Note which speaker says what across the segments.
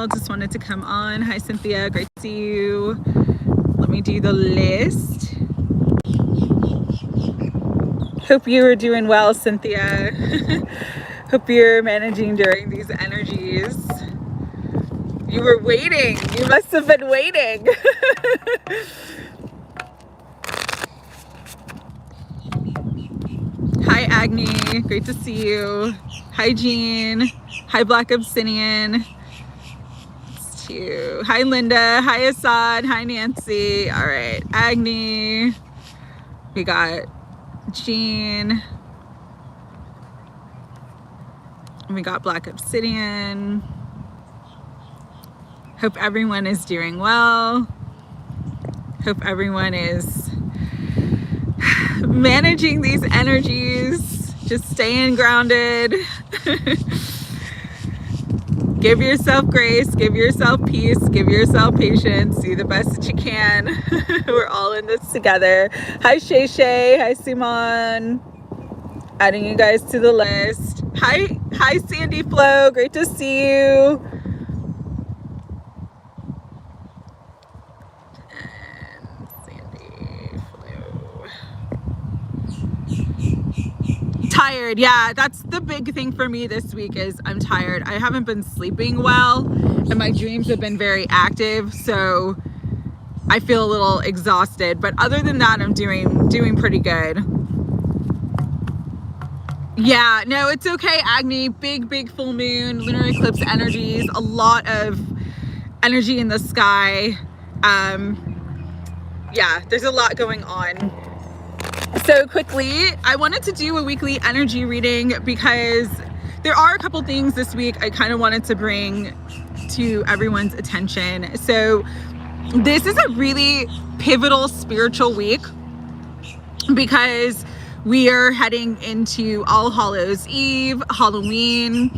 Speaker 1: while. Just wanted to come on. Hi, Cynthia. Great to see you. Let me do the list. Hope you are doing well, Cynthia. Hope you're managing during these energies. You were waiting. You must have been waiting. Hi, Agni. Great to see you. Hi, Jean. Hi, Black Obsidian. Hi, Linda. Hi, Assad. Hi, Nancy. All right, Agni. We got Jean. We got Black Obsidian. Hope everyone is doing well. Hope everyone is managing these energies, just staying grounded. Give yourself grace, give yourself peace, give yourself patience, do the best that you can. We're all in this together. Hi, Shay Shay. Hi, Simon. Adding you guys to the list. Hi, Sandy Flo. Great to see you. And Sandy Flo. Tired. Yeah, that's the big thing for me this week is I'm tired. I haven't been sleeping well and my dreams have been very active, so I feel a little exhausted, but other than that I'm doing pretty good. Yeah, no, it's okay, Agni. Big full moon, lunar eclipse energies, a lot of energy in the sky. Yeah, there's a lot going on. So quickly, I wanted to do a weekly energy reading because there are a couple things this week I kind of wanted to bring to everyone's attention. So this is a really pivotal spiritual week because we are heading into All Hallows Eve, Halloween.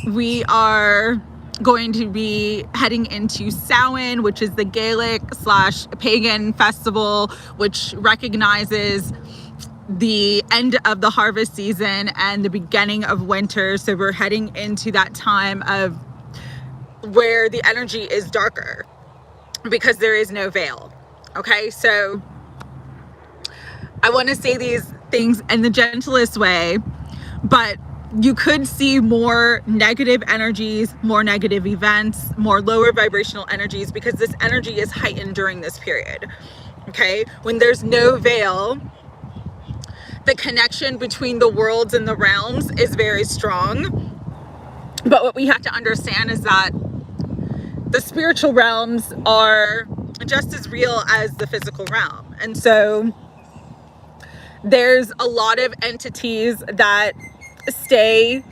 Speaker 1: We are going to be heading into Samhain, which is the Gaelic/pagan festival, which recognizes the end of the harvest season and the beginning of winter. So we're heading into that time of where the energy is darker because there is no veil. Okay, so I want to say these things in the gentlest way, but you could see more negative energies, more negative events, more lower vibrational energies because this energy is heightened during this period. Okay, when there's no veil, the connection between the worlds and the realms is very strong. But what we have to understand is that the spiritual realms are just as real as the physical realm. And so there's a lot of entities that stay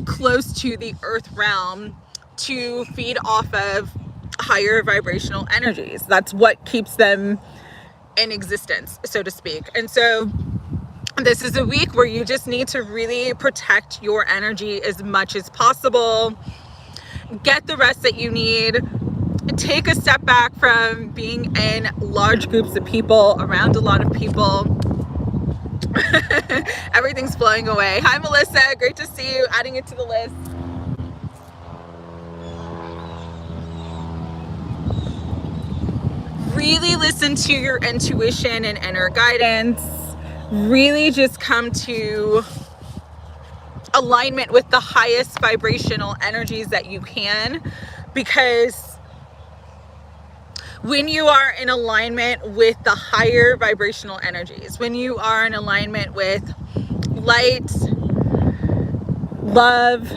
Speaker 1: close to the earth realm to feed off of higher vibrational energies. That's what keeps them in existence, so to speak. And so this is a week where you just need to really protect your energy as much as possible. Get the rest that you need. Take a step back from being in large groups of people, around a lot of people. Everything's flowing away. Hi, Melissa. Great to see you. Adding it to the list. Really listen to your intuition and inner guidance. Really just come to alignment with the highest vibrational energies that you can, because when you are in alignment with the higher vibrational energies, when you are in alignment with light, love,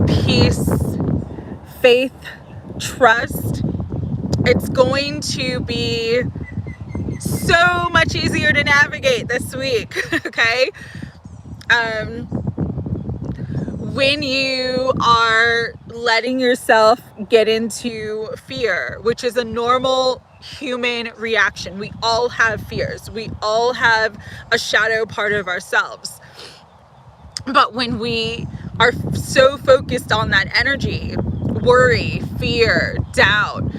Speaker 1: peace, faith, trust, it's going to be so much easier to navigate this week. Okay, when you are letting yourself get into fear, which is a normal human reaction. We all have fears. We all have a shadow part of ourselves. But when we are so focused on that energy, worry, fear, doubt,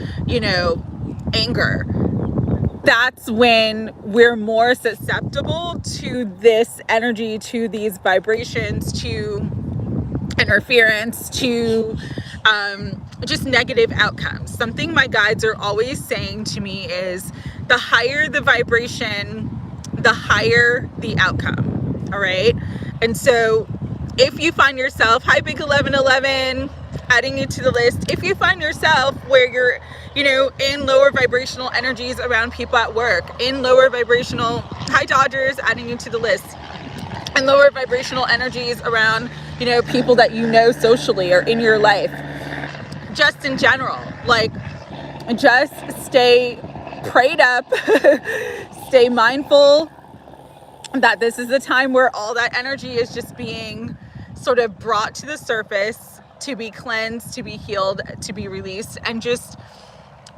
Speaker 1: anger, that's when we're more susceptible to this energy, to these vibrations, to interference, to just negative outcomes. Something my guides are always saying to me is the higher the vibration, the higher the outcome. All right. And so if you find yourself, hi big 1111, adding you to the list. If you find yourself where you're, in lower vibrational energies around people at work, in lower vibrational, hi Dodgers, adding you to the list, and lower vibrational energies around, people that socially or in your life, just in general, like just stay prayed up, stay mindful that this is the time where all that energy is just being sort of brought to the surface to be cleansed, to be healed, to be released, and just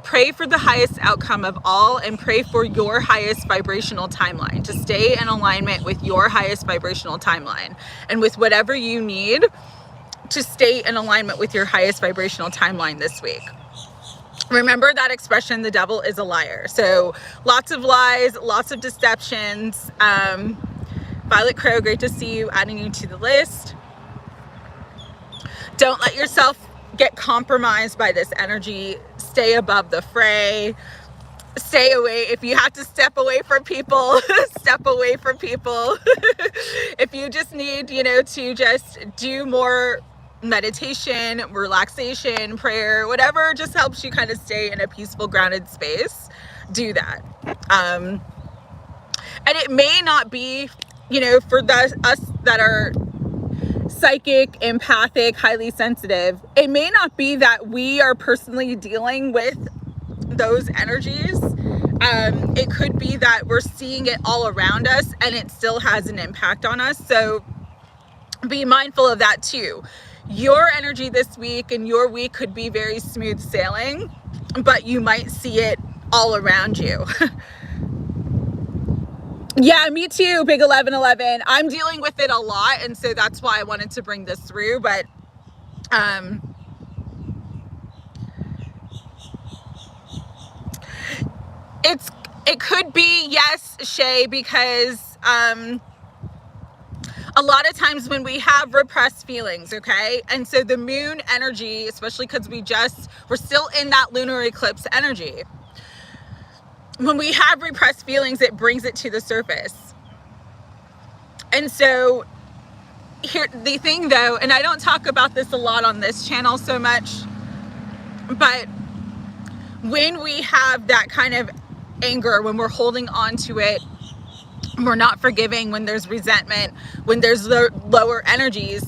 Speaker 1: pray for the highest outcome of all, and pray for your highest vibrational timeline, to stay in alignment with your highest vibrational timeline, and with whatever you need to stay in alignment with your highest vibrational timeline this week. Remember that expression, the devil is a liar. So lots of lies, lots of deceptions. Violet Crow, great to see you, adding you to the list. Don't let yourself get compromised by this energy. Stay above the fray. Stay away. If you have to step away from people, step away from people. If you just need, to just do more meditation, relaxation, prayer, whatever just helps you kind of stay in a peaceful, grounded space, do that. And it may not be, for us that are psychic, empathic, highly sensitive, it may not be that we are personally dealing with those energies. It could be that we're seeing it all around us and it still has an impact on us. So be mindful of that too. Your energy this week and your week could be very smooth sailing, but you might see it all around you. Yeah, me too, big 1111. I'm dealing with it a lot, and so that's why I wanted to bring this through. But it could be, yes, Shay, because a lot of times when we have repressed feelings, okay, and so the moon energy, especially because we're still in that lunar eclipse energy. When we have repressed feelings, it brings it to the surface. And so here, the thing though, and I don't talk about this a lot on this channel so much, but when we have that kind of anger, when we're holding on to it, we're not forgiving, when there's resentment, when there's lower energies,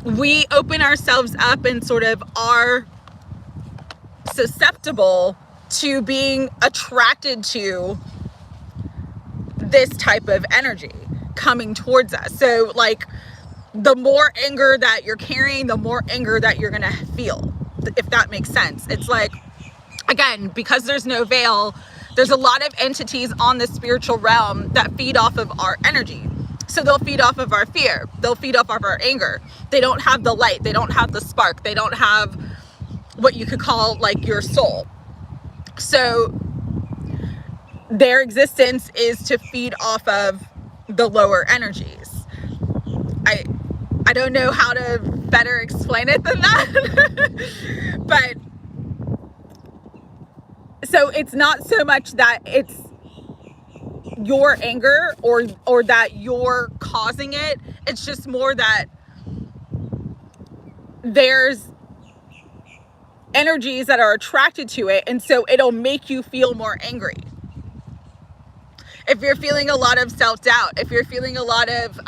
Speaker 1: we open ourselves up and sort of are susceptible to being attracted to this type of energy coming towards us. So like the more anger that you're carrying, the more anger that you're gonna feel, if that makes sense. It's like, again, because there's no veil, there's a lot of entities on the spiritual realm that feed off of our energy. So they'll feed off of our fear. They'll feed off of our anger. They don't have the light. They don't have the spark. They don't have what you could call like your soul. So their existence is to feed off of the lower energies. I don't know how to better explain it than that. But so it's not so much that it's your anger or that you're causing it. It's just more that there's energies that are attracted to it, and so it'll make you feel more angry. If you're feeling a lot of self-doubt, if you're feeling a lot of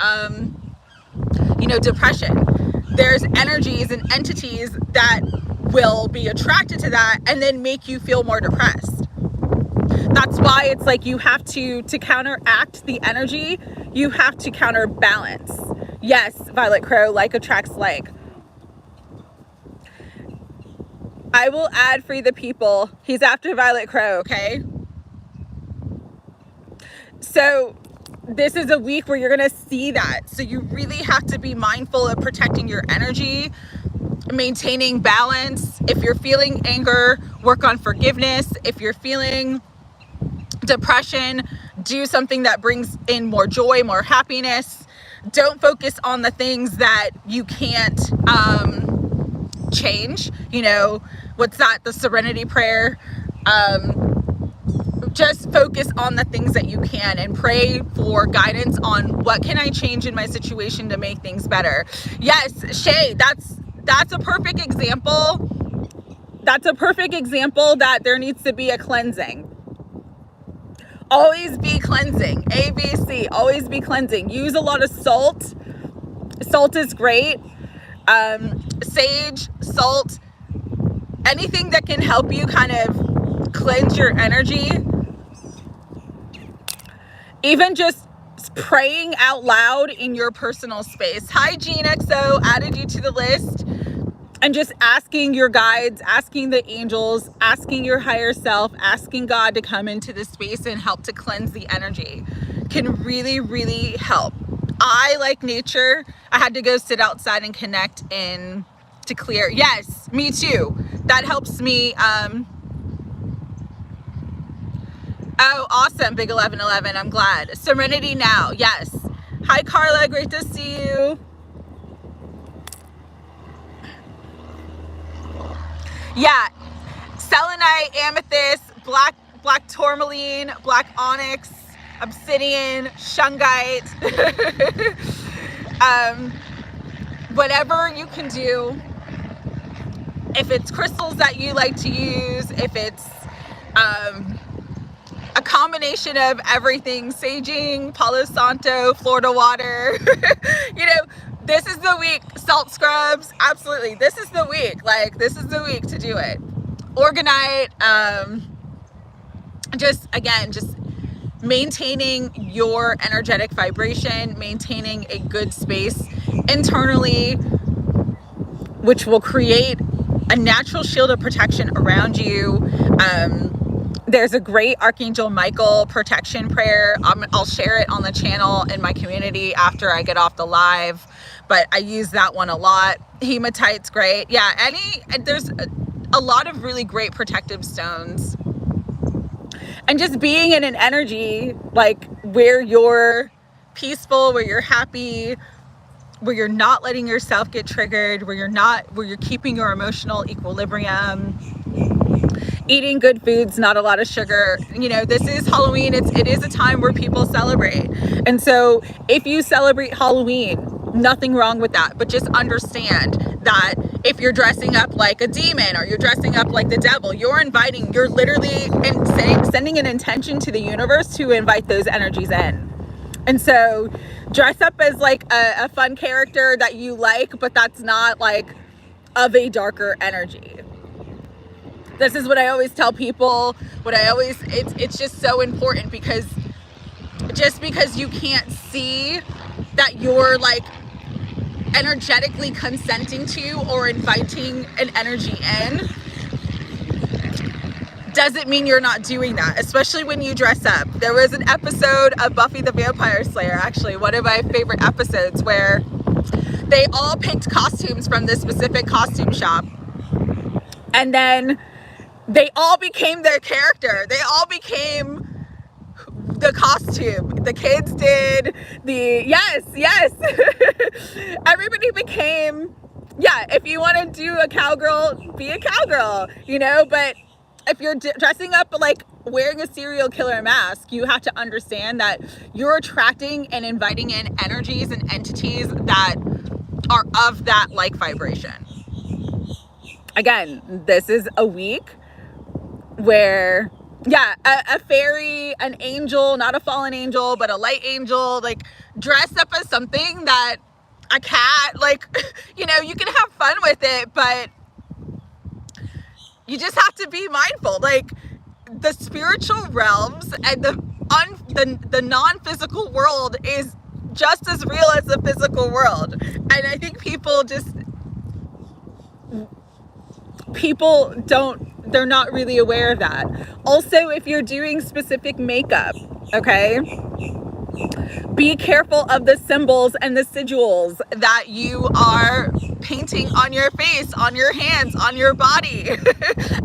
Speaker 1: depression, there's energies and entities that will be attracted to that and then make you feel more depressed. That's why it's like you have to counteract the energy, you have to counterbalance. Yes, Violet Crow, like attracts like. I will add Free the People. He's after Violet Crow, okay? So this is a week where you're going to see that. So you really have to be mindful of protecting your energy, maintaining balance. If you're feeling anger, work on forgiveness. If you're feeling depression, do something that brings in more joy, more happiness. Don't focus on the things that you can't change. You know, what's that? The serenity prayer. Just focus on the things that you can and pray for guidance on what can I change in my situation to make things better. Yes, Shay, that's a perfect example. That's a perfect example that there needs to be a cleansing. Always be cleansing. A, B, C. Always be cleansing. Use a lot of salt. Salt is great. Sage, salt, anything that can help you kind of cleanse your energy. Even just praying out loud in your personal space. Hi, Gene XO, added you to the list. And just asking your guides, asking the angels, asking your higher self, asking God to come into this space and help to cleanse the energy can really, really help. I like nature. I had to go sit outside and connect in to clear. Yes, me too. That helps me. Oh, awesome. Big 1111. I'm glad. Serenity now. Yes. Hi, Carla. Great to see you. Yeah. Selenite, amethyst, black tourmaline, black onyx, obsidian, shungite. Whatever you can do. If it's crystals that you like to use, if it's a combination of everything, saging, Palo Santo, Florida water. You know, this is the week. Salt scrubs, absolutely. This is the week. Like, this is the week to do it. Organite, just maintaining your energetic vibration, maintaining a good space internally, which will create a natural shield of protection around you. There's a great Archangel Michael protection prayer. I'll share it on the channel in my community after I get off the live, but I use that one a lot. Hematite's great. Yeah, there's a lot of really great protective stones. And just being in an energy like where you're peaceful, where you're happy, where you're not letting yourself get triggered, where you're keeping your emotional equilibrium. Eating good foods, not a lot of sugar. You know, this is Halloween. It is a time where people celebrate. And so if you celebrate Halloween, nothing wrong with that. But just understand that if you're dressing up like a demon or you're dressing up like the devil, you're literally sending an intention to the universe to invite those energies in. And so dress up as like a fun character that you like, but that's not like of a darker energy. This is what I always tell people. It's just so important, because just because you can't see that you're like energetically consenting to or inviting an energy in, doesn't mean you're not doing that, especially when you dress up. There was an episode of Buffy the Vampire Slayer, actually, one of my favorite episodes, where they all picked costumes from this specific costume shop. And then they all became their character. They all became the costume. The kids did. Yes. Everybody became, if you want to do a cowgirl, be a cowgirl, you know, but if you're dressing up like wearing a serial killer mask, you have to understand that you're attracting and inviting in energies and entities that are of that like vibration. Again, this is a week where, a fairy, an angel, not a fallen angel, but a light angel, like dress up as something that a cat, like, you know, you can have fun with it, but you just have to be mindful. Like, the spiritual realms and the non-physical world is just as real as the physical world. And I think they're not really aware of that. Also, if you're doing specific makeup, okay, be careful of the symbols and the sigils that you are painting on your face, on your hands, on your body.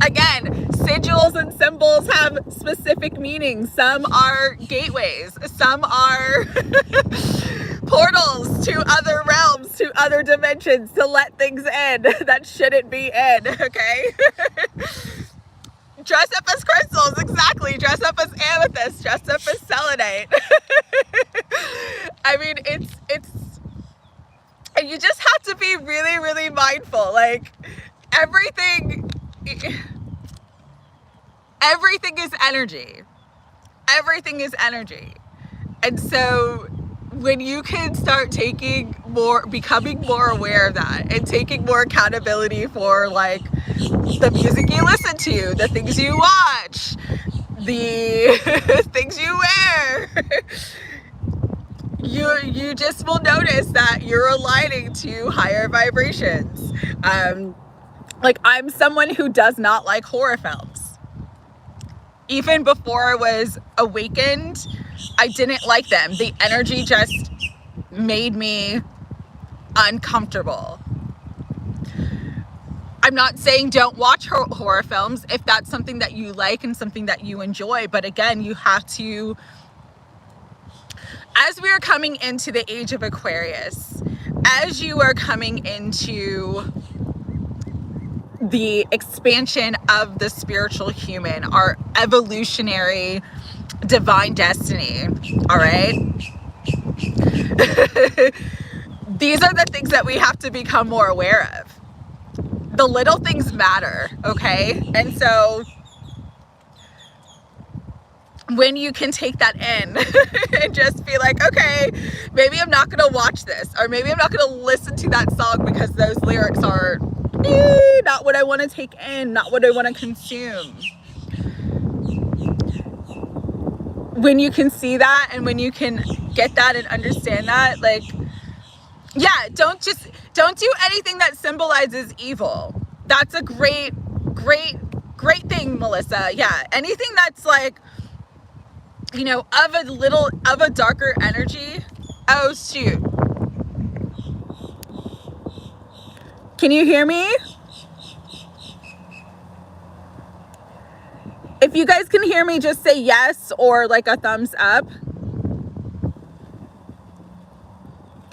Speaker 1: Again, sigils and symbols have specific meanings. Some are gateways, some are portals to other realms, to other dimensions, to let things in that shouldn't be in, okay? Dress up as crystals, exactly. Dress up as amethyst, dress up as selenite. I mean, it's, and you just have to be really, really mindful. Like, everything is energy. Everything is energy. And so when you can start becoming more aware of that and taking more accountability for like the music you listen to, the things you watch, the things you wear, you just will notice that you're aligning to higher vibrations. Like, I'm someone who does not like horror films. Even before I was awakened, I didn't like them. The energy just made me uncomfortable. I'm not saying don't watch horror films if that's something that you like and something that you enjoy. But again, you have to, as we are coming into the age of Aquarius, as you are coming into the expansion of the spiritual human, our evolutionary divine destiny, all right? These are the things that we have to become more aware of. The little things matter, okay? And so when you can take that in and just be like, okay, maybe I'm not gonna watch this, or maybe I'm not gonna listen to that song because those lyrics are not what I want to take in, not what I want to consume. When you can see that and when you can get that and understand that, like, yeah, don't do anything that symbolizes evil. That's a great thing, Melissa. Yeah, anything that's like, you know, of a darker energy. Oh shoot. Can you hear me? If you guys can hear me, just say yes or like a thumbs up.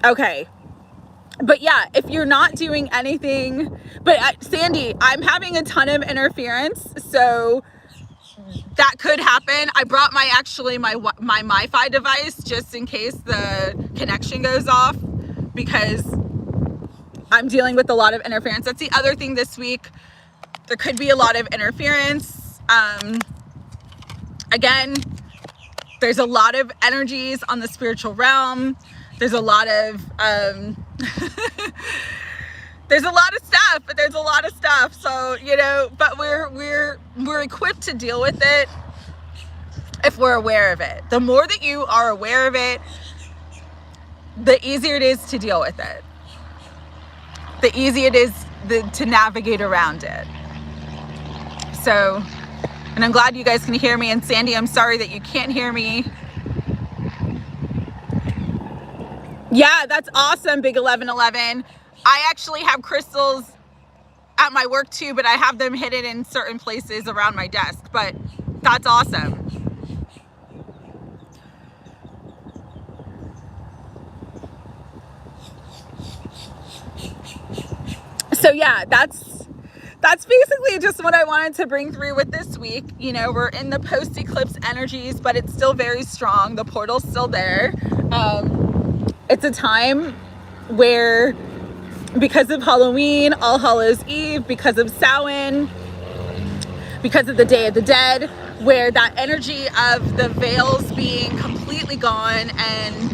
Speaker 1: Okay. But yeah, if you're not doing anything, but Sandy, I'm having a ton of interference, so that could happen. I brought my Wi-Fi device just in case the connection goes off, because I'm dealing with a lot of interference. That's the other thing this week. There could be a lot of interference. Again, there's a lot of energies on the spiritual realm. There's a lot of there's a lot of stuff. So, you know, but we're equipped to deal with it if we're aware of it. The more that you are aware of it, the easier it is to deal with it. The easier it is to navigate around it. So, and I'm glad you guys can hear me. And Sandy, I'm sorry that you can't hear me. Yeah, that's awesome, Big 1111. I actually have crystals at my work too, but I have them hidden in certain places around my desk. But that's awesome. So yeah, that's basically just what I wanted to bring through with this week. You know, we're in the post-eclipse energies, but it's still very strong. The portal's still there. It's a time where, because of Halloween, All Hallows Eve, because of Samhain, because of the Day of the Dead, where that energy of the veils being completely gone and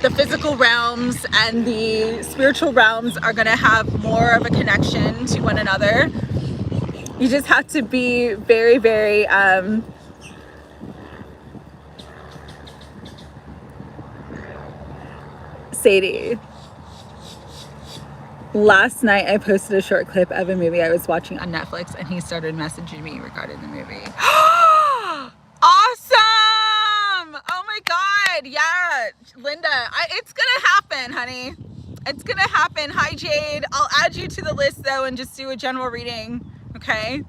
Speaker 1: the physical realms and the spiritual realms are going to have more of a connection to one another. You just have to be very, very Sadie, last night I posted a short clip of a movie I was watching on Netflix, and he started messaging me regarding the movie. Awesome! Oh my God, yeah, Linda, it's gonna happen, honey. It's gonna happen. Hi, Jade. I'll add you to the list though and just do a general reading, okay?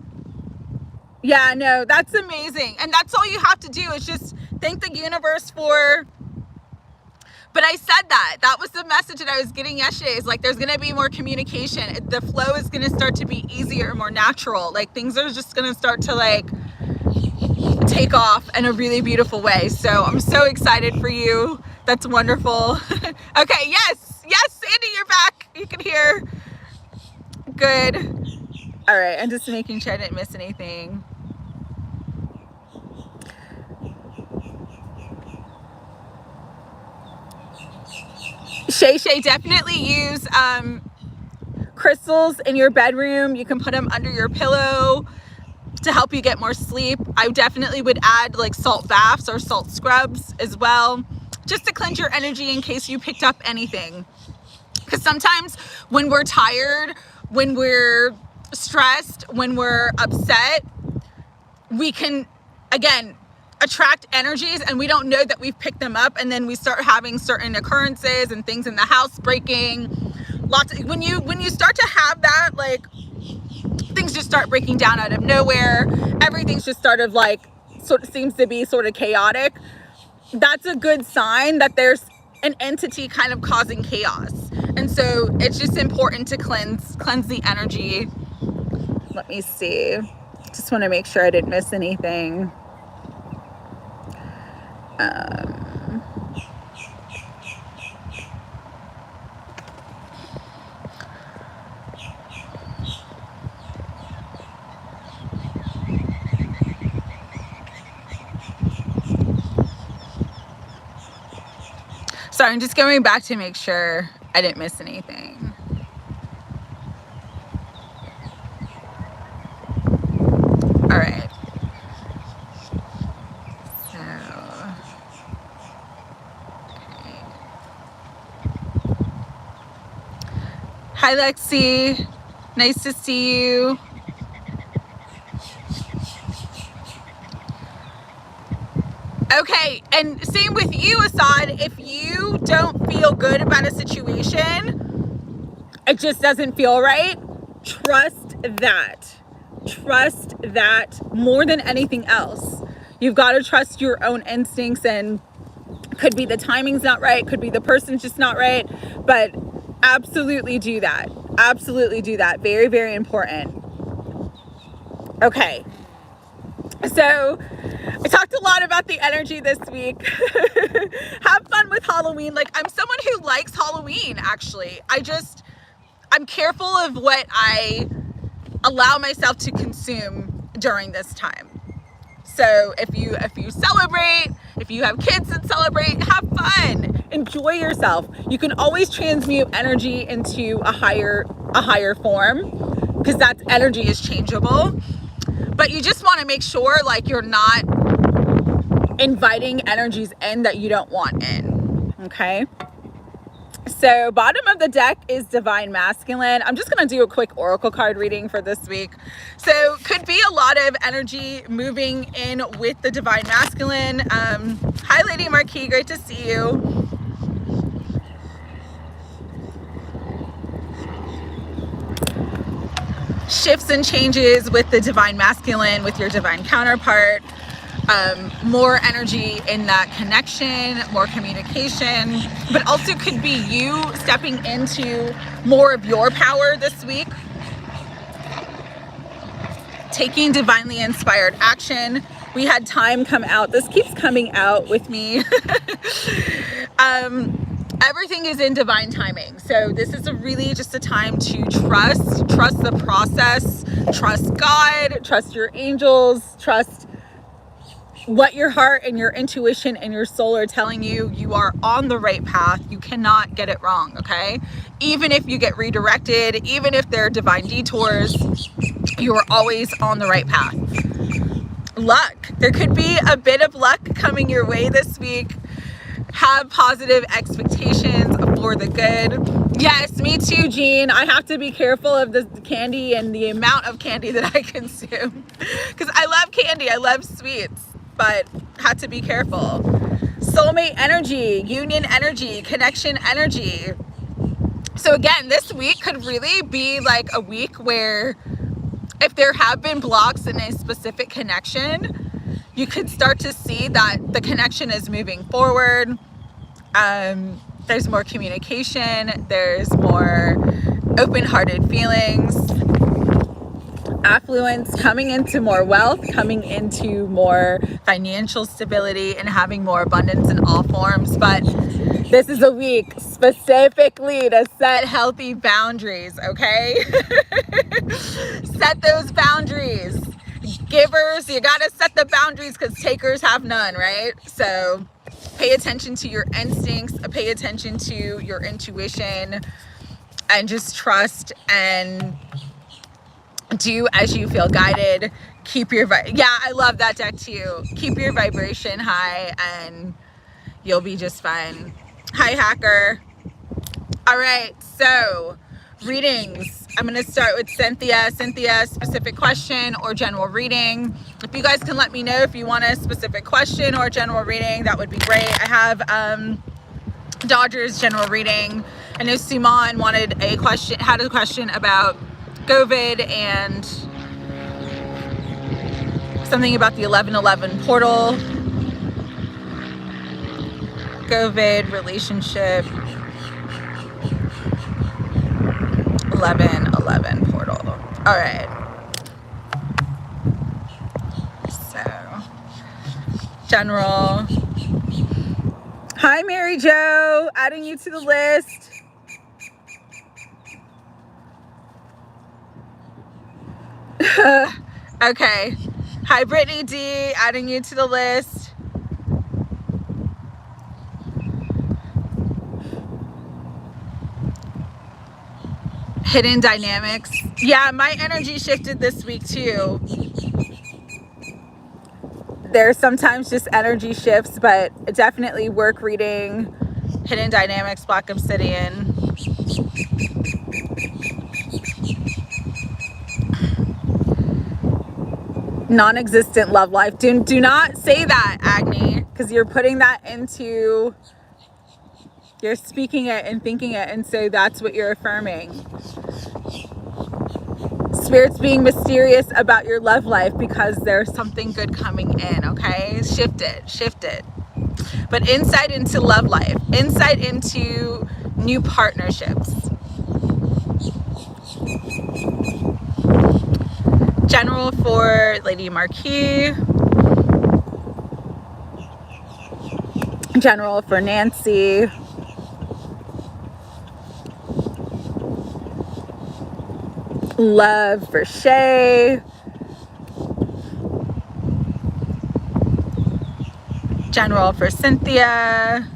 Speaker 1: Yeah, no, that's amazing. And that's all you have to do is just thank the universe for But I said that was the message that I was getting yesterday, is like, there's going to be more communication. The flow is going to start to be easier, more natural. Like, things are just going to start to like take off in a really beautiful way. So I'm so excited for you. That's wonderful. Okay. Yes, Sandy, you're back. You can hear. Good. All right. I'm just making sure I didn't miss anything. Shay, definitely use crystals in your bedroom. You can put them under your pillow to help you get more sleep. I definitely would add like salt baths or salt scrubs as well, just to cleanse your energy in case you picked up anything. Because sometimes when we're tired, when we're stressed, when we're upset, we can, again, attract energies and we don't know that we've picked them up, and then we start having certain occurrences and things in the house breaking. When you start to have that, like, things just start breaking down out of nowhere. Everything's just sort of like seems to be sort of chaotic. That's a good sign that there's an entity kind of causing chaos. And so it's just important to cleanse the energy. Let me see. Just want to make sure I didn't miss anything. Sorry, I'm just going back to make sure I didn't miss anything. All right. So, okay. Hi, Lexi. Nice to see you. Okay, and same with you, Assad. If you don't feel good about a situation, it just doesn't feel right, trust that. Trust that more than anything else. You've got to trust your own instincts, and could be the timing's not right, could be the person's just not right, but absolutely do that. Absolutely do that. Very, very important. Okay. So I talked a lot about the energy this week. Have fun with Halloween. Like, I'm someone who likes Halloween, actually. I'm careful of what I allow myself to consume during this time. So if you celebrate, if you have kids that celebrate, have fun. Enjoy yourself. You can always transmute energy into a higher form, because that energy is changeable. But you just want to make sure, like, you're not inviting energies in that you don't want in. Okay. So bottom of the deck is Divine Masculine. I'm just going to do a quick oracle card reading for this week. So could be a lot of energy moving in with the Divine Masculine. Hi, Lady Marquis. Great to see you. Shifts and changes with the Divine Masculine, with your divine counterpart. More energy in that connection, more communication, but also could be you stepping into more of your power this week, taking divinely inspired action. We had time come out. This keeps coming out with me. Everything is in divine timing. So this is really just a time to trust the process, trust God, trust your angels, trust what your heart and your intuition and your soul are telling you. You are on the right path. You cannot get it wrong, okay? Even if you get redirected, even if there are divine detours, you are always on the right path. Luck. There could be a bit of luck coming your way this week. Have positive expectations for the good. Yes, me too, Jean. I have to be careful of the candy and the amount of candy that I consume, because I love candy. I love sweets, but have to be careful. Soulmate energy, union energy, connection energy. So again, this week could really be like a week where if there have been blocks in a specific connection, you could start to see that the connection is moving forward. There's more communication, there's more open-hearted feelings, affluence, coming into more wealth, coming into more financial stability, and having more abundance in all forms. But this is a week specifically to set healthy boundaries, okay? Set those boundaries. Givers, you gotta set the boundaries because takers have none, right? So pay attention to your instincts, pay attention to your intuition, and just trust and do as you feel guided. Keep your yeah, I love that deck too. Keep your vibration high and you'll be just fine. Hi, hacker. All right, so readings. I'm going to start with Cynthia. Cynthia, specific question or general reading. If you guys can let me know if you want a specific question or general reading, that would be great. I have Dodgers general reading. I know Suman wanted a question, had a question about COVID and something about the 1111 portal. COVID relationship. 1111 portal. All right. So, general. Hi, Mary Jo. Adding you to the list. Okay. Hi, Brittany D. Adding you to the list. Hidden dynamics. Yeah, my energy shifted this week too. There's sometimes just energy shifts, but definitely work reading, hidden dynamics, Black Obsidian. Non-existent love life. Do not say that, Agni, because you're putting that into, you're speaking it and thinking it, and so that's what you're affirming. Spirit's being mysterious about your love life because there's something good coming in, okay? Shift it. But insight into love life, insight into new partnerships. General for Lady Marquis. General for Nancy. Love for Shay. General for Cynthia.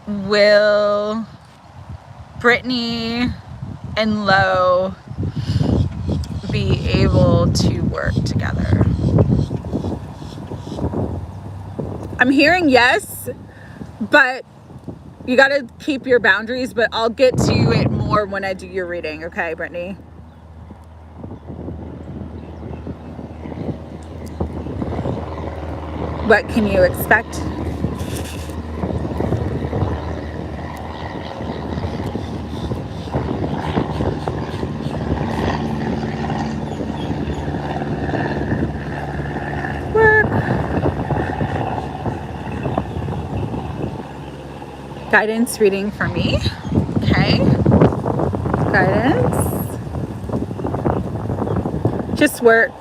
Speaker 1: Will Brittany and Lo be able to work together? I'm hearing yes, but you got to keep your boundaries, but I'll get to it more when I do your reading. Okay, Brittany? What can you expect? Guidance reading for me. Okay. Guidance. Just work.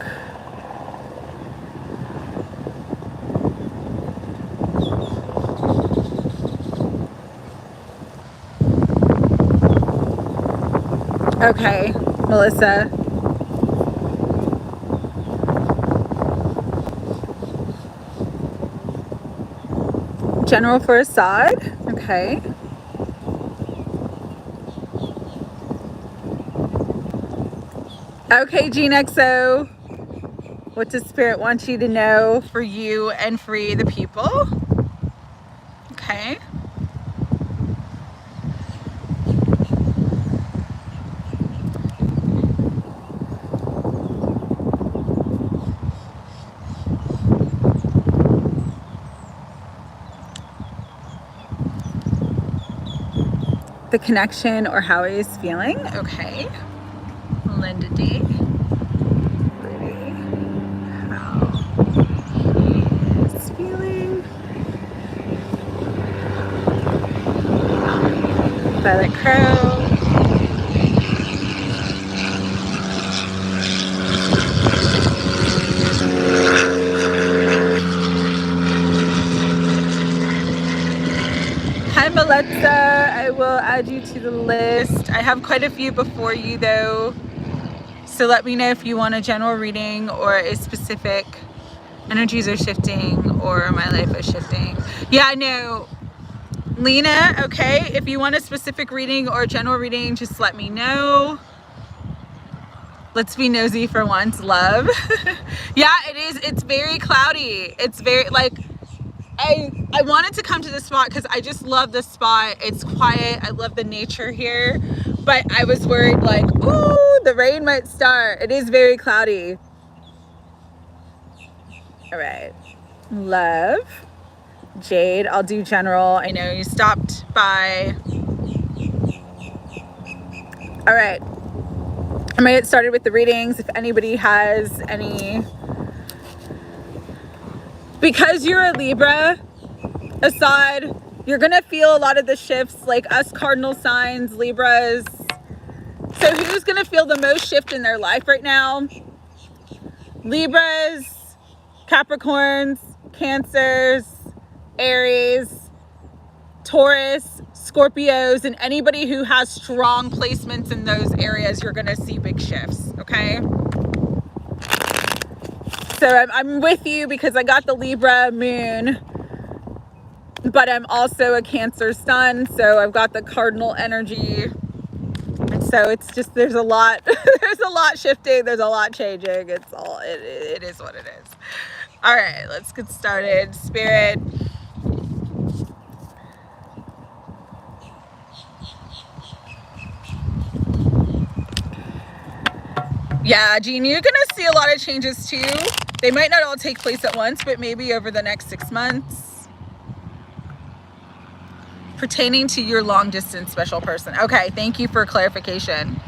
Speaker 1: Okay, Melissa. General for Assad. Okay. Okay, Gene XO. What does Spirit want you to know for you and free the people? Okay. the connection or how he is feeling. Okay. Linda D. How he is feeling. Violet Crow. Hi Melissa, I will add you to the list. I have quite a few before you though, so let me know if you want a general reading or a specific energies are shifting or my life is shifting. Yeah, I know. Lena, okay, if you want a specific reading or a general reading, just let me know. Let's be nosy for once, love. Yeah, it is. It's very cloudy. It's very like, I wanted to come to this spot because I just love this spot. It's quiet. I love the nature here. But I was worried like, ooh, the rain might start. It is very cloudy. All right. Love. Jade, I'll do general. I know you stopped by. All right. I'm gonna get started with the readings. If anybody has any, because you're a Libra, Assad, you're gonna feel a lot of the shifts, like us cardinal signs, Libras. So who's gonna feel the most shift in their life right now? Libras, Capricorns, Cancers, Aries, Taurus, Scorpios, and anybody who has strong placements in those areas, you're gonna see big shifts, okay? So I'm with you because I got the Libra moon, but I'm also a Cancer sun, so I've got the cardinal energy. And so it's just, there's a lot, there's a lot shifting, there's a lot changing. It's all, it is what it is. All right, let's get started. Spirit. Yeah, Jean, you're gonna see a lot of changes too. They might not all take place at once, but maybe over the next 6 months. Pertaining to your long distance special person. Okay, thank you for clarification.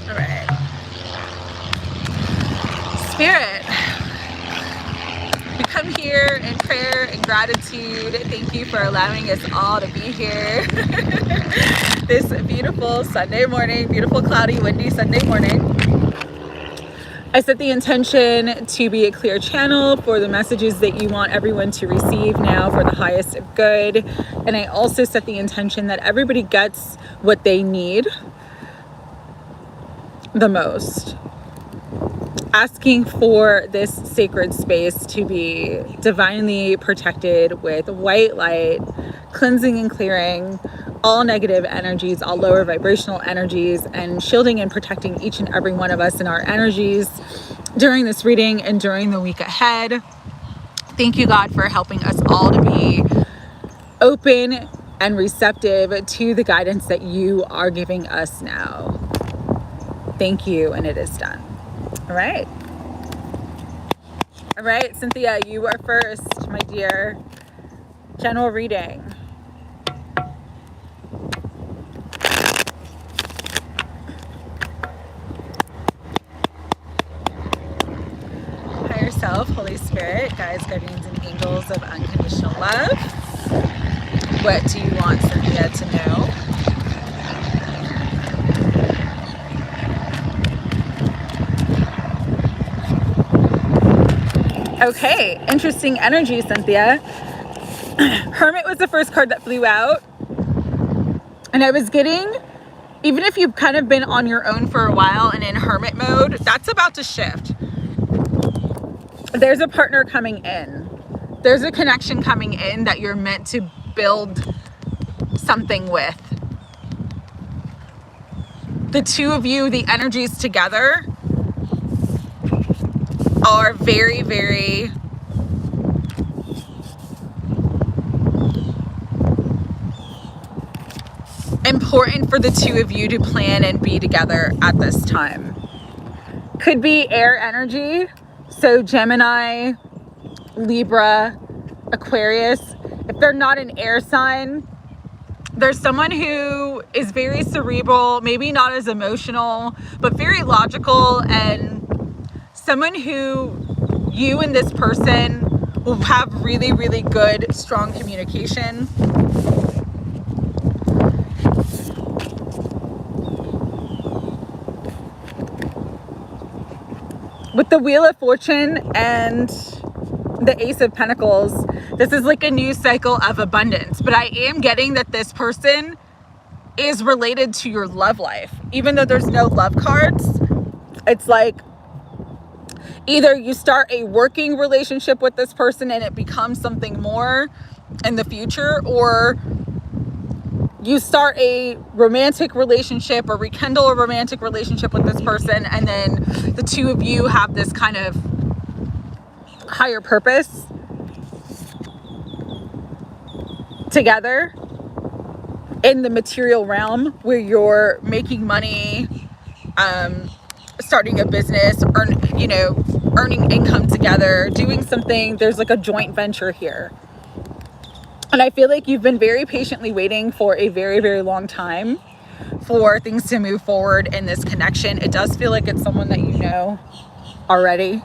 Speaker 1: All right. Spirit. We come here in prayer and gratitude. Thank you for allowing us all to be here. This beautiful Sunday morning, beautiful cloudy, windy Sunday morning. I set the intention to be a clear channel for the messages that you want everyone to receive now for the highest of good. And I also set the intention that everybody gets what they need the most. Asking for this sacred space to be divinely protected with white light, cleansing and clearing all negative energies, all lower vibrational energies, and shielding and protecting each and every one of us in our energies during this reading and during the week ahead. Thank you, God, for helping us all to be open and receptive to the guidance that you are giving us now. Thank you, and it is done. All right. All right, Cynthia, you are first, my dear. General reading. Higher self, Holy Spirit, guides, guardians, and angels of unconditional love. What do you want Cynthia to know? Okay, interesting energy, Cynthia. Hermit was the first card that flew out. And I was getting, even if you've kind of been on your own for a while and in hermit mode, that's about to shift. There's a partner coming in. There's a connection coming in that you're meant to build something with. The two of you, the energies together are very, very important for the two of you to plan and be together at this time. Could be air energy, so Gemini, Libra, Aquarius. but they're not an air sign. There's someone who is very cerebral, maybe not as emotional, but very logical, and someone who you and this person will have really, really good, strong communication. With the Wheel of Fortune and the Ace of Pentacles, this is like a new cycle of abundance. But I am getting that this person is related to your love life. Even though there's no love cards, it's like either you start a working relationship with this person and it becomes something more in the future, or you start a romantic relationship or rekindle a romantic relationship with this person, and then the two of you have this kind of higher purpose together in the material realm, where you're making money, starting a business, earning income together, doing something. There's like a joint venture here. And I feel like you've been very patiently waiting for a very, very long time for things to move forward in this connection. It does feel like it's someone that you know already.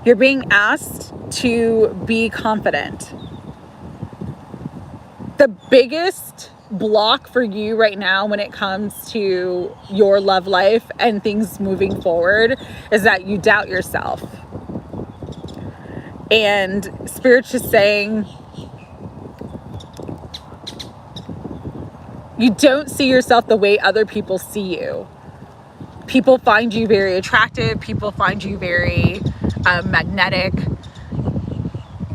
Speaker 1: You're being asked to be confident. The biggest block for you right now when it comes to your love life and things moving forward is that you doubt yourself. And Spirit's just saying you don't see yourself the way other people see you. People find you very attractive. People find you very magnetic.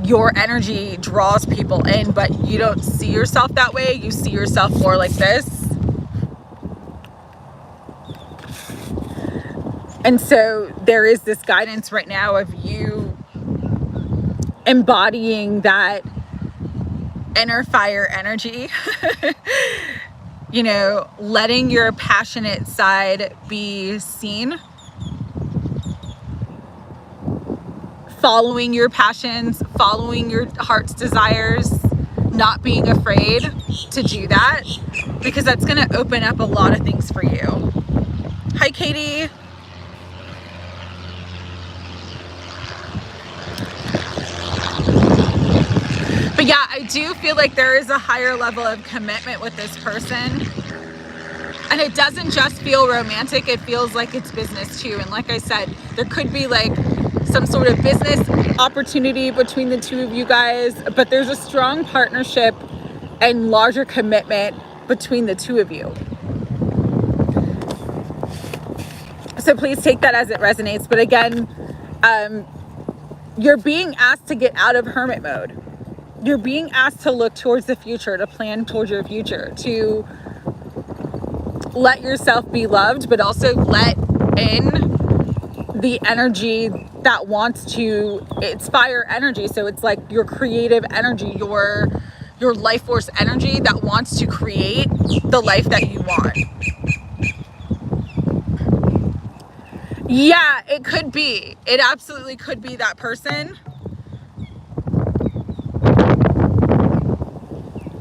Speaker 1: Your energy draws people in, but you don't see yourself that way. You see yourself more like this. And so there is this guidance right now of you embodying that inner fire energy. Letting your passionate side be seen. Following your passions, following your heart's desires, not being afraid to do that, because that's going to open up a lot of things for you. Hi, Katie. But yeah, I do feel like there is a higher level of commitment with this person. And it doesn't just feel romantic, it feels like it's business too. And like I said, there could be like some sort of business opportunity between the two of you guys, but there's a strong partnership and larger commitment between the two of you. So please take that as it resonates. But again, you're being asked to get out of hermit mode. You're being asked to look towards the future, to plan towards your future, to let yourself be loved, but also let in the energy that wants to, it's fire energy. So it's like your creative energy, your life force energy that wants to create the life that you want. Yeah, it could be. It absolutely could be that person.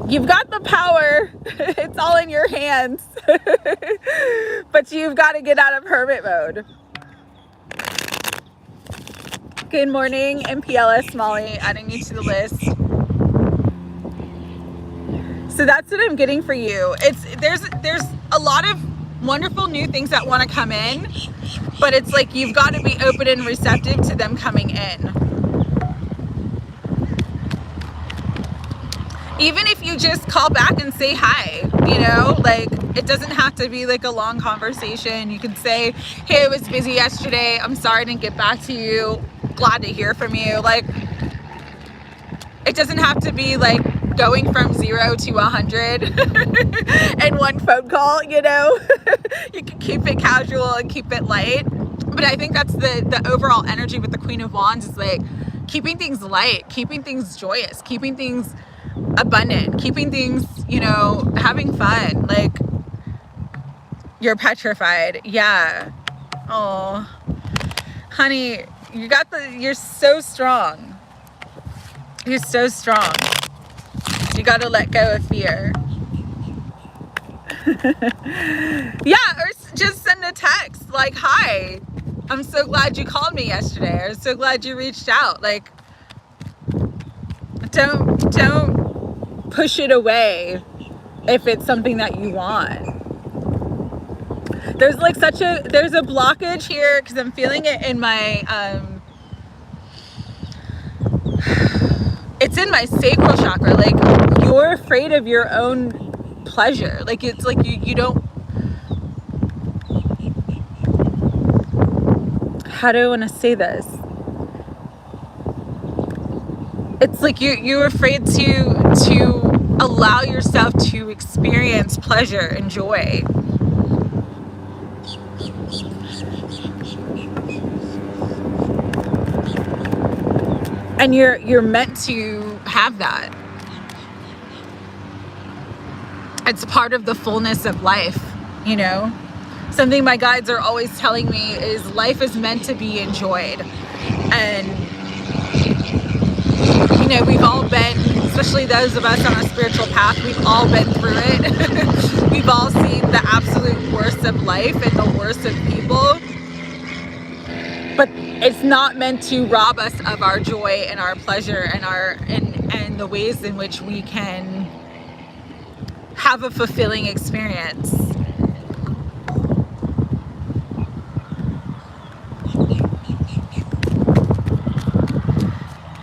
Speaker 1: You've got the power. It's all in your hands. But you've got to get out of hermit mode. Good morning, MPLS Molly, adding you to the list. So that's what I'm getting for you. There's a lot of wonderful new things that want to come in, but it's like you've got to be open and receptive to them coming in. Even if you just call back and say hi, like it doesn't have to be like a long conversation. You can say, hey, I was busy yesterday. I'm sorry I didn't get back to you. Glad to hear from you. Like, it doesn't have to be like going from 0 to 100 in one phone call, You can keep it casual and keep it light. But I think that's the overall energy with the Queen of Wands, is like keeping things light, keeping things joyous, keeping things abundant, keeping things, having fun. Like, you're petrified. Yeah. Oh, honey, you're so strong. You're so strong. You got to let go of fear. Yeah, or just send a text like, hi, I'm so glad you called me yesterday. I'm so glad you reached out. Like, don't push it away if it's something that you want. There's like there's a blockage here because I'm feeling it in my, it's in my sacral chakra. Like, you're afraid of your own pleasure. Like, it's like you don't, how do I want to say this? It's like you're afraid to allow yourself to experience pleasure and joy. And you're meant to have that. It's part of the fullness of life, you know? Something my guides are always telling me is life is meant to be enjoyed. And, you know, we've all been, especially those of us on a spiritual path, we've all been through it. We've all seen the absolute worst of life and the worst of people. But it's not meant to rob us of our joy and our pleasure and the ways in which we can have a fulfilling experience.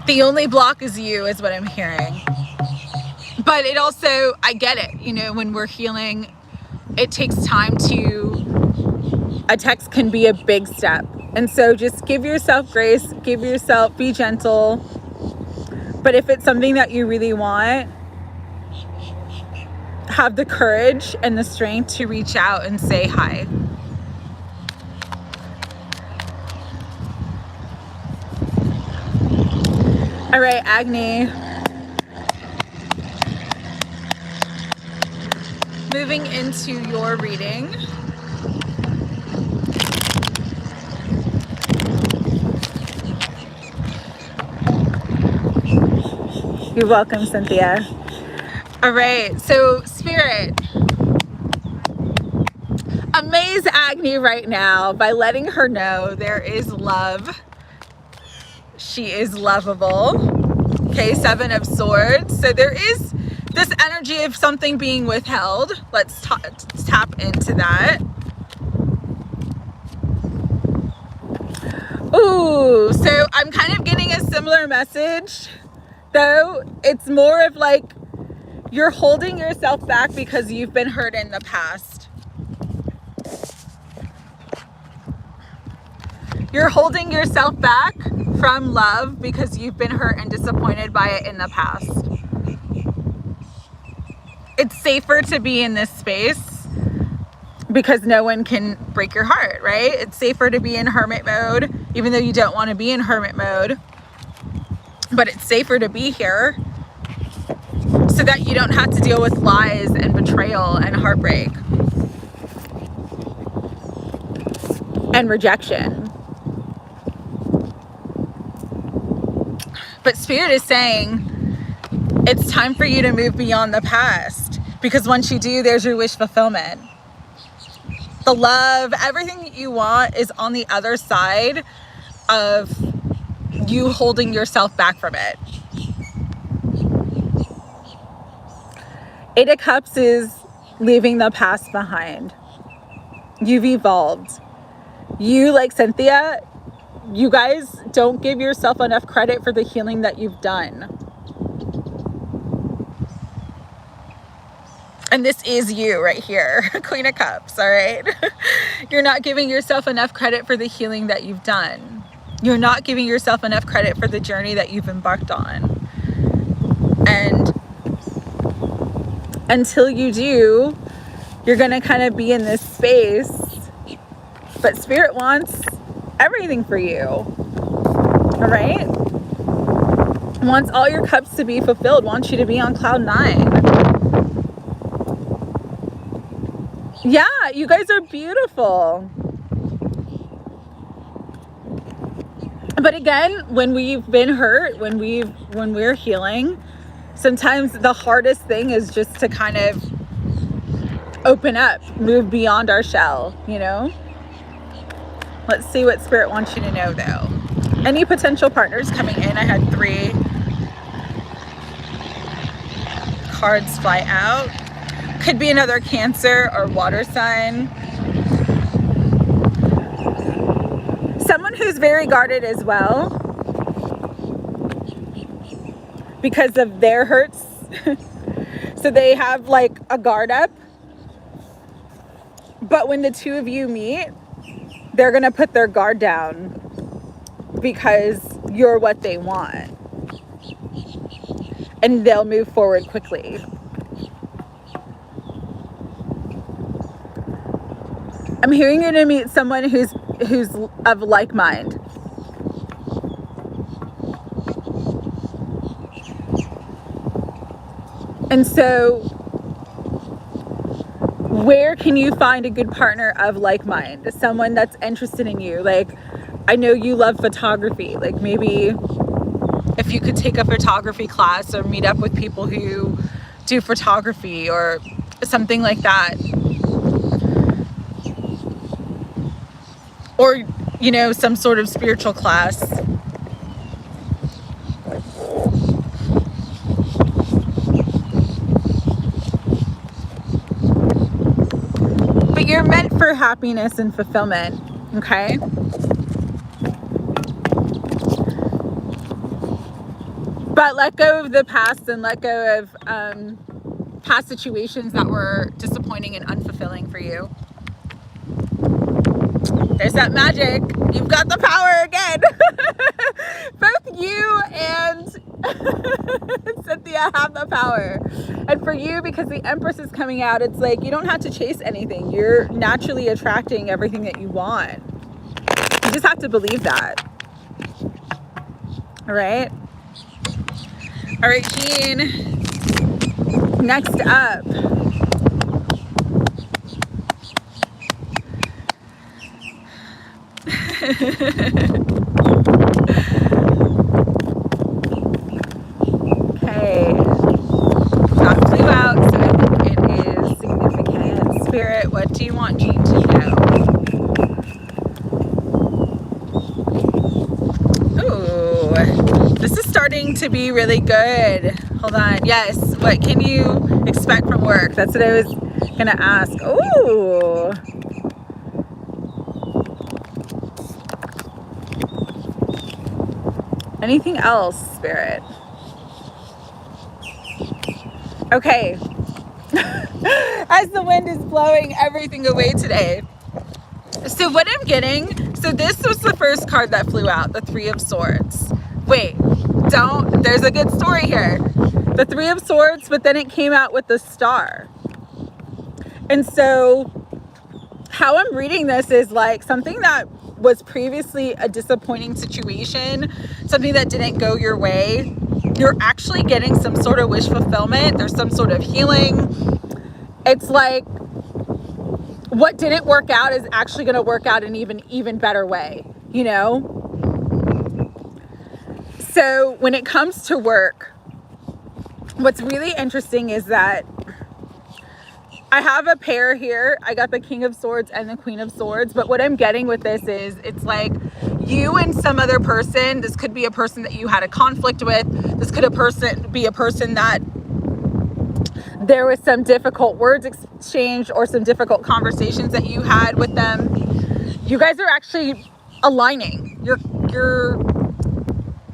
Speaker 1: The only block is you, is what I'm hearing. But it also, I get it, you know, when we're healing, it takes time a text can be a big step. And so just give yourself grace, be gentle. But if it's something that you really want, have the courage and the strength to reach out and say hi. All right, Agni. Moving into your reading. You're welcome, Cynthia. All right, so Spirit, amaze Agni right now by letting her know there is love. She is lovable. Okay, 7 of Swords. So there is this energy of something being withheld. Let's tap into that. Ooh, so I'm kind of getting a similar message, though. It's more of like you're holding yourself back because you've been hurt in the past. You're holding yourself back from love because you've been hurt and disappointed by it in the past. It's safer to be in this space because no one can break your heart, right? It's safer to be in hermit mode, even though you don't want to be in hermit mode. But it's safer to be here so that you don't have to deal with lies and betrayal and heartbreak and rejection. But Spirit is saying it's time for you to move beyond the past, because once you do, there's your wish fulfillment. The love, everything that you want is on the other side of you holding yourself back from it. 8 of Cups is leaving the past behind. You've evolved. You, like Cynthia, you guys don't give yourself enough credit for the healing that you've done. And this is you right here, Queen of Cups, all right? You're not giving yourself enough credit for the healing that you've done. You're not giving yourself enough credit for the journey that you've embarked on. And until you do, you're gonna kind of be in this space. But Spirit wants everything for you, all right? Wants all your cups to be fulfilled, wants you to be on cloud 9. Yeah, you guys are beautiful. But again, when we've been hurt, when we're healing, sometimes the hardest thing is just to kind of open up, move beyond our shell, you know? Let's see what Spirit wants you to know, though. Any potential partners coming in? I had 3 cards fly out. Could be another Cancer or water sign. Someone who's very guarded as well because of their hurts. So they have like a guard up. But when the two of you meet, they're going to put their guard down because you're what they want. And they'll move forward quickly. I'm hearing you to meet someone who's of like mind. And so where can you find a good partner of like mind? Someone that's interested in you. Like, I know you love photography. Like, maybe if you could take a photography class or meet up with people who do photography or something like that. Or, you know, some sort of spiritual class. But you're meant for happiness and fulfillment, okay? But let go of the past and let go of past situations that were disappointing and unfulfilling for you. There's that magic. You've got the power again. Both you and Cynthia have the power. And for you, because the Empress is coming out, it's like you don't have to chase anything. You're naturally attracting everything that you want. You just have to believe that. All right? All right, Jean. Next up. Okay. That flew out, so I think it is significant. Spirit, what do you want Jean to know? Ooh, this is starting to be really good. Hold on. Yes. What can you expect from work? That's what I was gonna ask. Ooh. Anything else, Spirit? Okay. As the wind is blowing everything away today. So what I'm getting, so this was the first card that flew out, the 3 of Swords. Wait, there's a good story here. The 3 of Swords, but then it came out with the Star. And so how I'm reading this is like something that was previously a disappointing situation, something that didn't go your way. You're actually getting some sort of wish fulfillment. There's some sort of healing. It's like what didn't work out is actually going to work out in an even better way, you know? So when it comes to work, what's really interesting is that I have a pair here. I got the King of Swords and the Queen of Swords. But what I'm getting with this is it's like you and some other person. This could be a person that you had a conflict with. This could be a person that there was some difficult words exchanged or some difficult conversations that you had with them. You guys are actually aligning.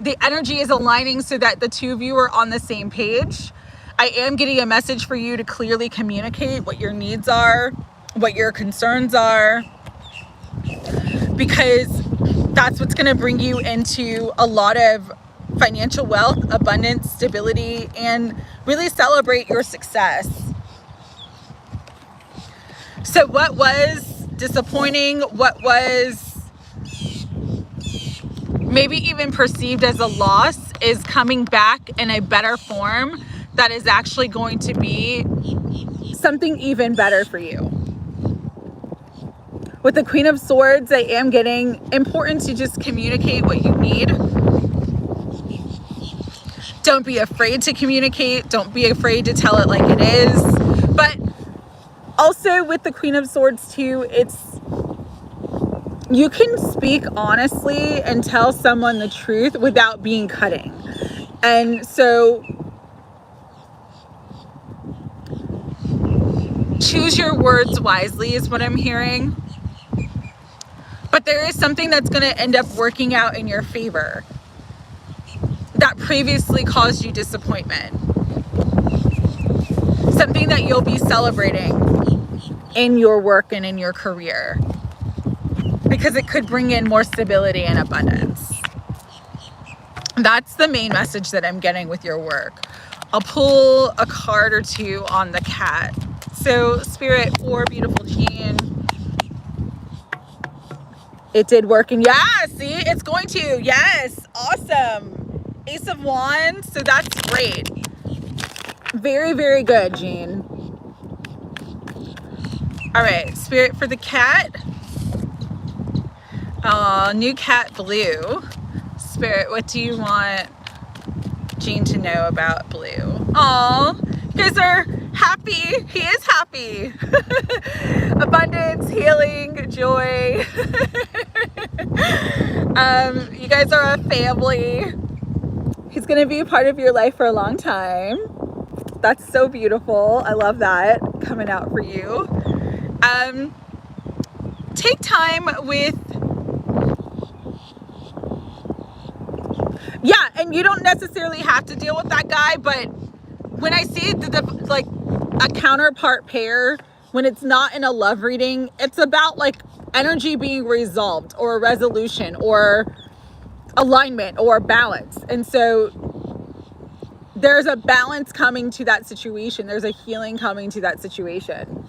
Speaker 1: The energy is aligning so that the two of you are on the same page. I am getting a message for you to clearly communicate what your needs are, what your concerns are, because that's what's going to bring you into a lot of financial wealth, abundance, stability, and really celebrate your success. So what was disappointing, what was maybe even perceived as a loss, is coming back in a better form that is actually going to be something even better for you. With the Queen of Swords, I am getting important to just communicate what you need. Don't be afraid to communicate. Don't be afraid to tell it like it is. But also with the Queen of Swords too, you can speak honestly and tell someone the truth without being cutting. And so choose your words wisely is what I'm hearing. But there is something that's going to end up working out in your favor that previously caused you disappointment. Something that you'll be celebrating in your work and in your career, because it could bring in more stability and abundance. That's the main message that I'm getting with your work. I'll pull a card or two on the cat. So Spirit for beautiful Jean. It did work, and yeah, see, it's going to. Yes, awesome. Ace of Wands, so that's great. Very, very good, Jean. All right, Spirit for the cat. New cat Blue. Spirit, what do you want Jean to know about Blue? Aw, you guys are happy. He is happy. Abundance, healing, joy. You guys are a family. He's gonna be a part of your life for a long time. That's so beautiful. I love that coming out for you. Take time with, yeah, and you don't necessarily have to deal with that guy, but when I see like a counterpart pair, when it's not in a love reading, it's about like energy being resolved or a resolution or alignment or balance. And so there's a balance coming to that situation. There's a healing coming to that situation.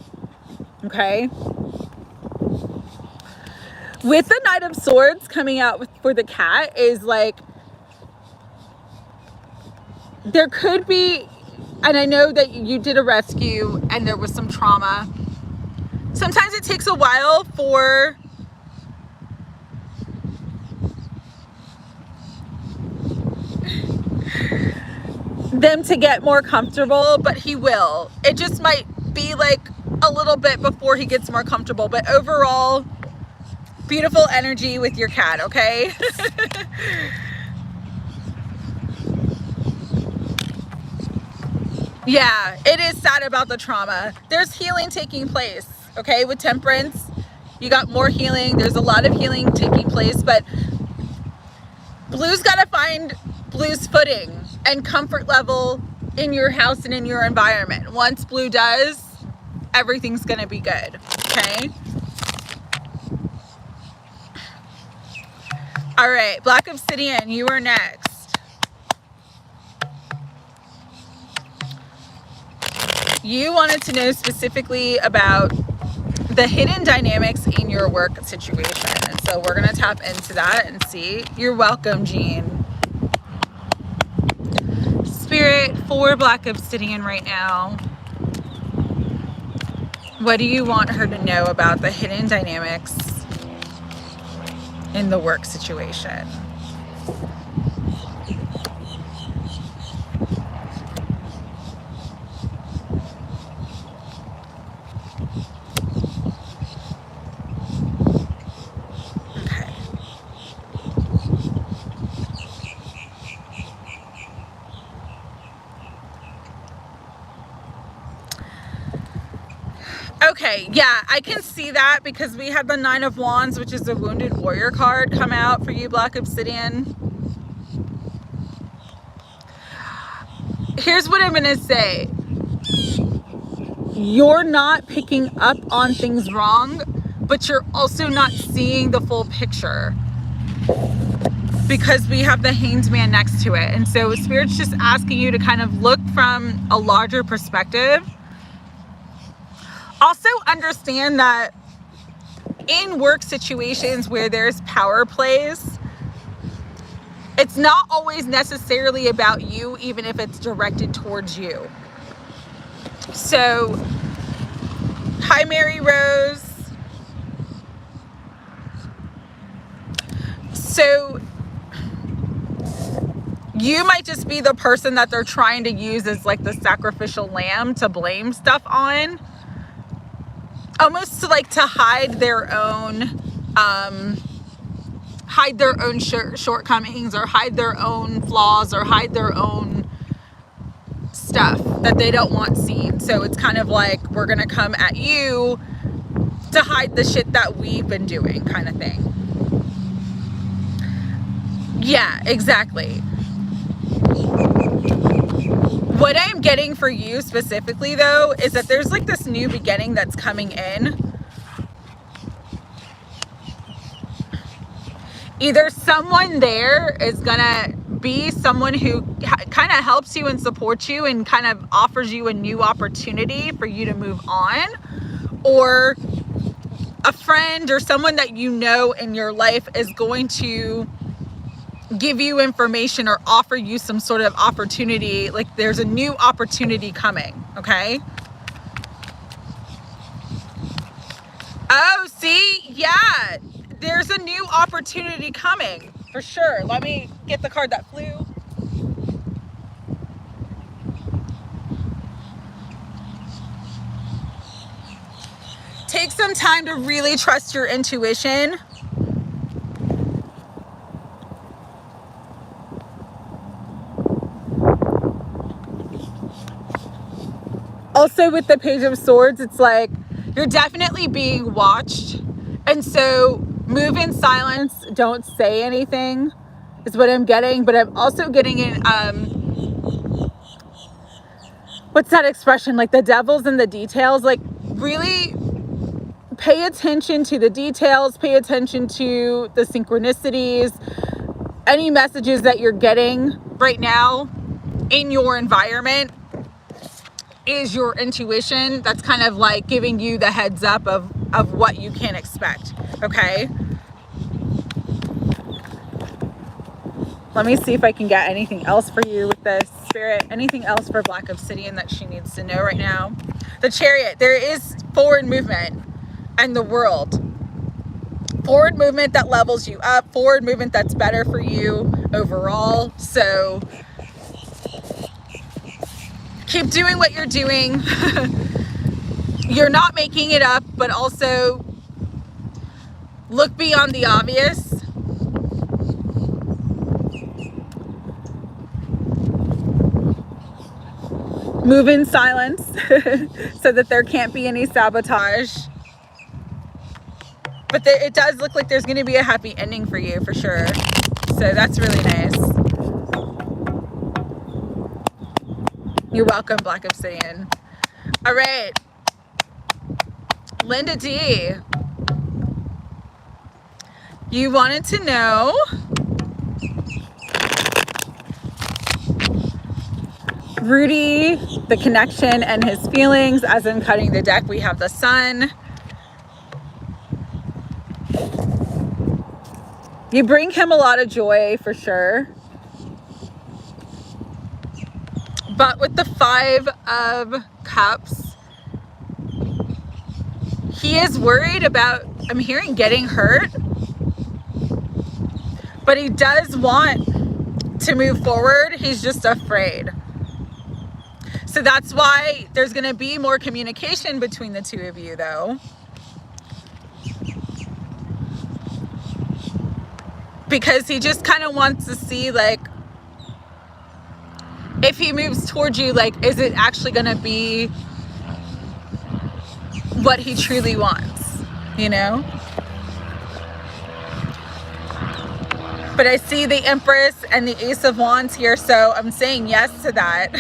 Speaker 1: Okay. With the Knight of Swords coming out for the cat is like, there could be, and I know that you did a rescue and there was some trauma. Sometimes it takes a while for them to get more comfortable, but he will. It just might be like a little bit before he gets more comfortable, but overall, beautiful energy with your cat, okay? Yeah, it is sad about the trauma. There's healing taking place, okay? With Temperance, you got more healing. There's a lot of healing taking place, but Blue's got to find Blue's footing and comfort level in your house and in your environment. Once Blue does, everything's going to be good, okay? All right, Black Obsidian, you are next. You wanted to know specifically about the hidden dynamics in your work situation. And so we're going to tap into that and see. You're welcome, Jean. Spirit for Black Obsidian right now. What do you want her to know about the hidden dynamics in the work situation? Okay, yeah, I can see that because we had the Nine of Wands, which is a Wounded Warrior card, come out for you, Black Obsidian. Here's what I'm going to say. You're not picking up on things wrong, but you're also not seeing the full picture because we have the Hanged Man next to it. And so Spirit's just asking you to kind of look from a larger perspective. Also understand that in work situations where there's power plays, it's not always necessarily about you, even if it's directed towards you. So, hi Mary Rose. So you might just be the person that they're trying to use as like the sacrificial lamb to blame stuff on, almost to like to hide their own shortcomings, or hide their own flaws, or hide their own stuff that they don't want seen. So it's kind of like, we're gonna come at you to hide the shit that we've been doing, kind of thing. Yeah, exactly. What I'm getting for you specifically, though, is that there's like this new beginning that's coming in. Either someone there is gonna be someone who kind of helps you and supports you and kind of offers you a new opportunity for you to move on, or a friend or someone that you know in your life is going to give you information or offer you some sort of opportunity. Like there's a new opportunity coming, okay? Oh, see? Yeah, there's a new opportunity coming for sure. Let me get the card that flew. Take some time to really trust your intuition. Also with the Page of Swords, it's like you're definitely being watched. And so move in silence, don't say anything is what I'm getting. But I'm also getting in, what's that expression? Like the devil's in the details. Like really pay attention to the details, pay attention to the synchronicities, any messages that you're getting right now in your environment is your intuition that's kind of like giving you the heads up of what you can expect, okay? Let me see if I can get anything else for you with this, Spirit. Anything else for Black Obsidian that she needs to know right now? The Chariot, there is forward movement in the world. Forward movement that levels you up, forward movement that's better for you overall. So keep doing what you're doing. You're not making it up, but also look beyond the obvious. Move in silence so that there can't be any sabotage. But it does look like there's going to be a happy ending for you, for sure. So that's really nice. You're welcome, Black Obsidian. All right. Linda D. You wanted to know Rudy, the connection and his feelings. As I'm cutting the deck, we have the Sun. You bring him a lot of joy, for sure. But with the 5 of Cups, he is worried about, I'm hearing, getting hurt. But he does want to move forward. He's just afraid. So that's why there's going to be more communication between the two of you, though. Because he just kind of wants to see, like, if he moves towards you, like, is it actually going to be what he truly wants, you know? But I see the Empress and the Ace of Wands here, so I'm saying yes to that.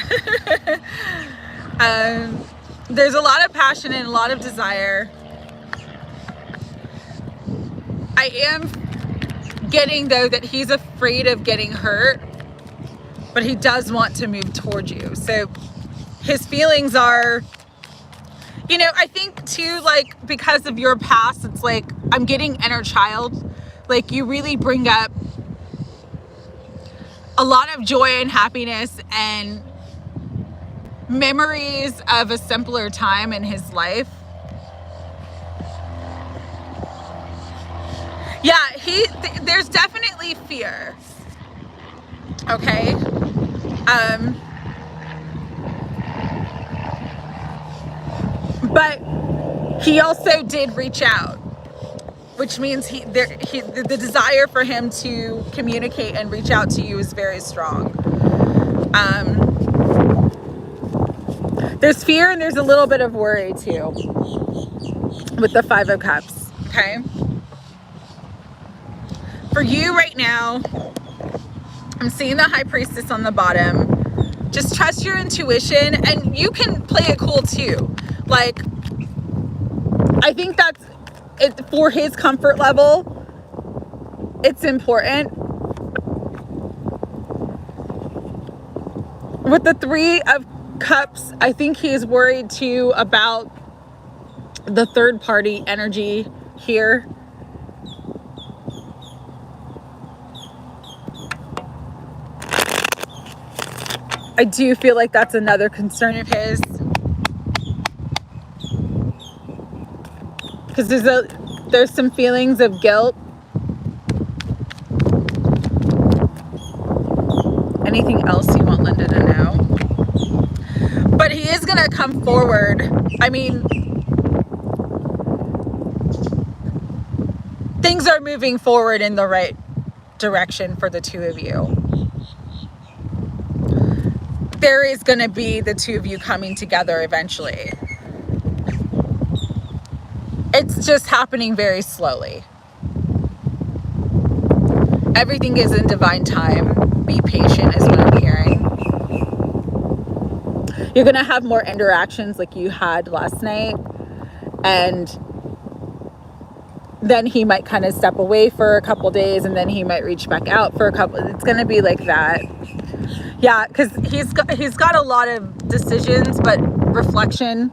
Speaker 1: There's a lot of passion and a lot of desire. I am getting, though, that he's afraid of getting hurt, but he does want to move towards you. So his feelings are, you know, I think too, like, because of your past, it's like, I'm getting inner child. Like, you really bring up a lot of joy and happiness and memories of a simpler time in his life. Yeah, there's definitely fear. Okay. But he also did reach out, which means the desire for him to communicate and reach out to you is very strong. There's fear and there's a little bit of worry too with the Five of Cups. Okay. For you right now, I'm seeing the High Priestess on the bottom. Just trust your intuition, and you can play it cool too. Like, I think that's it for his comfort level. It's important. With the Three of Cups, I think he's worried too about the third party energy here. I do feel like that's another concern of his. Because there's some feelings of guilt. Anything else you want Linda to know? But he is going to come forward. I mean, things are moving forward in the right direction for the two of you. There is going to be the two of you coming together eventually. It's just happening very slowly. Everything is in divine time. Be patient is what I'm hearing. You're going to have more interactions like you had last night. And then he might kind of step away for a couple days, and then he might reach back out for a couple. It's going to be like that. Yeah, because he's got a lot of decisions, but reflection.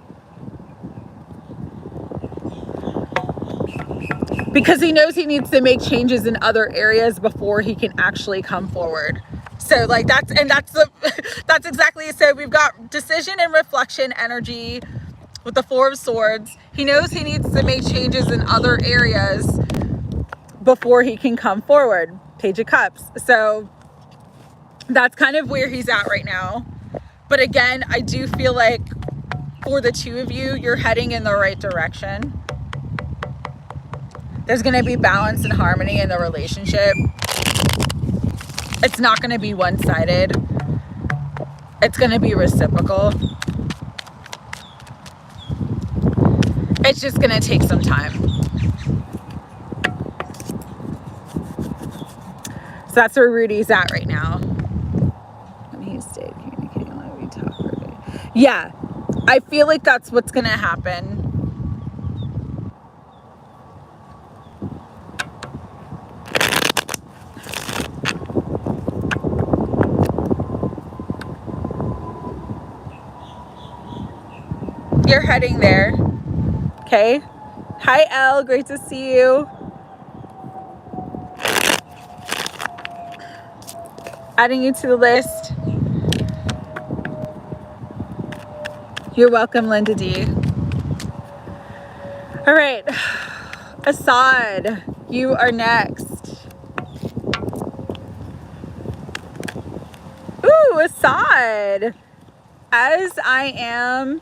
Speaker 1: Because he knows he needs to make changes in other areas before he can actually come forward. So like that's exactly, so we've got decision and reflection energy with the Four of Swords. He knows he needs to make changes in other areas before he can come forward. Page of Cups. So that's kind of where he's at right now. But again, I do feel like for the two of you, you're heading in the right direction. There's going to be balance and harmony in the relationship. It's not going to be one-sided. It's going to be reciprocal. It's just going to take some time. So that's where Rudy's at right now. And he stayed communicating like we talked. Yeah, I feel like that's what's going to happen. You're heading there. Okay. Hi, Elle. Great to see you. Adding you to the list. You're welcome, Linda D. All right. Assad, you are next. Ooh, Assad. As I am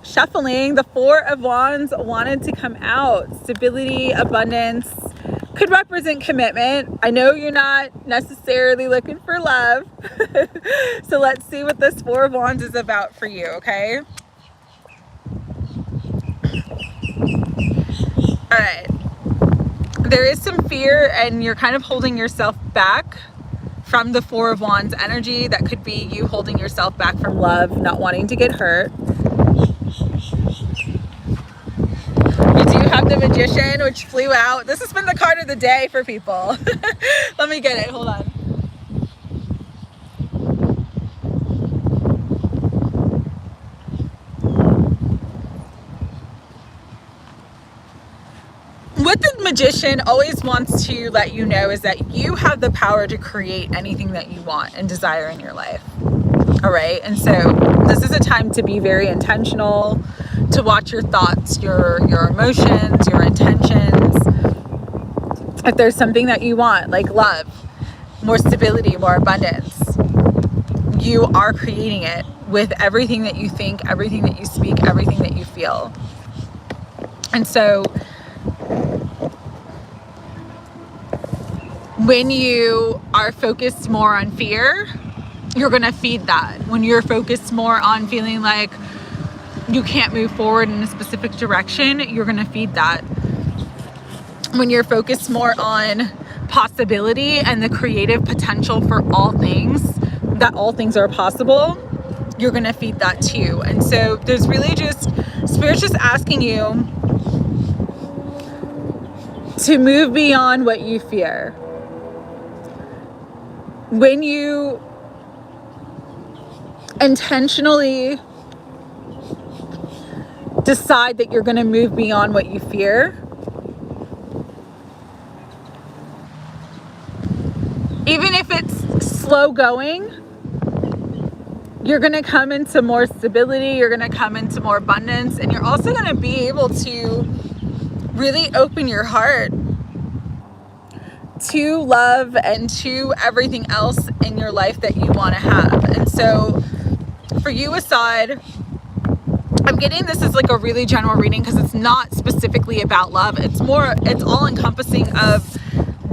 Speaker 1: shuffling, the Four of Wands wanted to come out. Stability, abundance, could represent commitment. I know you're not necessarily looking for love. So let's see what this Four of Wands is about for you, okay? All right. There is some fear and you're kind of holding yourself back from the Four of Wands energy. That could be you holding yourself back from love, not wanting to get hurt. You do have the Magician, which flew out. This has been the card of the day for people. Let me get it. Hold on. What the Magician always wants to let you know is that you have the power to create anything that you want and desire in your life. All right. And so this is a time to be very intentional, to watch your thoughts, your emotions, your intentions. If there's something that you want, like love, more stability, more abundance, you are creating it with everything that you think, everything that you speak, everything that you feel. And so when you are focused more on fear, you're going to feed that. When you're focused more on feeling like you can't move forward in a specific direction, you're going to feed that. When you're focused more on possibility and the creative potential for all things, that all things are possible, you're going to feed that too. And so there's really just, Spirit's just asking you to move beyond what you fear. When you intentionally decide that you're going to move beyond what you fear, even if it's slow going, you're going to come into more stability, you're going to come into more abundance, and you're also going to be able to really open your heart to love and to everything else in your life that you want to have. And so for you, Assad, I'm getting this as like a really general reading because it's not specifically about love. It's all encompassing of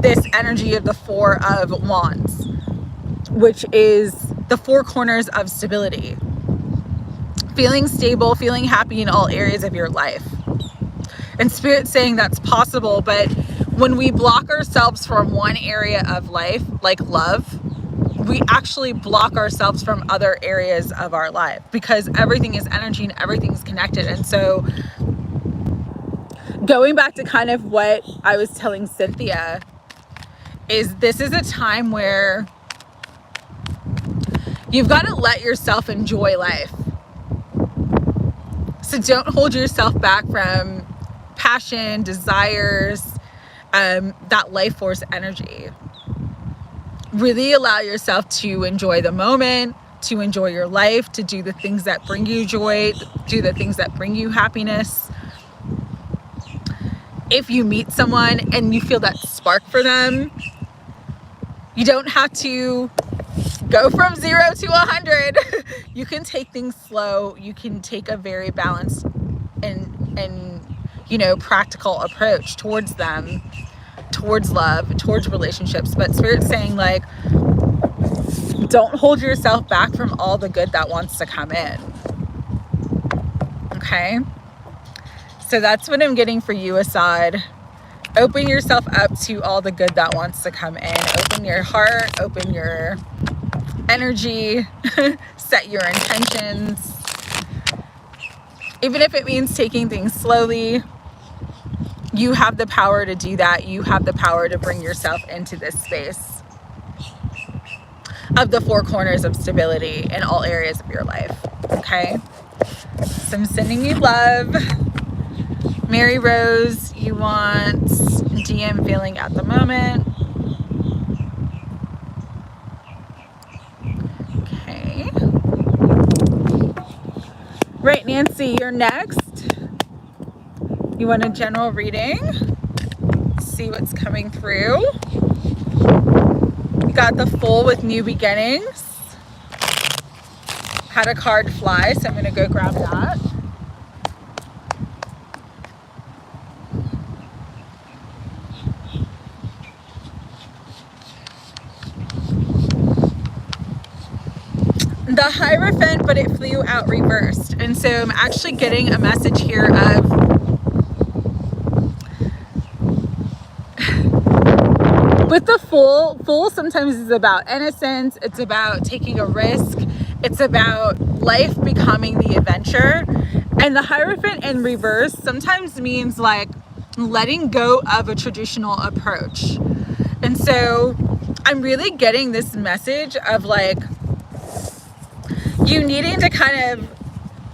Speaker 1: this energy of the Four of Wands, which is the four corners of stability. Feeling stable, feeling happy in all areas of your life. And Spirit's saying that's possible, but when we block ourselves from one area of life, like love, we actually block ourselves from other areas of our life because everything is energy and everything's connected. And so going back to kind of what I was telling Cynthia, is this is a time where you've got to let yourself enjoy life. So don't hold yourself back from passion, desires, that life force energy. Really allow yourself to enjoy the moment, to enjoy your life, to do the things that bring you joy, do the things that bring you happiness. If you meet someone and you feel that spark for them, you don't have to go from 0 to 100. You can take things slow. You can take a very balanced and practical approach towards them, towards love, towards relationships. But Spirit's saying, like, don't hold yourself back from all the good that wants to come in. Okay? So that's what I'm getting for you, Assad. Open yourself up to all the good that wants to come in. Open your heart, open your energy, set your intentions. Even if it means taking things slowly, you have the power to do that. You have the power to bring yourself into this space of the four corners of stability in all areas of your life. Okay? So I'm sending you love. Mary Rose, you want DM feeling at the moment. Okay. Right, Nancy, you're next. You want a general reading? See what's coming through. You got the Fool with New Beginnings. Had a card fly, so I'm going to go grab that. The Hierophant, but it flew out reversed. And so I'm actually getting a message here of with the Fool sometimes is about innocence. It's about taking a risk. It's about life becoming the adventure. And the Hierophant in reverse sometimes means like letting go of a traditional approach. And so I'm really getting this message of like you needing to kind of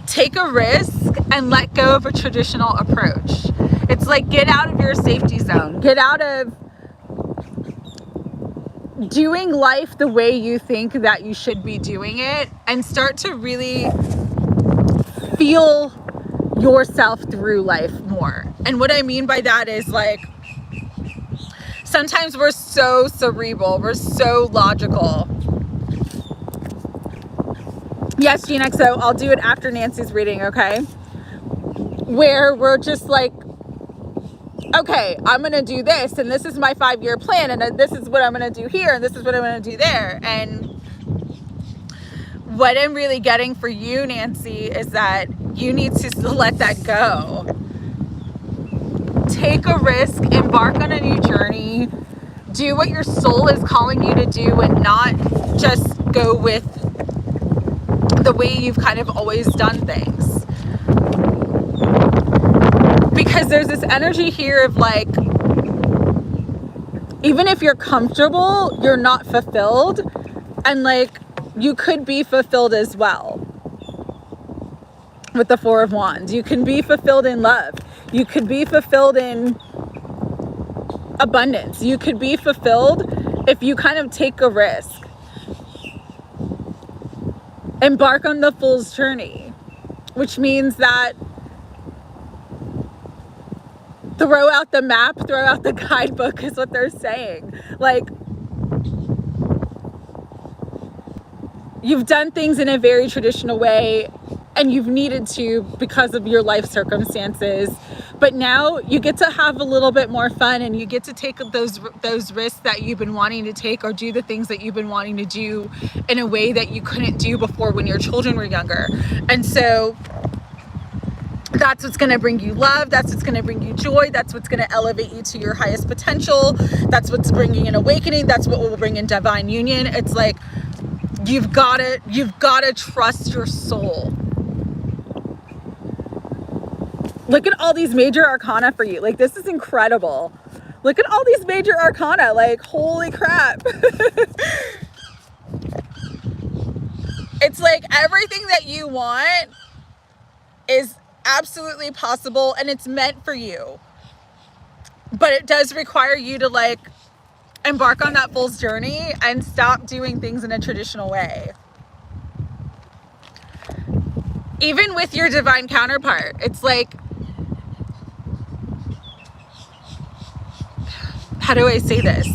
Speaker 1: take a risk and let go of a traditional approach. It's like get out of your safety zone. Get out of doing life the way you think that you should be doing it and start to really feel yourself through life more. And what I mean by that is like, sometimes we're so cerebral, we're so logical. Yes, GeneXO, I'll do it after Nancy's reading, okay? Where we're just like, okay, I'm going to do this, and this is my 5-year plan, and this is what I'm going to do here, and this is what I'm going to do there. And what I'm really getting for you, Nancy, is that you need to let that go. Take a risk, embark on a new journey, do what your soul is calling you to do, and not just go with the way you've kind of always done things. Because there's this energy here of like, even if you're comfortable, you're not fulfilled, and like, you could be fulfilled as well. With the Four of Wands, you can be fulfilled in love. You could be fulfilled in abundance. You could be fulfilled if you kind of take a risk. Embark on the Fool's journey, which means that throw out the map, throw out the guidebook is what they're saying. Like, you've done things in a very traditional way, and you've needed to because of your life circumstances, but now you get to have a little bit more fun, and you get to take those risks that you've been wanting to take, or do the things that you've been wanting to do in a way that you couldn't do before when your children were younger. And so that's what's going to bring you love. That's what's going to bring you joy. That's what's going to elevate you to your highest potential. That's what's bringing an awakening. That's what will bring in divine union. It's like, you've got to trust your soul. Look at all these major arcana for you. Like, this is incredible. Look at all these major arcana. Like, holy crap. It's like everything that you want is absolutely possible, and it's meant for you. But it does require you to like embark on that Fool's journey and stop doing things in a traditional way. Even with your divine counterpart, it's like, how do I say this?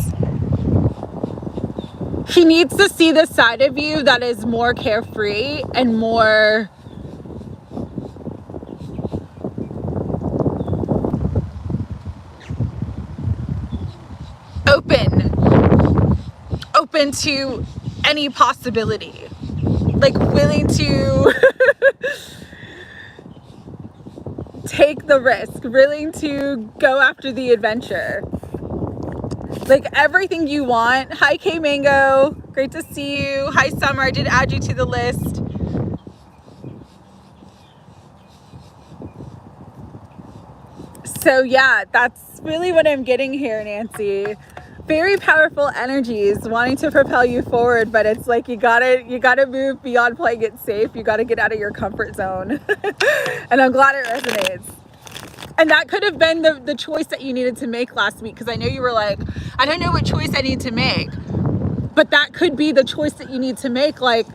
Speaker 1: He needs to see the side of you that is more carefree and more open to any possibility, like willing to take the risk, willing to go after the adventure. Like, everything you want. Hi, K Mango, great to see you. Hi, Summer, I did add you to the list. So yeah, that's really what I'm getting here, Nancy. Very powerful energies wanting to propel you forward, but it's like you gotta move beyond playing it safe. You gotta get out of your comfort zone. And I'm glad it resonates. And that could have been the choice that you needed to make last week, because I know you were like, I don't know what choice I need to make. But that could be the choice that you need to make, like,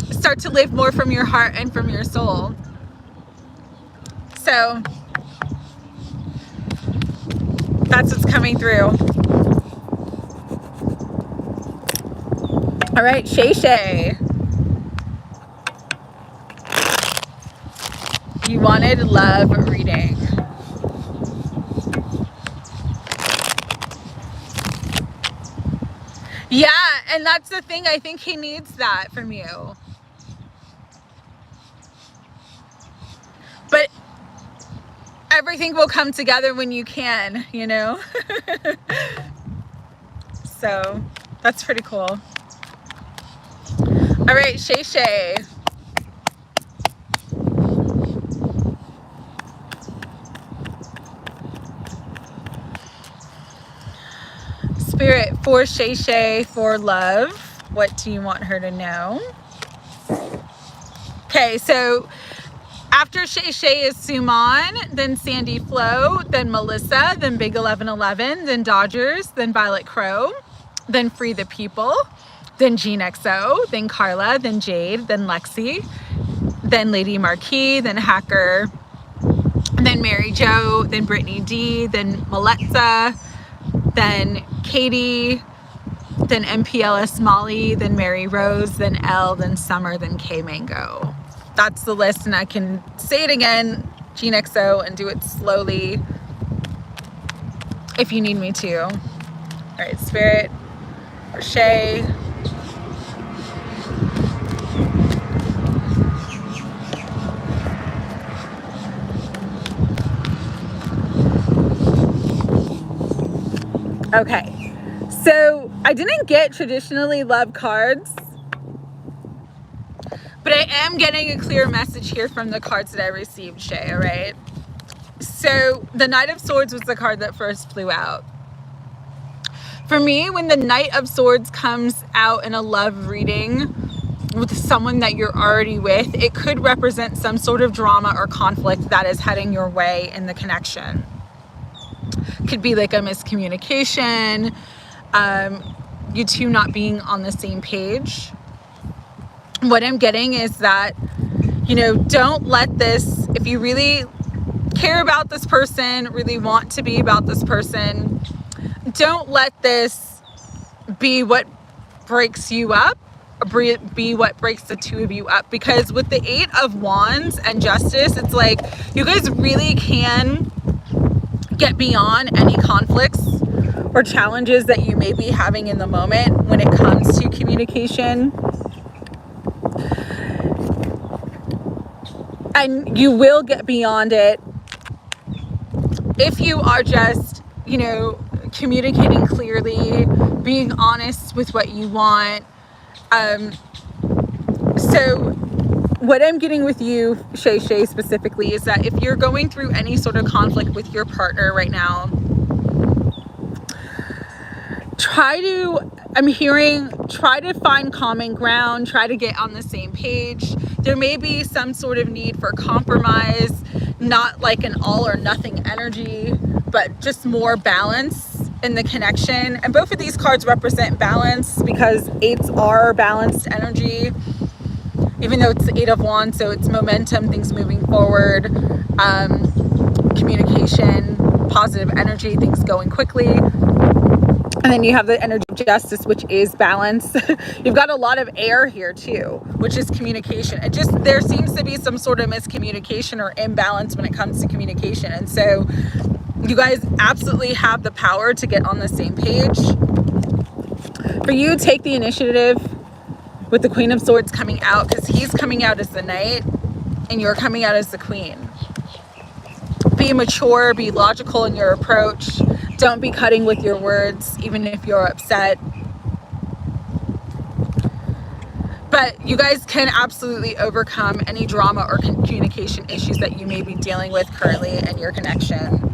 Speaker 1: start to live more from your heart and from your soul. So that's what's coming through. All right, Shay Shay. You wanted love reading. Yeah, and that's the thing. I think he needs that from you. But everything will come together when you can, you know? So that's pretty cool. All right, Shay Shay. Spirit, for Shay Shay, for love, what do you want her to know? Okay, so after Shay Shay is Suman, then Sandy Flo, then Melissa, then Big 1111, then Dodgers, then Violet Crow, then Free the People, then GeneXO, then Carla, then Jade, then Lexi, then Lady Marquis, then Hacker, then Mary Jo, then Brittany D, then Meletta, then Katie, then MPLS Molly, then Mary Rose, then Elle, then Summer, then K Mango. That's the list, and I can say it again, GeneXO, and do it slowly if you need me to. All right, Spirit, for Shay. Okay, so I didn't get traditionally love cards, but I am getting a clear message here from the cards that I received, Shay, all right? So the Knight of Swords was the card that first flew out. For me, when the Knight of Swords comes out in a love reading with someone that you're already with, it could represent some sort of drama or conflict that is heading your way in the connection. Could be like a miscommunication, you two not being on the same page. What I'm getting is that, you know, don't let this, if you really care about this person, really want to be about this person, don't let this be what breaks you up, or be what breaks the two of you up. Because with the 8 of Wands and Justice, it's like you guys really can get beyond any conflicts or challenges that you may be having in the moment when it comes to communication. And you will get beyond it if you are just, you know, communicating clearly, being honest with what you want. So what I'm getting with you, Shay specifically, is that if you're going through any sort of conflict with your partner right now, try to find common ground, try to get on the same page. There may be some sort of need for compromise, not like an all or nothing energy, but just more balance in the connection. And both of these cards represent balance, because 8s are balanced energy, even though it's the 8 of Wands, so it's momentum, things moving forward, communication, positive energy, things going quickly. And then you have the energy of Justice, which is balance. You've got a lot of air here too, which is communication. It just, there seems to be some sort of miscommunication or imbalance when it comes to communication. And so you guys absolutely have the power to get on the same page. For you, take the initiative with the Queen of Swords coming out, because he's coming out as the Knight and you're coming out as the Queen. Be mature, be logical in your approach. Don't be cutting with your words, even if you're upset. But you guys can absolutely overcome any drama or communication issues that you may be dealing with currently in your connection.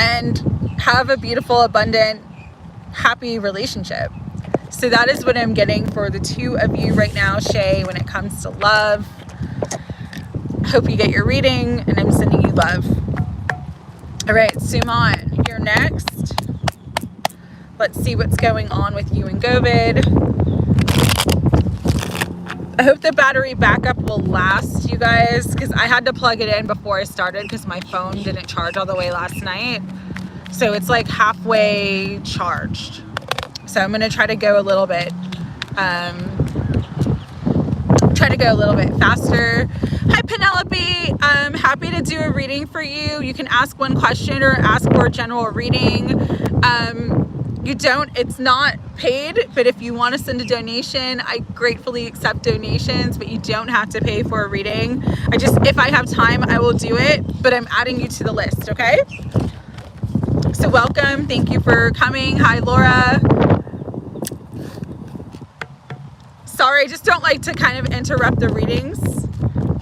Speaker 1: And have a beautiful, abundant, happy relationship. So that is what I'm getting for the two of you right now, Shay, when it comes to love. Hope you get your reading, and I'm sending you love. All right, Suman, you're next. Let's see what's going on with you and Govid. I hope the battery backup will last, you guys, because I had to plug it in before I started because my phone didn't charge all the way last night. So it's like halfway charged. So I'm gonna try to go a little bit, faster. Hi Penelope, I'm happy to do a reading for you. You can ask one question or ask for a general reading. It's not paid, but if you want to send a donation, I gratefully accept donations, but you don't have to pay for a reading. If I have time, I will do it, but I'm adding you to the list, okay? So welcome, thank you for coming. Hi Laura. Sorry, I just don't like to kind of interrupt the readings.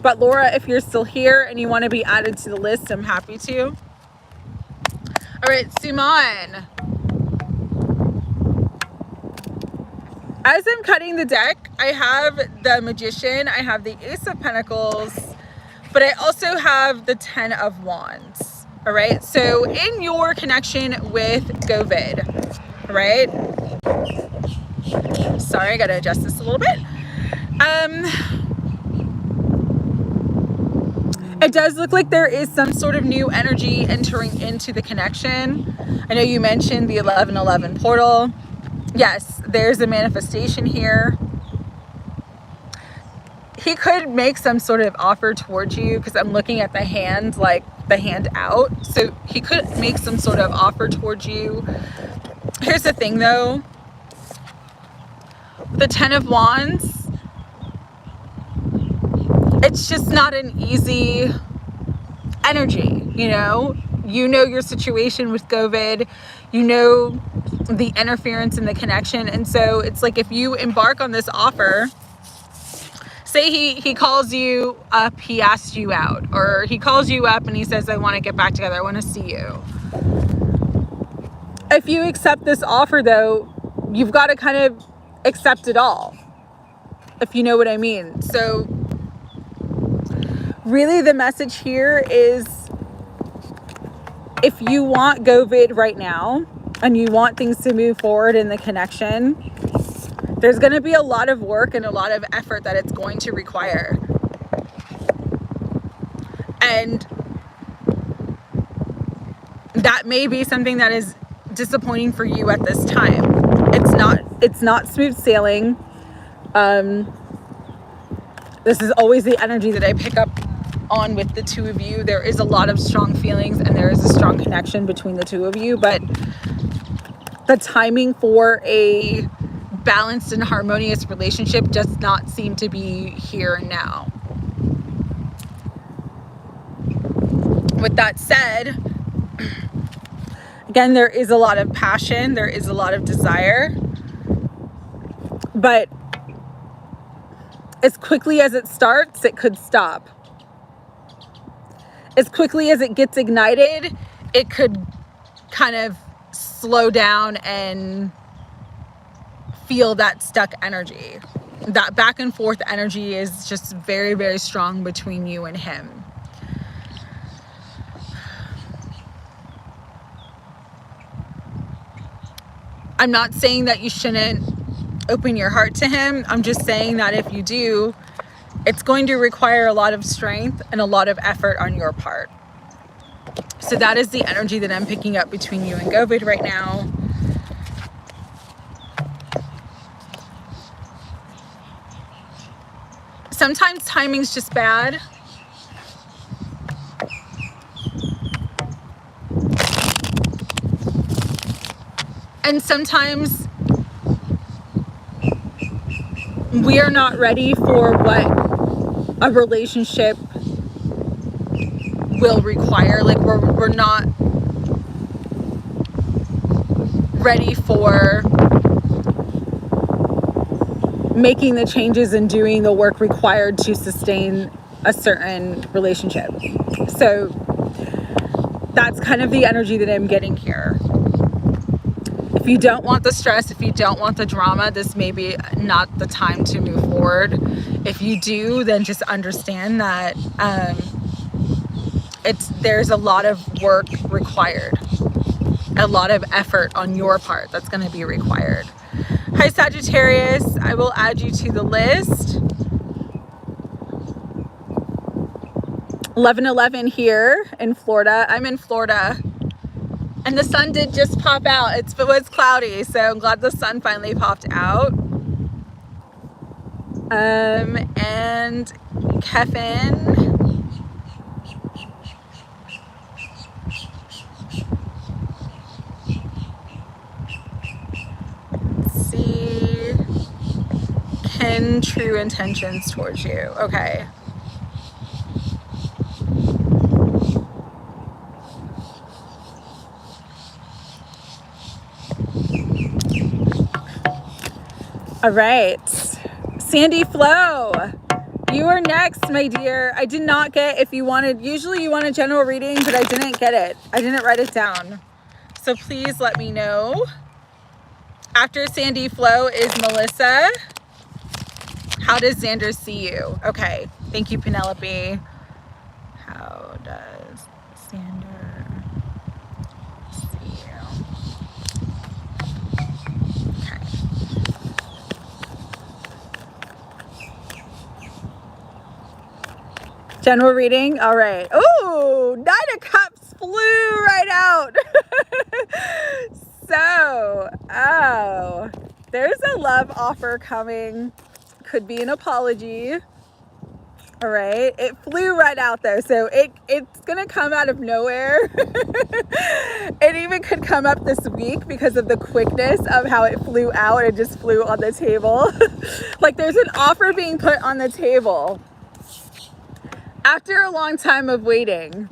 Speaker 1: But Laura, if you're still here and you want to be added to the list, I'm happy to. All right, Suman. As I'm cutting the deck, I have the Magician, I have the Ace of Pentacles, but I also have the 10 of Wands. All right, so in your connection with Govid, all right? Sorry, I got to adjust this a little bit. It does look like there is some sort of new energy entering into the connection. I know you mentioned the 1111 portal. Yes, there's a manifestation here. He could make some sort of offer towards you, because I'm looking at the hand, like the hand out. So he could make some sort of offer towards you. Here's the thing though. The 10 of Wands, it's just not an easy energy, you know? You know your situation with COVID, you know the interference in the connection. And so it's like, if you embark on this offer, say he calls you up, he asks you out, or he calls you up and he says, I want to get back together, I want to see you. If you accept this offer though, you've got to kind of accept it all, if you know what I mean. So really the message here is, if you want COVID right now and you want things to move forward in the connection, there's going to be a lot of work and a lot of effort that it's going to require. And that may be something that is disappointing for you at this time. It's not smooth sailing. This is always the energy that I pick up on with the two of you. There is a lot of strong feelings and there is a strong connection between the two of you, but the timing for a balanced and harmonious relationship does not seem to be here and now. With that said, again, there is a lot of passion, there is a lot of desire, but as quickly as it starts, it could stop. As quickly as it gets ignited, it could kind of slow down and feel that stuck energy. That back and forth energy is just very, very strong between you and him. I'm not saying that you shouldn't open your heart to him. I'm just saying that if you do, it's going to require a lot of strength and a lot of effort on your part. So that is the energy that I'm picking up between you and Govid right now. Sometimes timing's just bad. And sometimes we are not ready for what a relationship will require. Like we're not ready for making the changes and doing the work required to sustain a certain relationship. So that's kind of the energy that I'm getting here. If you don't want the stress, if you don't want the drama, this may be not the time to move forward. If you do, then just understand that there's a lot of work required, a lot of effort on your part that's going to be required. Hi Sagittarius, I will add you to the list. 11:11 here in Florida. I'm in Florida. And the sun did just pop out. It was cloudy, so I'm glad the sun finally popped out. And Kevin. Let's see. Ken, true intentions towards you. Okay. All right, Sandy Flo, you are next, my dear. I did not get, if you wanted, usually you want a general reading, but I didn't get it. I didn't write it down. So please let me know. After Sandy Flo is Melissa. How does Xander see you? Okay, thank you, Penelope. How does Xander see you? Okay. General reading. All right. Oh, Nine of Cups flew right out. So, there's a love offer coming. Could be an apology. All right. It flew right out though. So it's going to come out of nowhere. It even could come up this week because of the quickness of how it flew out. It just flew on the table. Like there's an offer being put on the table after a long time of waiting.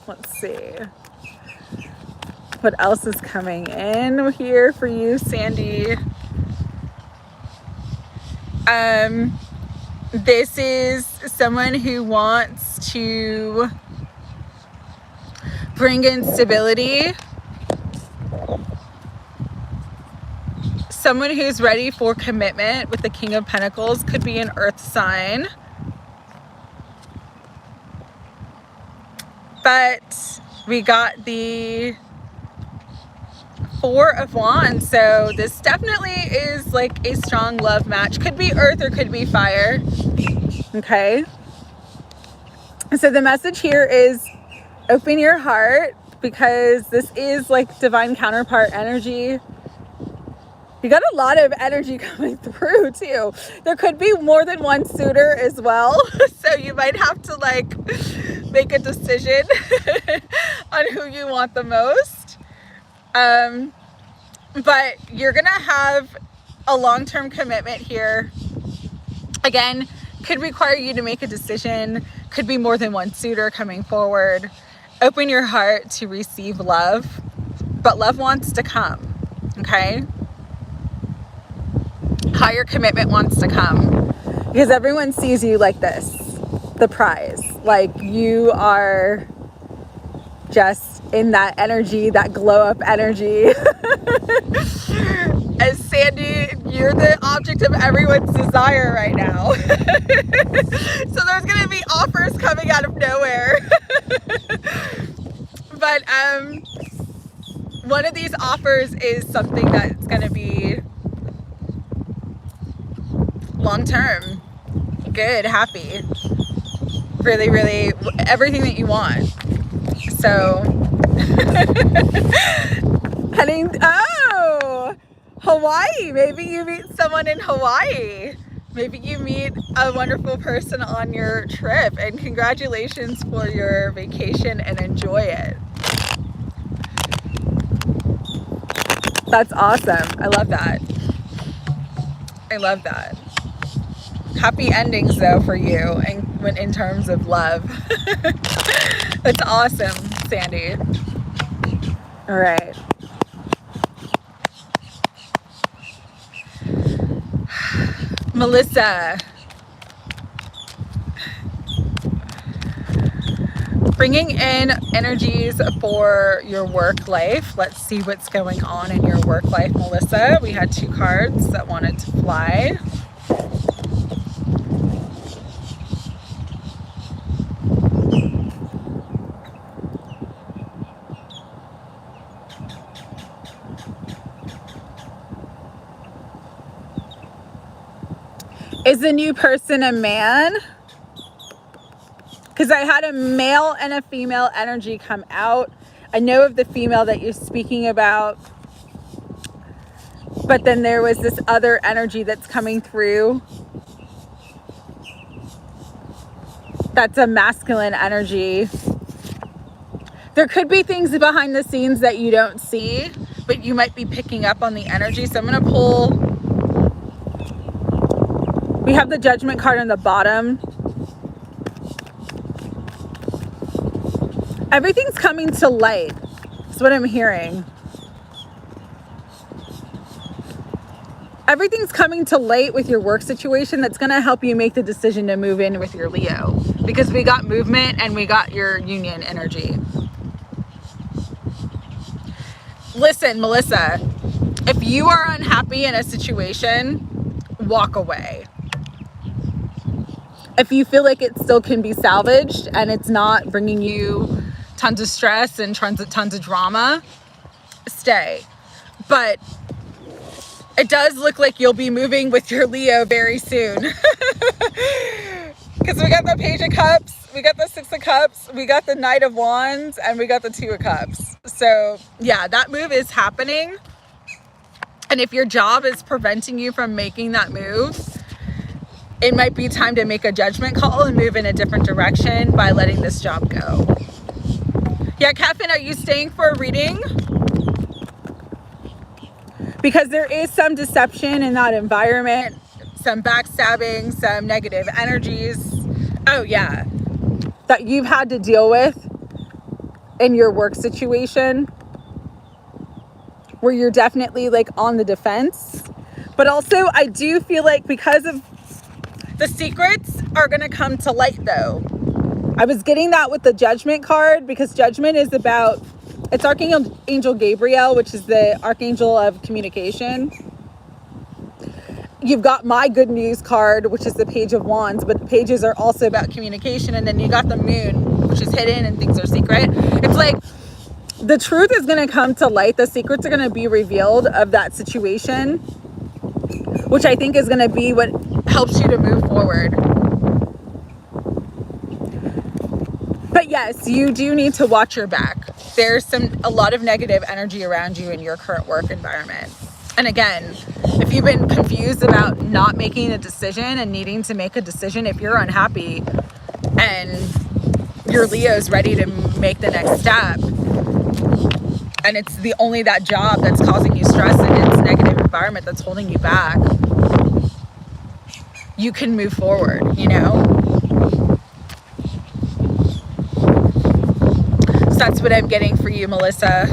Speaker 1: Let's see. What else is coming in here for you, Sandy? This is someone who wants to bring in stability. Someone who's ready for commitment with the King of Pentacles. Could be an earth sign. But we got the Four of Wands, so this definitely is like a strong love match. Could be earth or could be fire. Okay. So the message here is open your heart, because this is like divine counterpart energy. You got a lot of energy coming through too. There could be more than one suitor as well. So you might have to like make a decision on who you want the most. But you're gonna have a long-term commitment here. Again, could require you to make a decision. Could be more than one suitor coming forward. Open your heart to receive love, but love wants to come, okay? Higher commitment wants to come, because everyone sees you like this, the prize. Like you are just in that energy, that glow up energy. As Sandy, you're the object of everyone's desire right now. So there's gonna be offers coming out of nowhere. But one of these offers is something that's gonna be long-term, good, happy, really, really everything that you want. So heading, Hawaii. Maybe you meet someone in Hawaii. Maybe you meet a wonderful person on your trip, and congratulations for your vacation and enjoy it. That's awesome. I love that. I love that. Happy endings though for you, and when in terms of love. That's awesome, Sandy. All right. Melissa. Bringing in energies for your work life. Let's see what's going on in your work life, Melissa. We had two cards that wanted to fly. Is the new person a man? Because I had a male and a female energy come out. I know of the female that you're speaking about, but then there was this other energy that's coming through. That's a masculine energy. There could be things behind the scenes that you don't see, but you might be picking up on the energy. So I'm going to pull. We have the Judgment card on the bottom. Everything's coming to light. That's what I'm hearing. Everything's coming to light with your work situation. That's going to help you make the decision to move in with your Leo, because we got movement and we got your union energy. Listen, Melissa, if you are unhappy in a situation, walk away. If you feel like it still can be salvaged and it's not bringing you tons of stress and tons of drama, stay. But it does look like you'll be moving with your Leo very soon. Because we got the Page of Cups, we got the Six of Cups, we got the Knight of Wands, and we got the Two of Cups. So yeah, that move is happening. And if your job is preventing you from making that move, it might be time to make a judgment call and move in a different direction by letting this job go. Yeah, Kevin, are you staying for a reading? Because there is some deception in that environment, some backstabbing, some negative energies. Oh yeah, that you've had to deal with in your work situation, where you're definitely like on the defense. But also I do feel like because of the secrets are going to come to light though. I was getting that with the Judgment card, because Judgment is about, it's Archangel Gabriel, which is the Archangel of communication. You've got my Good News card, which is the Page of Wands, but the pages are also about communication. And then you got the Moon, which is hidden and things are secret. It's like the truth is going to come to light. The secrets are going to be revealed of that situation, which I think is going to be what helps you to move forward. But yes, you do need to watch your back. There's a lot of negative energy around you in your current work environment. And again, if you've been confused about not making a decision and needing to make a decision, if you're unhappy and your Leo's ready to make the next step, and it's only that job that's causing you stress and it's negative environment that's holding you back, you can move forward, you know? So that's what I'm getting for you, Melissa.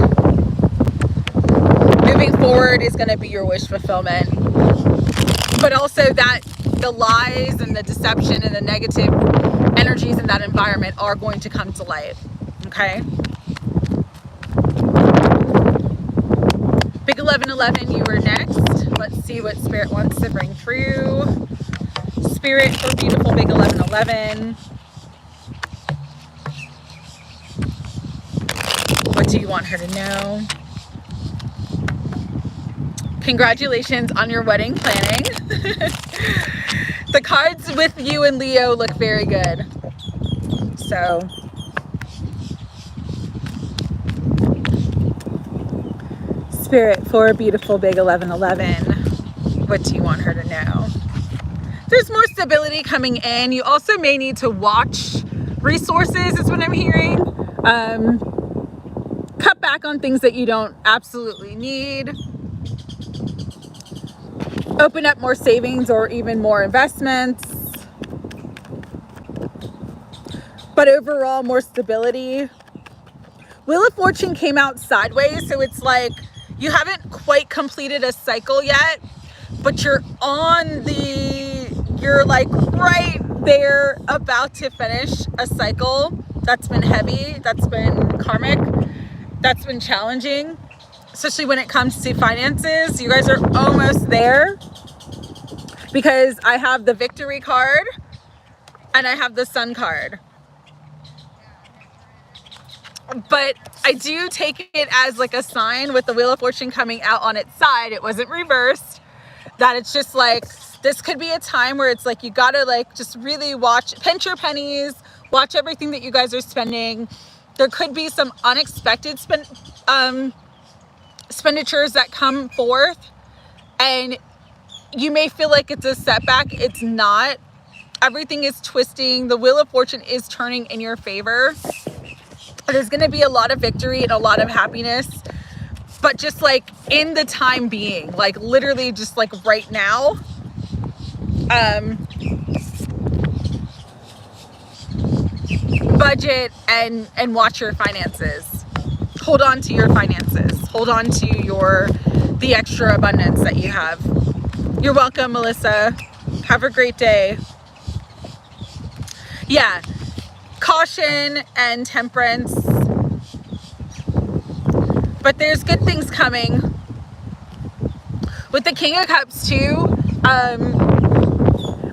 Speaker 1: Moving forward is going to be your wish fulfillment. But also that the lies and the deception and the negative energies in that environment are going to come to light. Okay? Big 1111, you were next. Let's see what Spirit wants to bring through. Spirit for beautiful Big 1111. What do you want her to know? Congratulations on your wedding planning. The cards with you and Leo look very good. So, Spirit for beautiful Big 1111. What do you want her to know? There's more stability coming in. You also may need to watch resources, is what I'm hearing. Cut back on things that you don't absolutely need. Open up more savings or even more investments. But overall, more stability. Wheel of Fortune came out sideways, so it's like you haven't quite completed a cycle yet, but you're like right there about to finish a cycle that's been heavy, that's been karmic, that's been challenging. Especially when it comes to finances, you guys are almost there, because I have the Victory card and I have the Sun card. But I do take it as like a sign with the Wheel of Fortune coming out on its side. It wasn't reversed. That it's just like, this could be a time where it's like, you gotta like just really pinch your pennies, watch everything that you guys are spending. There could be some unexpected expenditures that come forth, and you may feel like it's a setback. It's not. Everything is twisting. The Wheel of Fortune is turning in your favor. There's going to be a lot of victory and a lot of happiness, but just like in the time being, like literally just like right now. Budget and watch your finances. Hold on to your finances. Hold on to the extra abundance that you have. You're welcome, Melissa. Have a great day. Yeah. Caution and temperance. But there's good things coming. With the King of Cups too,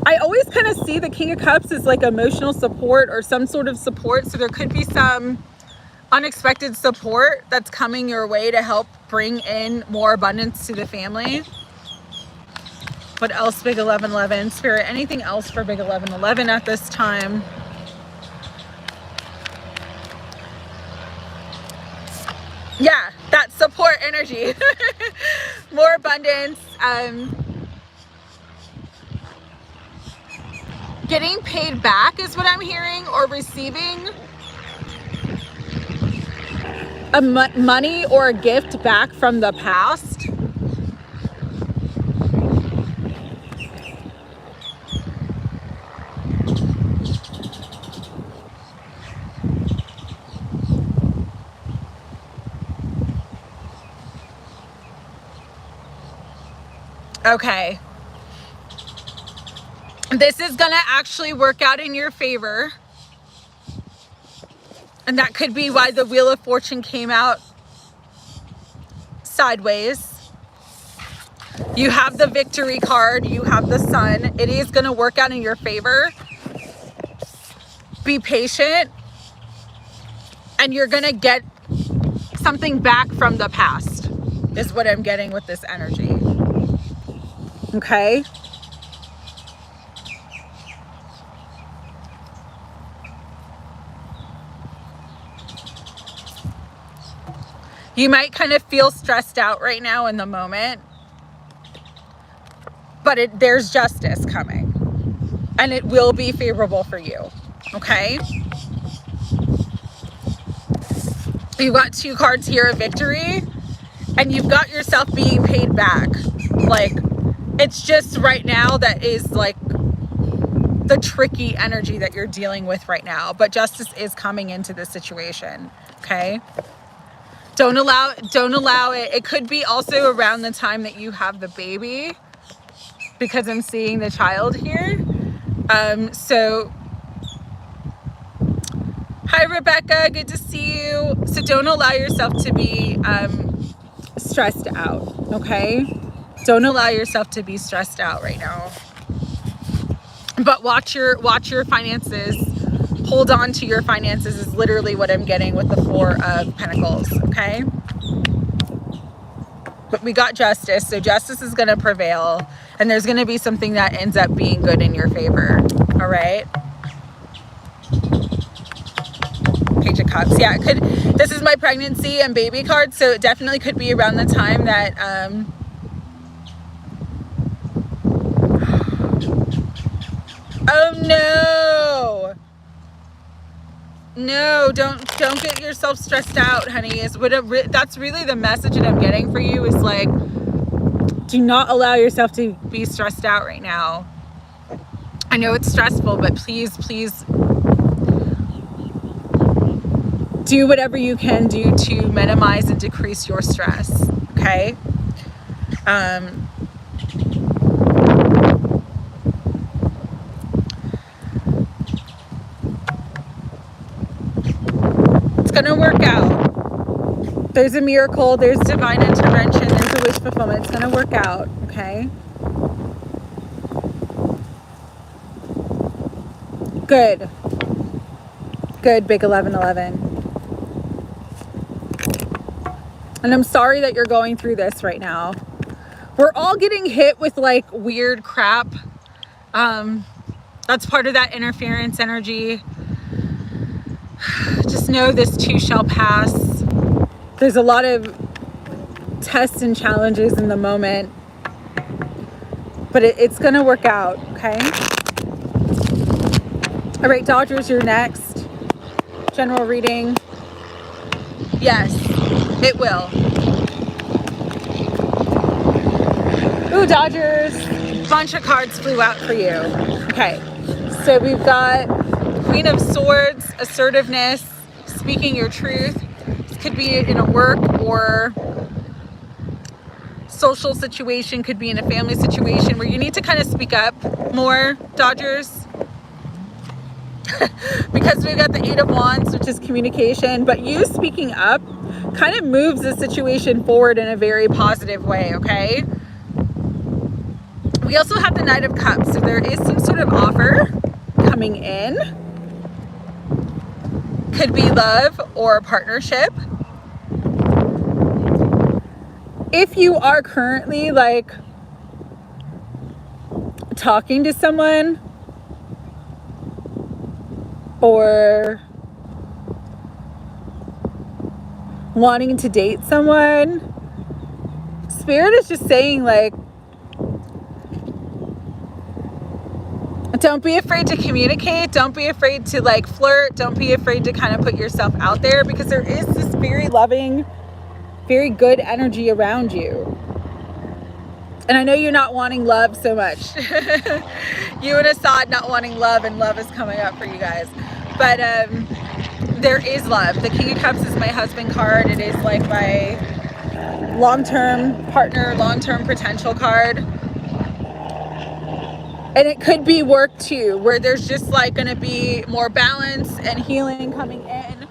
Speaker 1: I always kind of see the King of Cups as like emotional support or some sort of support. So there could be some unexpected support that's coming your way to help bring in more abundance to the family. What else, big 1111? Spirit, anything else for big 1111 at this time? Yeah, that support energy. More abundance. Getting paid back is what I'm hearing, or receiving a money or a gift back from the past. Okay. This is gonna actually work out in your favor. And that could be why the Wheel of Fortune came out sideways. You have the Victory card, you have the Sun. It is gonna work out in your favor. Be patient, and you're gonna get something back from the past, is what I'm getting with this energy. Okay? You might kind of feel stressed out right now in the moment, but there's justice coming, and it will be favorable for you. Okay? You've got 2 cards here of victory, and you've got yourself being paid back. Like, it's just right now that is like the tricky energy that you're dealing with right now, but justice is coming into this situation. Okay? Don't allow it. It could be also around the time that you have the baby, because I'm seeing the child here. So hi Rebecca, good to see you. So don't allow yourself to be stressed out, okay? Don't allow yourself to be stressed out right now. But watch your finances. Hold on to your finances is literally what I'm getting with the 4 of Pentacles, okay? But we got justice, so justice is going to prevail, and there's going to be something that ends up being good in your favor, all right? Page of Cups. Yeah, it could. This is my pregnancy and baby card, so it definitely could be around the time that oh no, don't get yourself stressed out, honey. That's really the message that I'm getting for you, is like, do not allow yourself to be stressed out right now. I know it's stressful, but please do whatever you can do to minimize and decrease your stress, okay? It's gonna work out. There's a miracle, there's divine intervention, there's a wish fulfillment. It's gonna work out, okay? Good. Good, big 1111. And I'm sorry that you're going through this right now. We're all getting hit with like weird crap. That's part of that interference energy. Just know this too shall pass. There's a lot of tests and challenges in the moment, but it's gonna work out, okay? All right, Dodgers, you're next. General reading. Yes, it will. Ooh, Dodgers. Bunch of cards flew out for you. Okay, so we've got Queen of Swords, assertiveness, speaking your truth. This could be in a work or social situation, could be in a family situation where you need to kind of speak up more, Dodgers. Because we've got the 8 of Wands, which is communication, but you speaking up kind of moves the situation forward in a very positive way, okay? We also have the Knight of Cups, so there is some sort of offer coming in. Could be love or a partnership. If you are currently like talking to someone or wanting to date someone, Spirit is just saying, like, don't be afraid to communicate. Don't be afraid to, like, flirt. Don't be afraid to kind of put yourself out there, because there is this very loving, very good energy around you. And I know you're not wanting love so much. You and Assad not wanting love, and love is coming up for you guys. But there is love. The King of Cups is my husband card. It is like my long-term partner, long-term potential card. And it could be work too, where there's just like going to be more balance and healing coming in.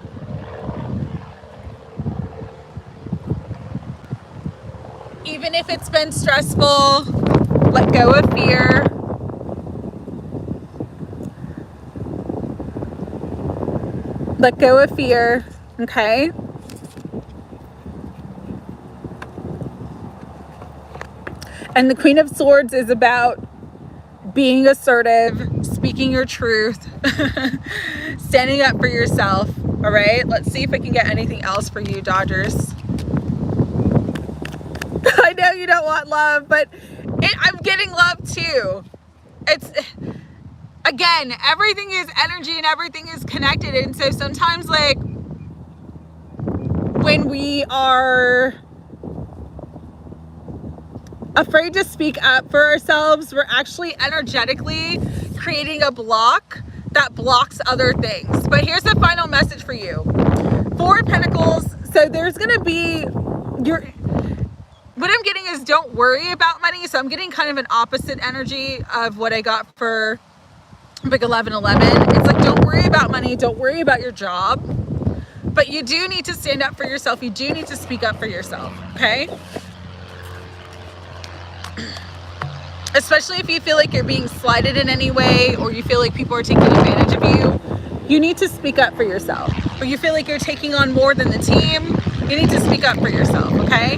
Speaker 1: Even if it's been stressful, let go of fear. Let go of fear, okay? And the Queen of Swords is about being assertive, speaking your truth, standing up for yourself, all right? Let's see if I can get anything else for you, Dodgers. I know you don't want love, but I'm getting love too. It's, again, everything is energy and everything is connected. And so sometimes, like, when we are afraid to speak up for ourselves, we're actually energetically creating a block that blocks other things. But here's the final message for you. Four of Pentacles. So there's going to be what I'm getting is don't worry about money. So I'm getting kind of an opposite energy of what I got for Big 1111. It's like, don't worry about money. Don't worry about your job. But you do need to stand up for yourself. You do need to speak up for yourself. Okay? Especially if you feel like you're being slighted in any way, or you feel like people are taking advantage of you, you need to speak up for yourself. Or you feel like you're taking on more than the team, you need to speak up for yourself, okay?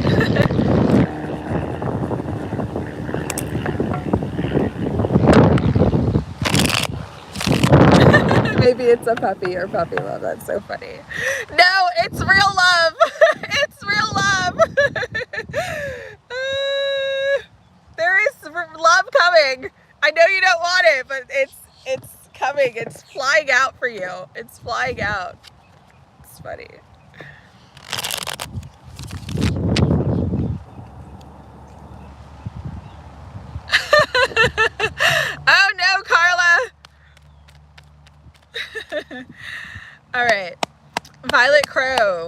Speaker 1: Maybe it's a puppy or puppy love. That's so funny. No, it's real love. It's real love. There is love coming. I know you don't want it, but it's coming. It's flying out for you. It's flying out. It's funny. Oh no, Carla. All right. Violet Crow.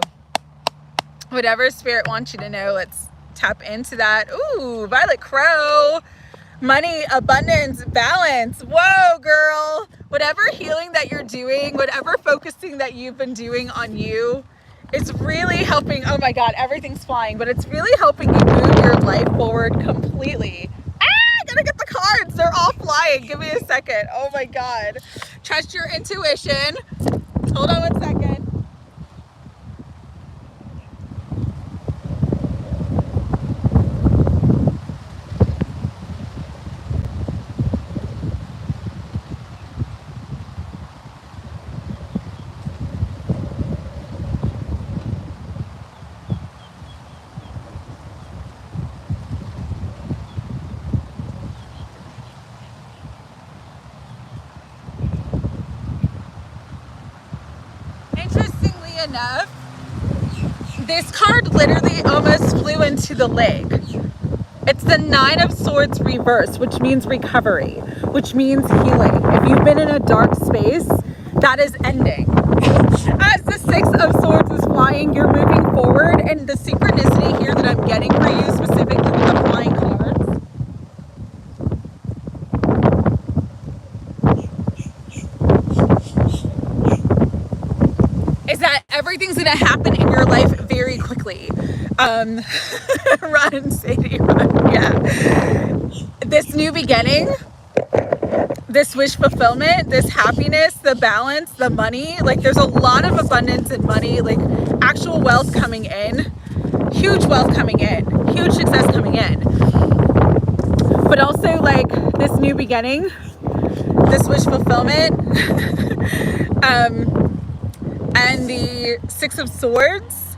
Speaker 1: Whatever Spirit wants you to know, let's tap into that. Ooh, Violet Crow. Money, abundance, balance. Whoa, girl. Whatever healing that you're doing, whatever focusing that you've been doing on you, it's really helping. Oh my God, everything's flying, but it's really helping you move your life forward completely. I gotta get the cards. They're all flying. Give me a second. Oh my God. Trust your intuition. Hold on one second. Enough, this card literally almost flew into the lake. It's the Nine of Swords reversed, which means recovery, which means healing. If you've been in a dark space, that is ending. As the Six of Swords is flying, you're moving forward, and the synchronicity here that I'm getting for you, specifically with the flying cards, is that everything's gonna happen in your life very quickly. Run, Sadie, run. Yeah. This new beginning, this wish fulfillment, this happiness, the balance, the money, like there's a lot of abundance in money, like actual wealth coming in, huge wealth coming in, huge success coming in. but also like this new beginning, this wish fulfillment. And the Six of Swords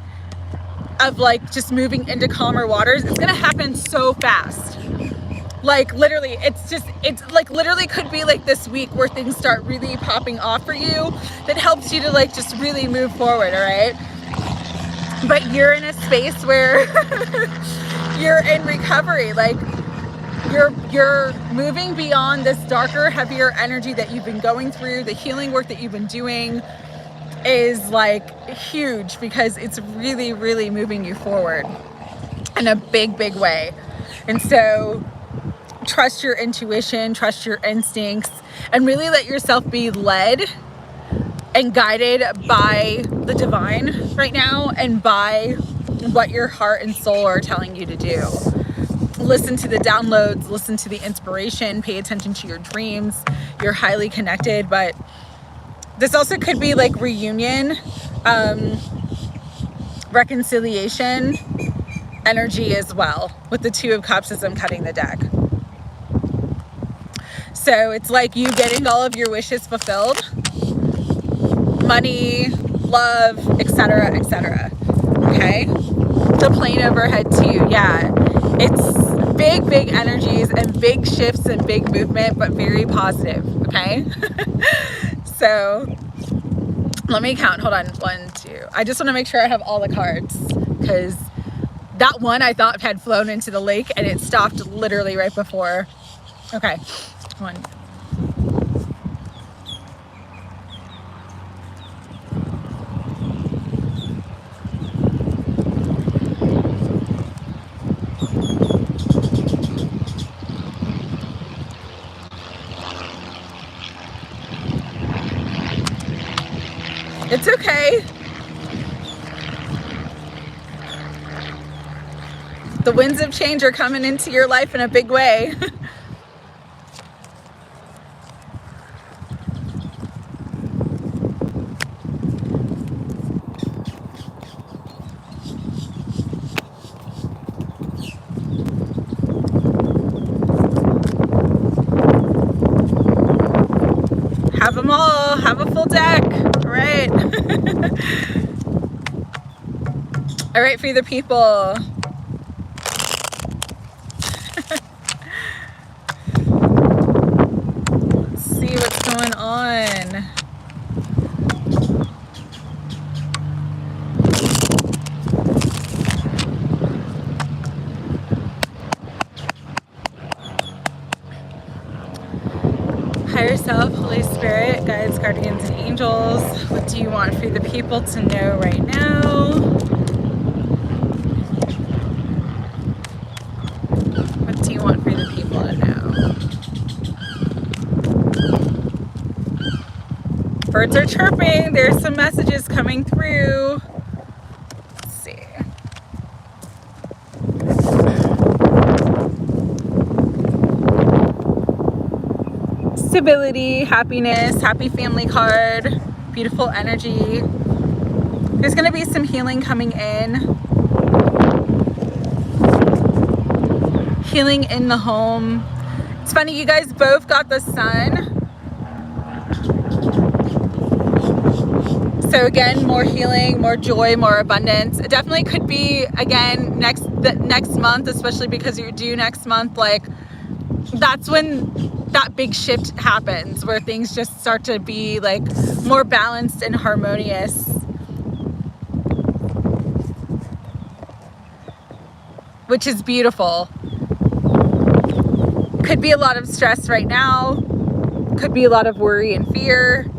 Speaker 1: of like just moving into calmer waters. It's gonna happen so fast. Like literally, it's like literally could be like this week where things start really popping off for you that helps you to like just really move forward, all right? But you're in a space where you're in recovery. Like you're moving beyond this darker, heavier energy that you've been going through. The healing work that you've been doing is like huge because it's really, really moving you forward in a big, big way. And so trust your intuition, trust your instincts, and really let yourself be led and guided by the divine right now and by what your heart and soul are telling you to do. Listen to the downloads, listen to the inspiration, pay attention to your dreams. You're highly connected, but this also could be like reunion, reconciliation energy as well, with the Two of Cups as I'm cutting the deck. So it's like you getting all of your wishes fulfilled. Money, love, etc., etc. Okay? The plane overhead too, yeah. It's big, big energies and big shifts and big movement, but very positive, okay? So let me count. Hold on. 1, 2. I just want to make sure I have all the cards because that one I thought had flown into the lake and it stopped literally right before. Okay. 1. It's okay. The winds of change are coming into your life in a big way. Have them all. Have a full deck. All right. All right, for the people. Let's see what's going on. Higher self, Holy Spirit, guides, guardians, and angels. What do you want for the people to know right now? What do you want for the people to know? Birds are chirping. There's some messages coming through. Let's see. Stability, happiness, happy family card, beautiful energy. There's going to be some healing coming in. Healing in the home. It's funny, you guys both got the sun. So again, more healing, more joy, more abundance. It definitely could be, again, next month, especially because you're due next month. Like, that's when that big shift happens, where things just start to be like more balanced and harmonious. Which is beautiful. Could be a lot of stress right now. Could be a lot of worry and fear.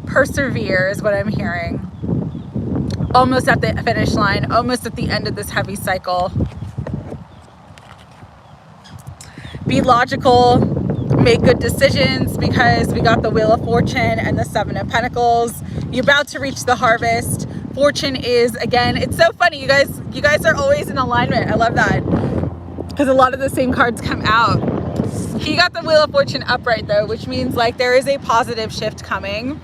Speaker 1: Persevere is what I'm hearing. Almost at the finish line, almost at the end of this heavy cycle. Be logical, make good decisions, because we got the Wheel of Fortune and the Seven of Pentacles. You're about to reach the harvest. Fortune is, again, it's so funny, you guys are always in alignment. I love that, because a lot of the same cards come out. He got the Wheel of Fortune upright though, which means like there is a positive shift coming.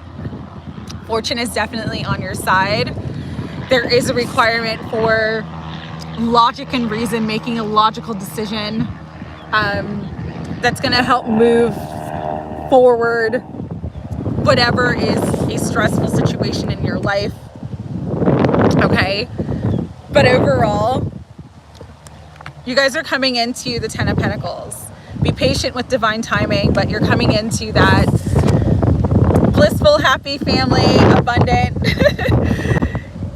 Speaker 1: Fortune is definitely on your side. There is a requirement for logic and reason, making a logical decision that's going to help move forward whatever is a stressful situation in your life. Okay, but overall, you guys are coming into the Ten of Pentacles. Be patient with divine timing, but you're coming into that blissful, happy family, abundant.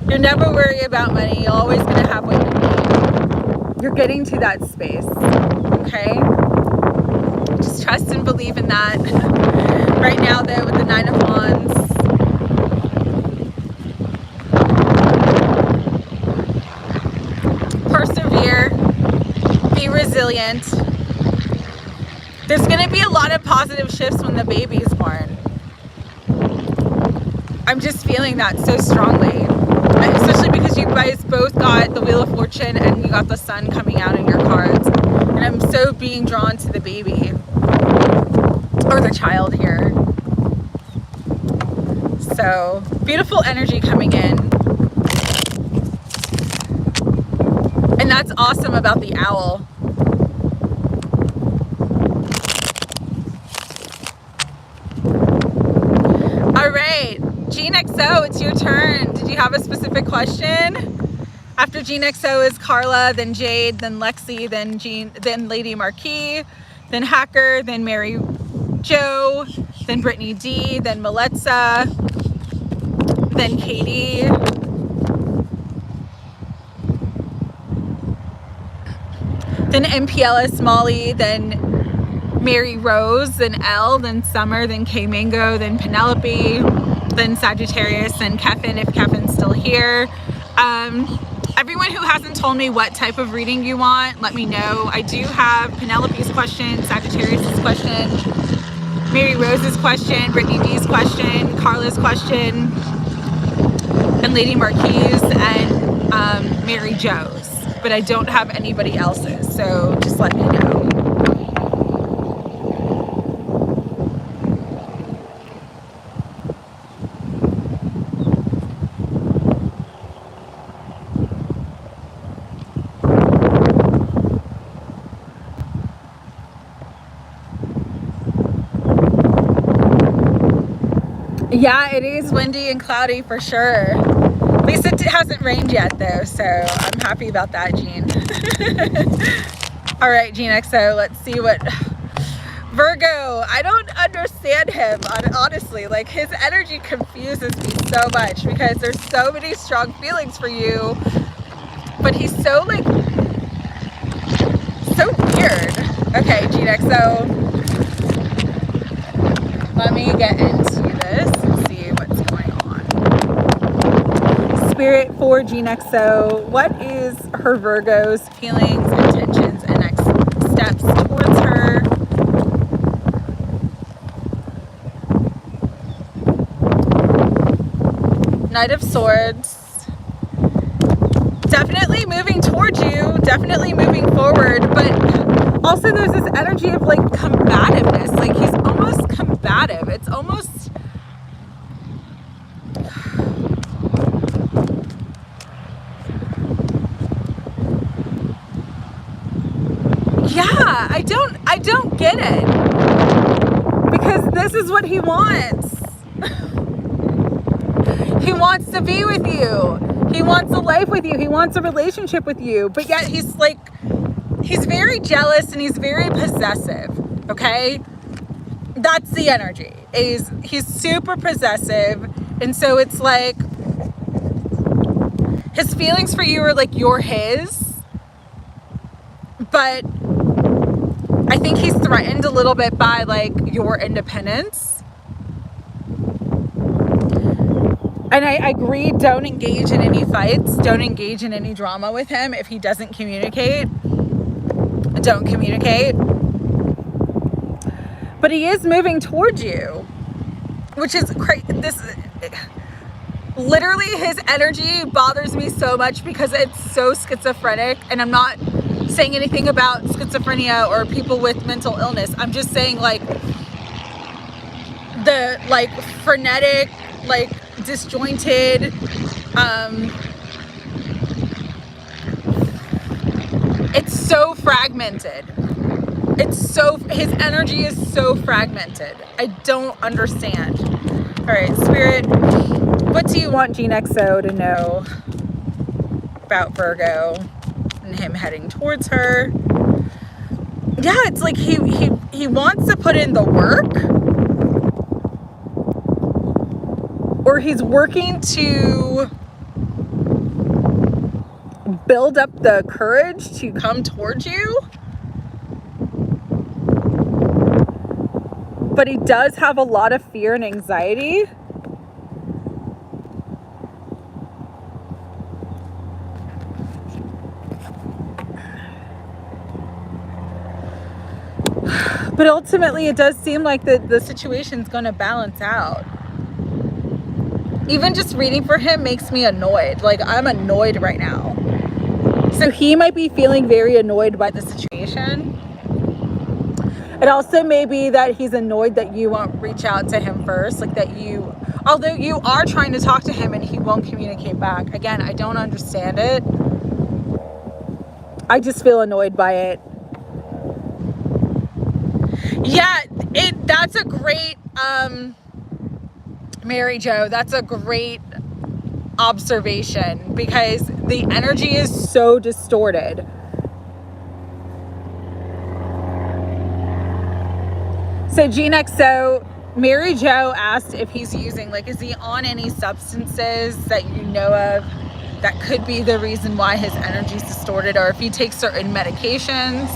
Speaker 1: You're never worried about money. You're always going to have what you need. You're getting to that space, okay? Just trust and believe in that. Right now, though, with the Nine of Wands, persevere, be resilient. There's going to be a lot of positive shifts when the baby's born. I'm just feeling that so strongly, especially because you guys both got the Wheel of Fortune and you got the Sun coming out in your cards. And I'm so being drawn to the baby or the child here. So beautiful energy coming in. And that's awesome about the owl. All right, Gene XO, it's your turn. Did you have a specific question? After Gene XO is Carla, then Jade, then Lexi, then Lady Marquis, then Hacker, then Mary Jo, then Brittany D, then Melitza, then Katie, then MPLS Molly, then Mary Rose, then Elle, then Summer, then K Mango, then Penelope, then Sagittarius, then Kevin, if Kevin's still here. Everyone who hasn't told me what type of reading you want, let me know. I do have Penelope's question, Sagittarius's question, Mary Rose's question, Brittany D's question, Carla's question, and Lady Marquise and Mary Jo's. But I don't have anybody else's, so just let me know. Yeah, it is windy and cloudy for sure. At least it hasn't rained yet though, so I'm happy about that, Gene. All right, Gene XO, let's see what... Virgo, I don't understand him, honestly. Like, his energy confuses me so much because there's so many strong feelings for you, but he's so, like, so weird. Okay, Gene XO, let me get into this and see what's going on. Spirit for Gene XO, what is her Virgo's feelings, intentions, and next steps towards her? Knight of Swords. Definitely moving towards you, definitely moving forward, but also there's this energy of like combativeness, like he's almost combative. It's almost, yeah, I don't get it, because this is what he wants. He wants to be with you. He wants a life with you. He wants a relationship with you. But yet he's like, he's very jealous and he's very possessive. Okay? That's the energy. He's super possessive. And so it's like, his feelings for you are like you're his. But I think he's threatened a little bit by like your independence. And I agree, don't engage in any fights. Don't engage in any drama with him. If he doesn't communicate, don't communicate. But he is moving towards you, which is crazy. Literally, his energy bothers me so much because it's so schizophrenic. And I'm not saying anything about schizophrenia or people with mental illness. I'm just saying like the like frenetic, like disjointed, It's so fragmented. His energy is so fragmented. I don't understand. All right, Spirit, what do you want Gene XO to know about Virgo and him heading towards her? Yeah, it's like he wants to put in the work, or he's working to build up the courage to come towards you. But he does have a lot of fear and anxiety. But ultimately, it does seem like the situation's going to balance out. Even just reading for him makes me annoyed. Like, I'm annoyed right now. So he might be feeling very annoyed by the situation. It also may be that he's annoyed that you won't reach out to him first. Like that you, although you are trying to talk to him and he won't communicate back. Again, I don't understand it. I just feel annoyed by it. Yeah, that's a great, Mary Jo, that's a great observation because the energy is so distorted. So Gene XO, Mary Jo asked if he's using, like, is he on any substances that you know of that could be the reason why his energy is distorted, or if he takes certain medications.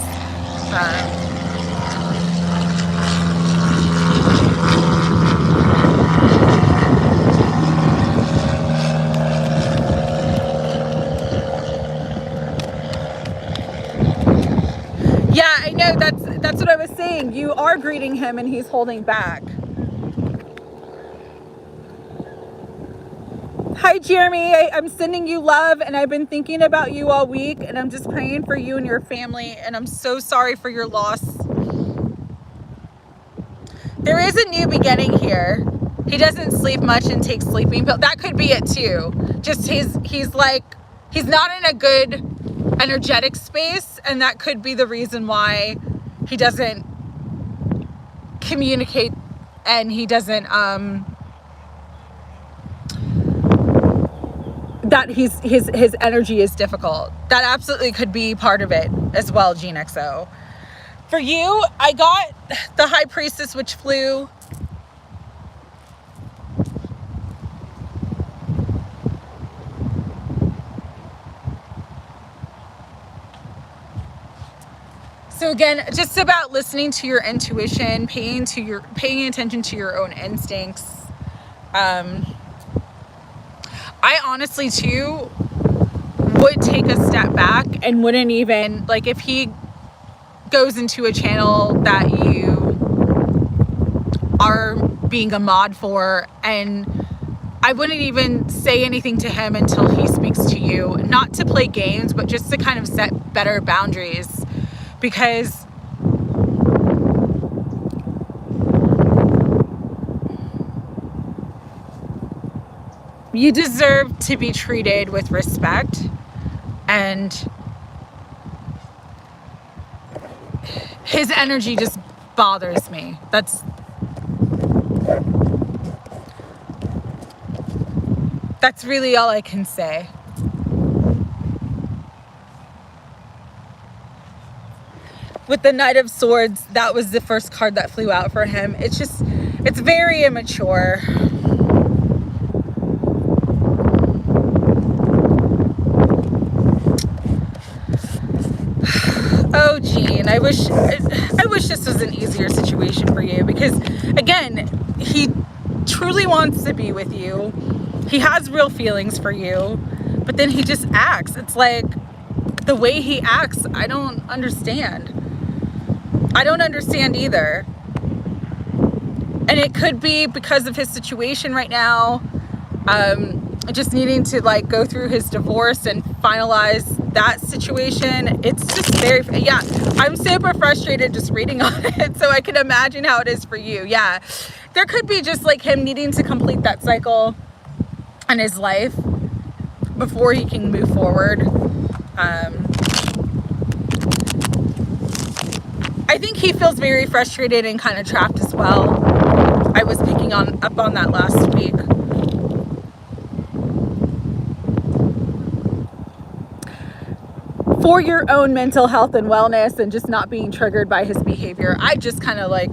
Speaker 1: Yeah, I know, that's what I was saying. You are greeting him and he's holding back. Hi, Jeremy. I'm sending you love, and I've been thinking about you all week, and I'm just praying for you and your family, and I'm so sorry for your loss. There is a new beginning here. He doesn't sleep much and takes sleeping pills. That could be it too. Just he's not in a good energetic space, and that could be the reason why he doesn't communicate and he doesn't that his energy is difficult. That absolutely could be part of it as well, Gene XO. For you, I got the High Priestess, which flew. So again, just about listening to your intuition, paying attention to your own instincts. I honestly too would take a step back and wouldn't even, like, if he goes into a channel that you are being a mod for, and I wouldn't even say anything to him until he speaks to you, not to play games, but just to kind of set better boundaries, because you deserve to be treated with respect, and his energy just bothers me. That's really all I can say. With the Knight of Swords, that was the first card that flew out for him. It's very immature. Oh, Gene, I wish this was an easier situation for you, because again, he truly wants to be with you. He has real feelings for you, but then he just acts. It's like the way he acts, I don't understand. I don't understand either. And it could be because of his situation right now, just needing to like go through his divorce and finalize that situation. It's just yeah, I'm super frustrated just reading on it, so I can imagine how it is for you. Yeah, there could be just like him needing to complete that cycle in his life before he can move forward. I think he feels very frustrated and kind of trapped as well. I was picking up on that last week. For your own mental health and wellness and just not being triggered by his behavior, I just kind of like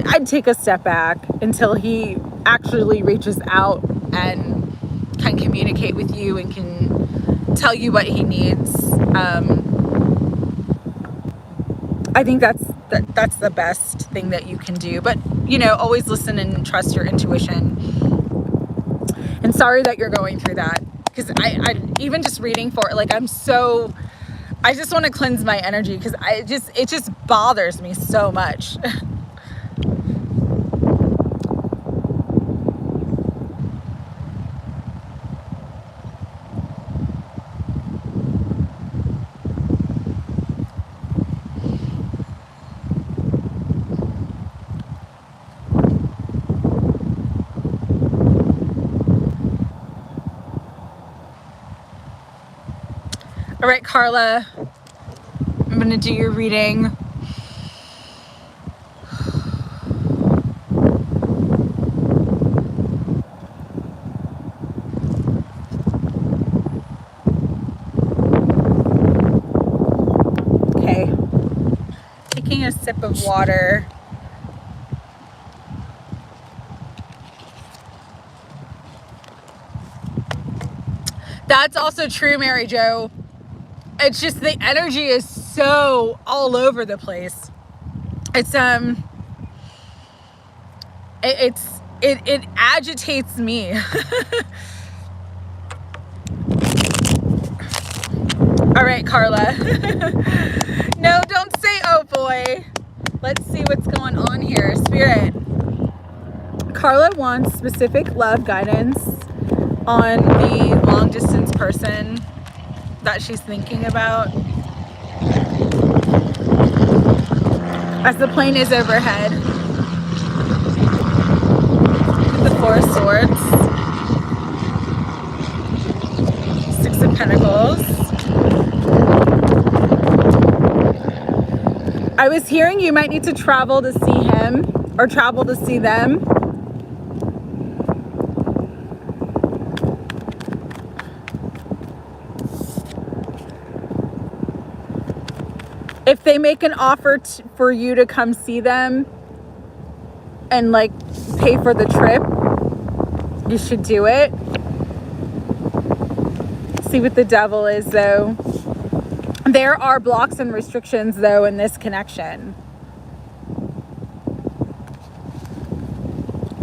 Speaker 1: I'd take a step back until he actually reaches out and can communicate with you and can tell you what he needs. I think that's the best thing that you can do. But, you know, always listen and trust your intuition. And sorry that you're going through that. Because I even just reading for it, like I just want to cleanse my energy because it just bothers me so much. All right, Carla, I'm going to do your reading. Okay, taking a sip of water. That's also true, Mary Jo. It's just the energy is so all over the place. It agitates me. All right, Carla. No, don't say oh boy. Let's see what's going on here. Spirit. Carla wants specific love guidance on the long distance person that she's thinking about. As the plane is overhead, the Four of Swords, Six of Pentacles. I was hearing you might need to travel to see him or travel to see them. If they make an offer for you to come see them and like pay for the trip, you should do it. See what the Devil is though. There are blocks and restrictions though in this connection.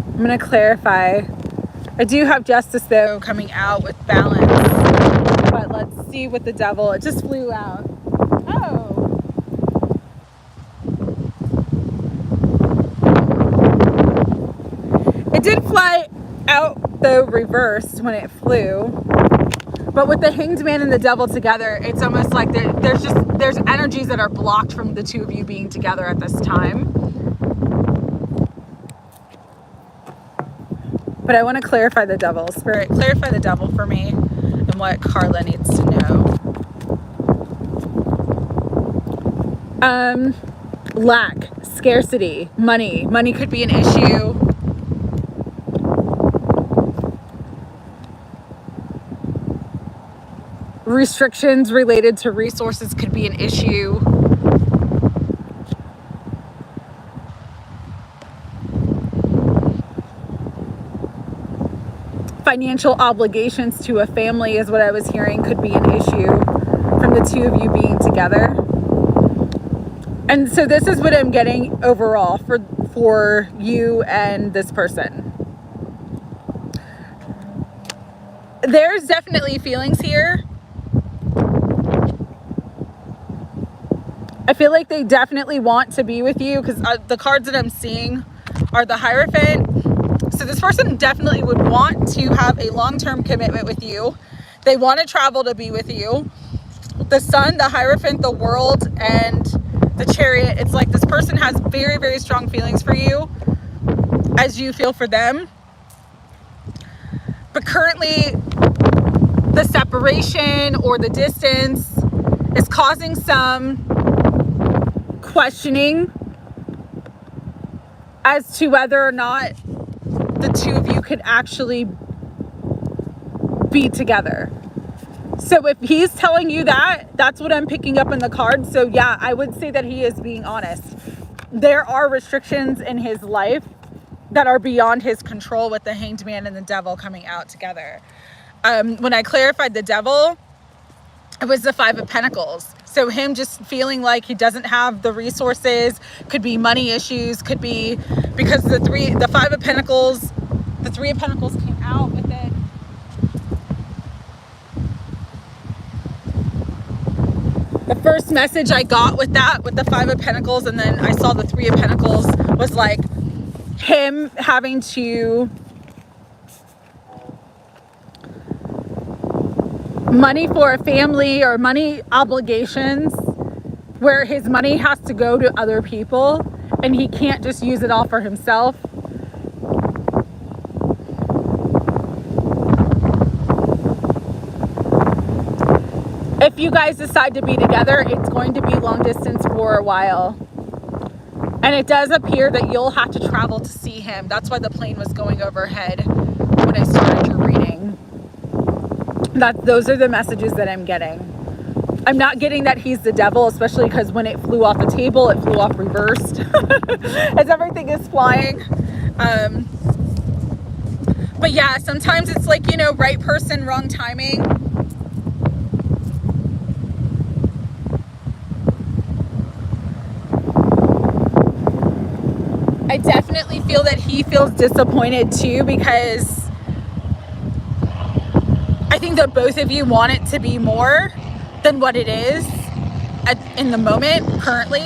Speaker 1: I'm going to clarify. I do have Justice though coming out with balance. But let's see what the Devil, it just flew out. Oh. It did fly out though reversed when it flew, but with the Hanged Man and the Devil together, it's almost like there's energies that are blocked from the two of you being together at this time. But I want to clarify the Devil. Spirit, clarify the Devil for me and what Carla needs to know. Lack, scarcity, money. Money could be an issue. Restrictions related to resources could be an issue. Financial obligations to a family is what I was hearing could be an issue from the two of you being together. And so this is what I'm getting overall for you and this person. There's definitely feelings here. I feel like they definitely want to be with you because the cards that I'm seeing are the Hierophant. So this person definitely would want to have a long-term commitment with you. They want to travel to be with you. The Sun, the Hierophant, the World, and the Chariot. It's like this person has very, very strong feelings for you as you feel for them. But currently, the separation or the distance is causing some questioning as to whether or not the two of you could actually be together. So if he's telling you that, that's what I'm picking up in the card. So yeah, I would say that he is being honest. There are restrictions in his life that are beyond his control, with the Hanged Man and the Devil coming out together. When I clarified the Devil, it was the Five of Pentacles. So him just feeling like he doesn't have the resources, could be money issues, could be because the Five of Pentacles, the Three of Pentacles came out with it. The first message I got with that, with the Five of Pentacles, and then I saw the Three of Pentacles, was like him having to money for a family or money obligations where his money has to go to other people and he can't just use it all for himself. If you guys decide to be together, it's going to be long distance for a while. And it does appear that you'll have to travel to see him. That's why the plane was going overhead when I started your reading. Those are the messages that I'm getting. I'm not getting that he's the devil, especially because when it flew off the table, it flew off reversed as everything is flying. But yeah, sometimes it's like, you know, right person, wrong timing. I definitely feel that he feels disappointed too, because I think that both of you want it to be more than what it is in the moment currently.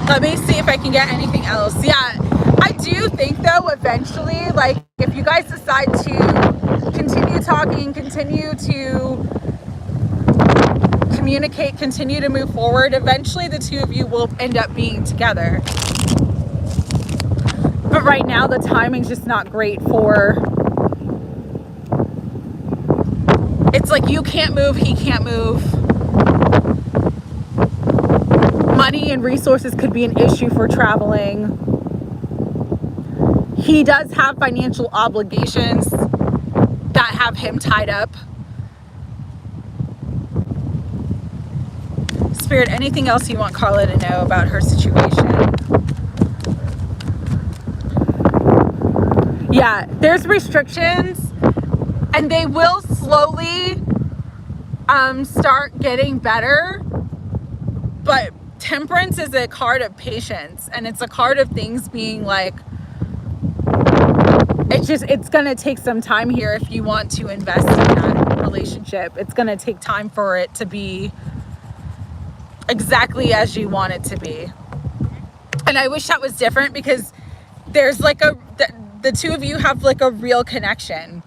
Speaker 1: Let me see if I can get anything else. Yeah, I do think though eventually, like if you guys decide to continue talking, continue to communicate, continue to move forward, eventually the two of you will end up being together. But right now the timing's just not great for, it's like you can't move, he can't move. Money and resources could be an issue for traveling. He does have financial obligations that have him tied up. Spirit, anything else you want Carla to know about her situation? Yeah, there's restrictions and they will slowly start getting better, but Temperance is a card of patience, and it's a card of things being like, it's gonna take some time here if you want to invest in that relationship. It's gonna take time for it to be exactly as you want it to be. And I wish that was different, because there's like the two of you have like a real connection.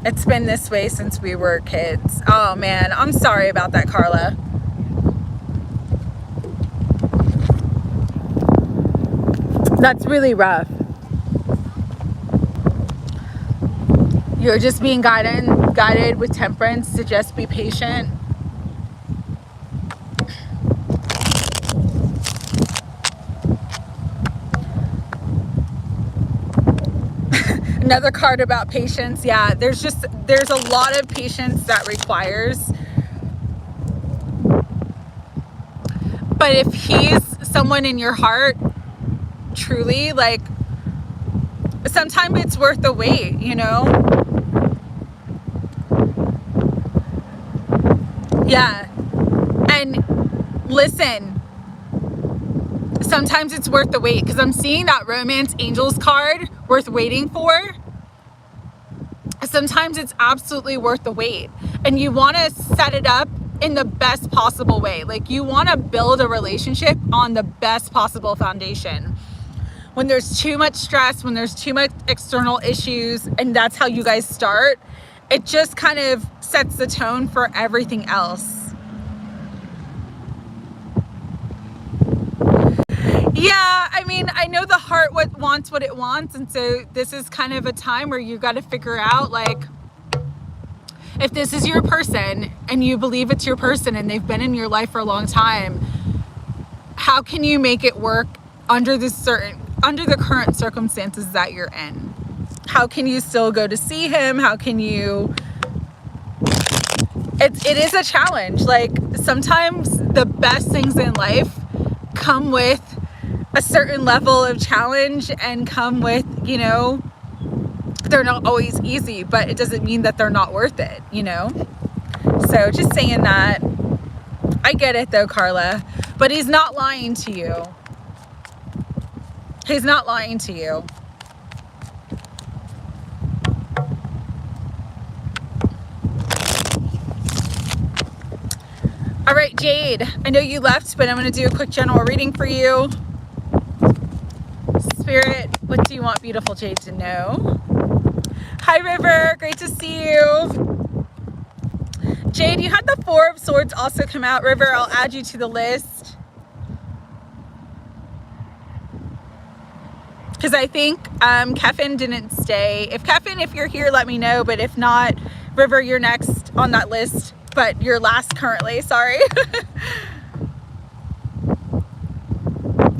Speaker 1: It's been this way since we were kids. Oh man, I'm sorry about that, Carla. That's really rough. You're just being guided with Temperance to just be patient. Another card about patience. Yeah, there's a lot of patience that requires. But if he's someone in your heart, truly, like, sometimes it's worth the wait, you know? Yeah. And listen, sometimes it's worth the wait, because I'm seeing that Romance Angels card, worth waiting for. Sometimes it's absolutely worth the wait, and you want to set it up in the best possible way. Like, you want to build a relationship on the best possible foundation. When there's too much stress, when there's too much external issues, and that's how you guys start, it just kind of sets the tone for everything else. Yeah, I mean, mean, I know the heart wants what it wants, and so this is kind of a time where you got to figure out, like, if this is your person and you believe it's your person and they've been in your life for a long time, how can you make it work under the current circumstances that you're in? How can you still go to see him? How can you... It is a challenge. Like, sometimes the best things in life come with a certain level of challenge and come with, you know, they're not always easy, but it doesn't mean that they're not worth it, you know? So just saying that. I get it though, Carla, but he's not lying to you. He's not lying to you. All right, Jade, I know you left, but I'm going to do a quick general reading for you. Spirit, what do you want beautiful Jade to know? Hi, River. Great to see you. Jade, you had the Four of Swords also come out. River, I'll add you to the list. Because I think Kevin didn't stay. If Kevin, if you're here, let me know. But if not, River, you're next on that list. But you're last currently, sorry.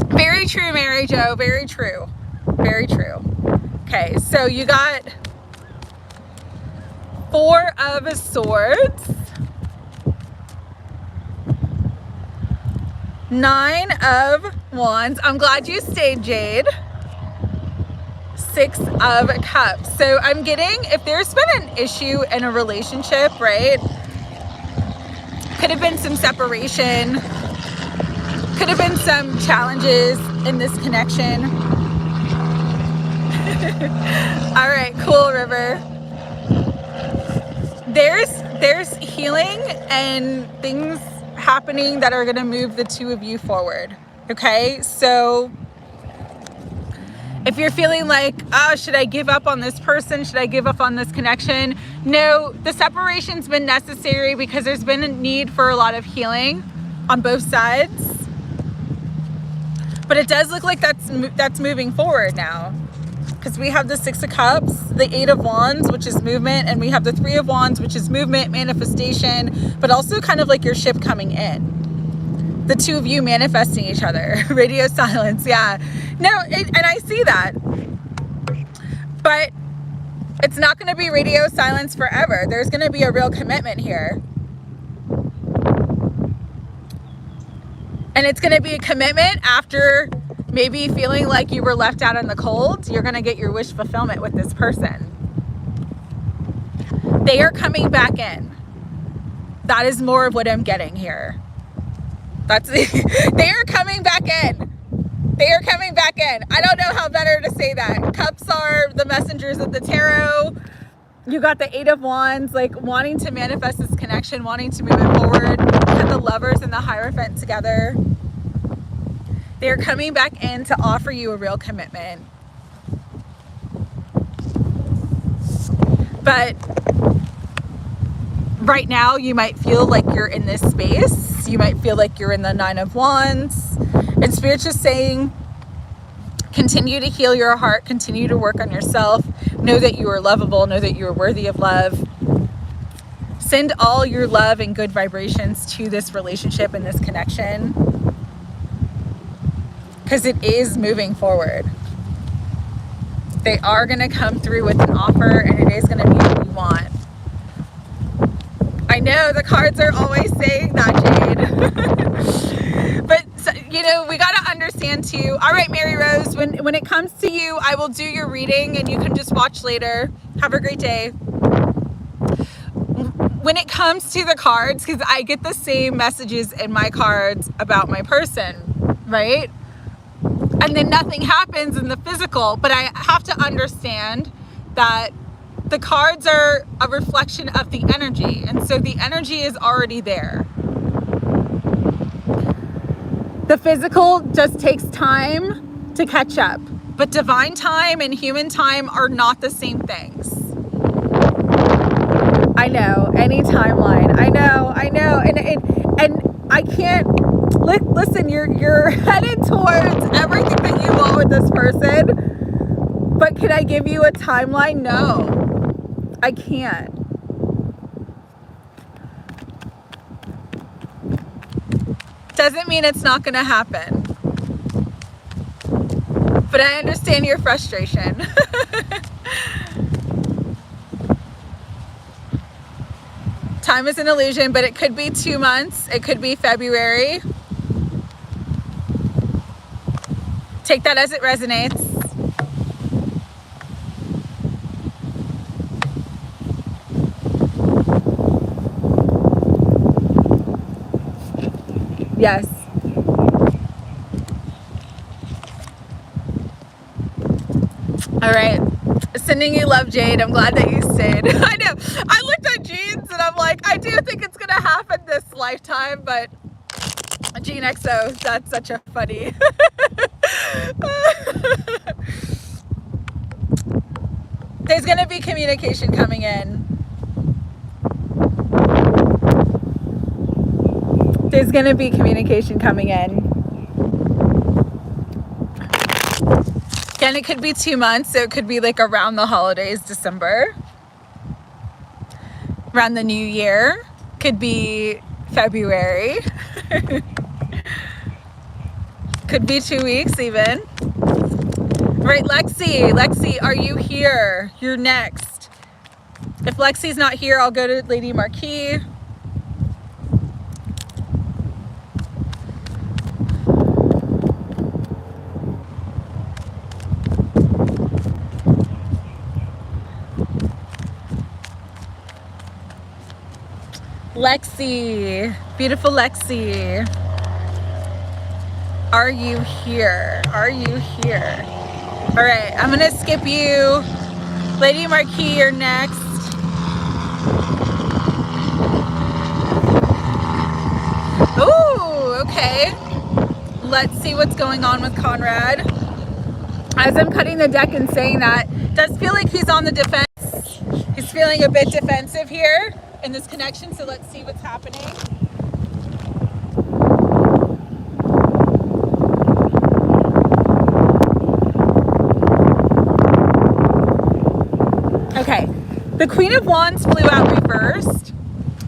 Speaker 1: Very true, Mary Jo, very true. Very true. Okay, so you got Four of Swords, Nine of Wands. I'm glad you stayed, Jade. Six of Cups. So I'm getting, if there's been an issue in a relationship, right? Could have been some separation, could have been some challenges in this connection. All right, cool, River. There's healing and things happening that are going to move the two of you forward. Okay, so if you're feeling like, oh, should I give up on this person? Should I give up on this connection? No, the separation's been necessary because there's been a need for a lot of healing on both sides. But it does look like that's moving forward now. Because we have the Six of Cups, the Eight of Wands, which is movement, and we have the Three of Wands, which is movement, manifestation, but also kind of like your ship coming in. The two of you manifesting each other. Radio silence, yeah. No, and I see that. But it's not going to be radio silence forever. There's going to be a real commitment here. And it's going to be a commitment after maybe feeling like you were left out in the cold. You're going to get your wish fulfillment with this person. They are coming back in. That is more of what I'm getting here. They are coming back in. They are coming back in. I don't know how better to say that. Cups are the messengers of the tarot. You got the Eight of Wands, like wanting to manifest this connection, wanting to move it forward. You got the Lovers and the Hierophant together. They're coming back in to offer you a real commitment. But right now, you might feel like you're in this space. You might feel like you're in the Nine of Wands. And Spirit's just saying, continue to heal your heart. Continue to work on yourself. Know that you are lovable. Know that you are worthy of love. Send all your love and good vibrations to this relationship and this connection. Because it is moving forward. They are going to come through with an offer, and it is going to be what you want. I know the cards are always saying that, Jade. But, you know, we got to understand too. All right, Mary Rose, when it comes to you, I will do your reading and you can just watch later. Have a great day. When it comes to the cards, because I get the same messages in my cards about my person, right? And then nothing happens in the physical, but I have to understand that the cards are a reflection of the energy. And so the energy is already there. The physical just takes time to catch up. But divine time and human time are not the same things. I know, any timeline. I know. And I can't Listen, you're headed towards everything that you want with this person, but can I give you a timeline? No, I can't. Doesn't mean it's not going to happen, but I understand your frustration. Time is an illusion, but it could be 2 months. It could be February. Take that as it resonates. Yes. All right. Sending you love, Jade. I'm glad that you stayed. I know. I looked at jeans and I'm like, I do think it's going to happen this lifetime, but Gene XO, that's such a funny. There's going to be communication coming in. There's going to be communication coming in. Again, it could be 2 months, so it could be like around the holidays, December. Around the new year. Could be February. Could be 2 weeks even. Right, Lexi, are you here? You're next. If Lexi's not here, I'll go to Lady Marquis. Lexi, beautiful Lexi. Are you here? Are you here? All right, I'm gonna skip you. Lady Marquis, you're next. Ooh, okay. Let's see what's going on with Conrad. As I'm cutting the deck and saying that, it does feel like he's on the defense. He's feeling a bit defensive here in this connection, so let's see what's happening. Okay, the Queen of Wands flew out reversed.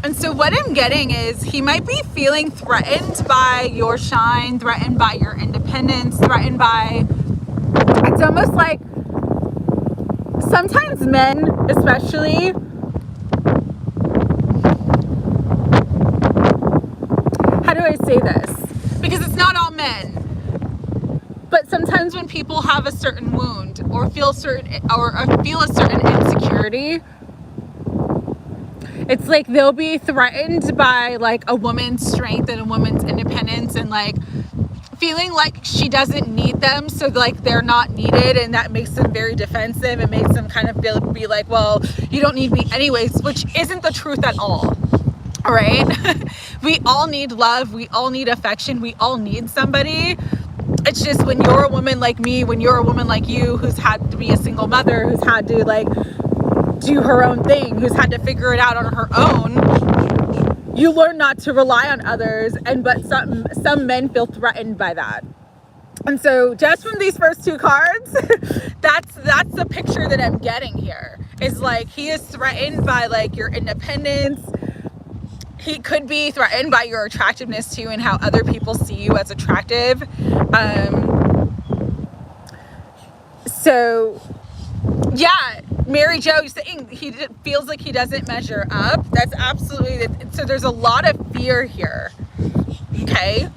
Speaker 1: And so what I'm getting is he might be feeling threatened by your shine, threatened by your independence, threatened by, it's almost like sometimes men, especially, how do I say this? Because it's not all men. But sometimes when people have a certain wound or feel a certain insecurity, it's like they'll be threatened by like a woman's strength and a woman's independence and like feeling like she doesn't need them, so like they're not needed, and that makes them very defensive. It makes them kind of be like, well, you don't need me anyways, which isn't the truth at all. All right. We all need love, we all need affection, we all need somebody. It's just when you're a woman like me, when you're a woman like you, who's had to be a single mother, who's had to like do her own thing, who's had to figure it out on her own, you learn not to rely on others, but some men feel threatened by that. And so just from these first two cards, that's the picture that I'm getting here. Is like he is threatened by like your independence. He could be threatened by your attractiveness too, and how other people see you as attractive. So yeah, Mary Jo saying he feels like he doesn't measure up. That's absolutely, so there's a lot of fear here. Okay.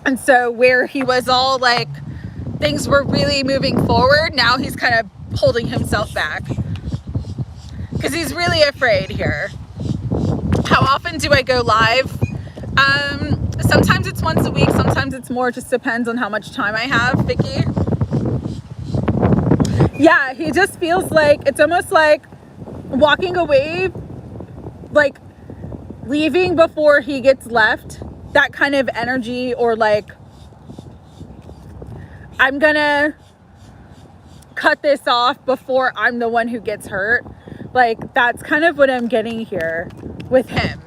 Speaker 1: And so where he was all like, things were really moving forward, now he's kind of holding himself back. Because he's really afraid here. How often do I go live? Sometimes it's once a week, sometimes it's more, it just depends on how much time I have, Vicky. Yeah, he just feels like, it's almost like walking away, like leaving before he gets left, that kind of energy, or like, I'm gonna cut this off before I'm the one who gets hurt. Like, that's kind of what I'm getting here with him.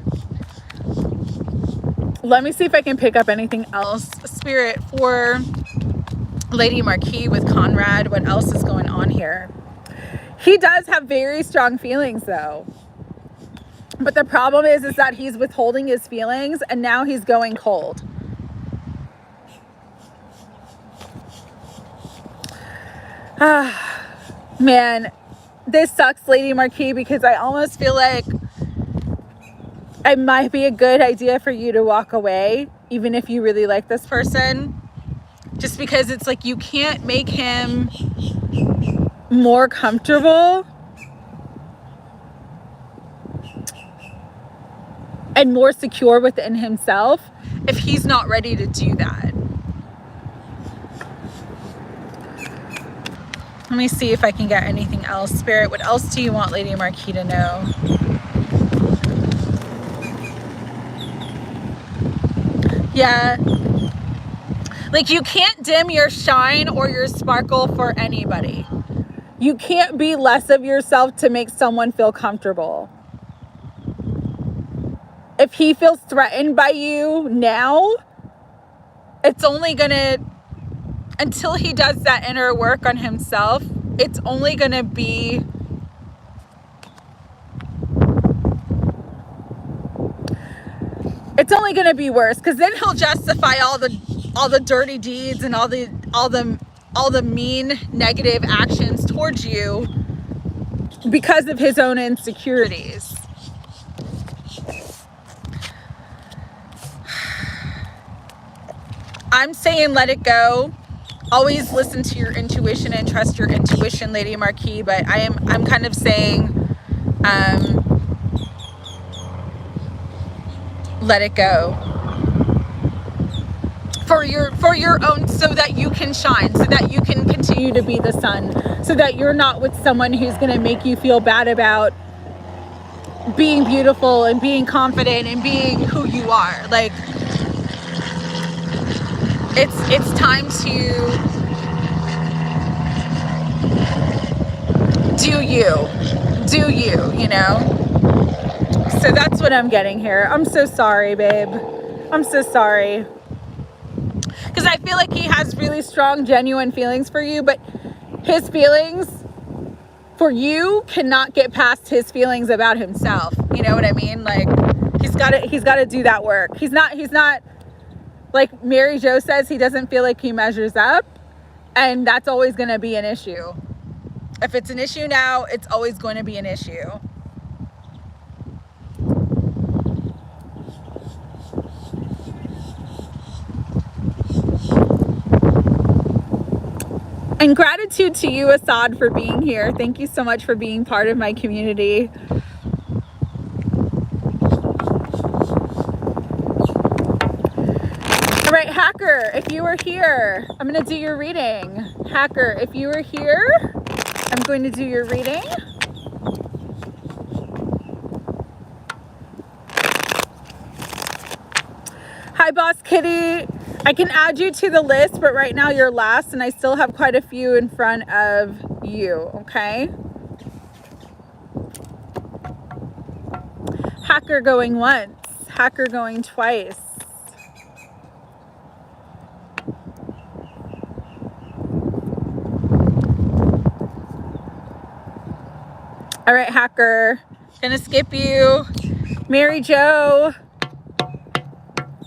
Speaker 1: Let me see if I can pick up anything else. Spirit, for Lady Marquis with Conrad, what else is going on here? He does have very strong feelings though. But the problem is that he's withholding his feelings and now he's going cold. Man, this sucks, Lady Marquis, because I almost feel like it might be a good idea for you to walk away, even if you really like this person. Just because it's like you can't make him more comfortable and more secure within himself if he's not ready to do that. Let me see if I can get anything else. Spirit, what else do you want Lady Marquis to know? Yeah. Like, you can't dim your shine or your sparkle for anybody. You can't be less of yourself to make someone feel comfortable. If he feels threatened by you now, it's only gonna, until he does that inner work on himself, it's only gonna be worse, because then he'll justify all the dirty deeds and all the mean negative actions towards you because of his own insecurities. I'm saying let it go. Always listen to your intuition and trust your intuition, Lady Marquis, but I'm kind of saying let it go. For your own, so that you can shine, so that you can continue to be the sun, so that you're not with someone who's going to make you feel bad about being beautiful and being confident and being who you are. Like, it's time to do you know? So that's what I'm getting here. I'm so sorry, babe. I'm so sorry. Because I feel like he has really strong, genuine feelings for you, but his feelings for you cannot get past his feelings about himself. You know what I mean? Like, he's got to do that work. He's not like Mary Jo says, he doesn't feel like he measures up, and that's always going to be an issue. If it's an issue now, it's always going to be an issue. And gratitude to you, Assad, for being here. Thank you so much for being part of my community. All right, Hacker, if you were here, I'm going to do your reading. Hacker, if you were here, I'm going to do your reading. Hi, Boss Kitty. I can add you to the list, but right now you're last, and I still have quite a few in front of you, okay? Hacker going once, Hacker going twice. All right, Hacker, gonna skip you. Mary Jo,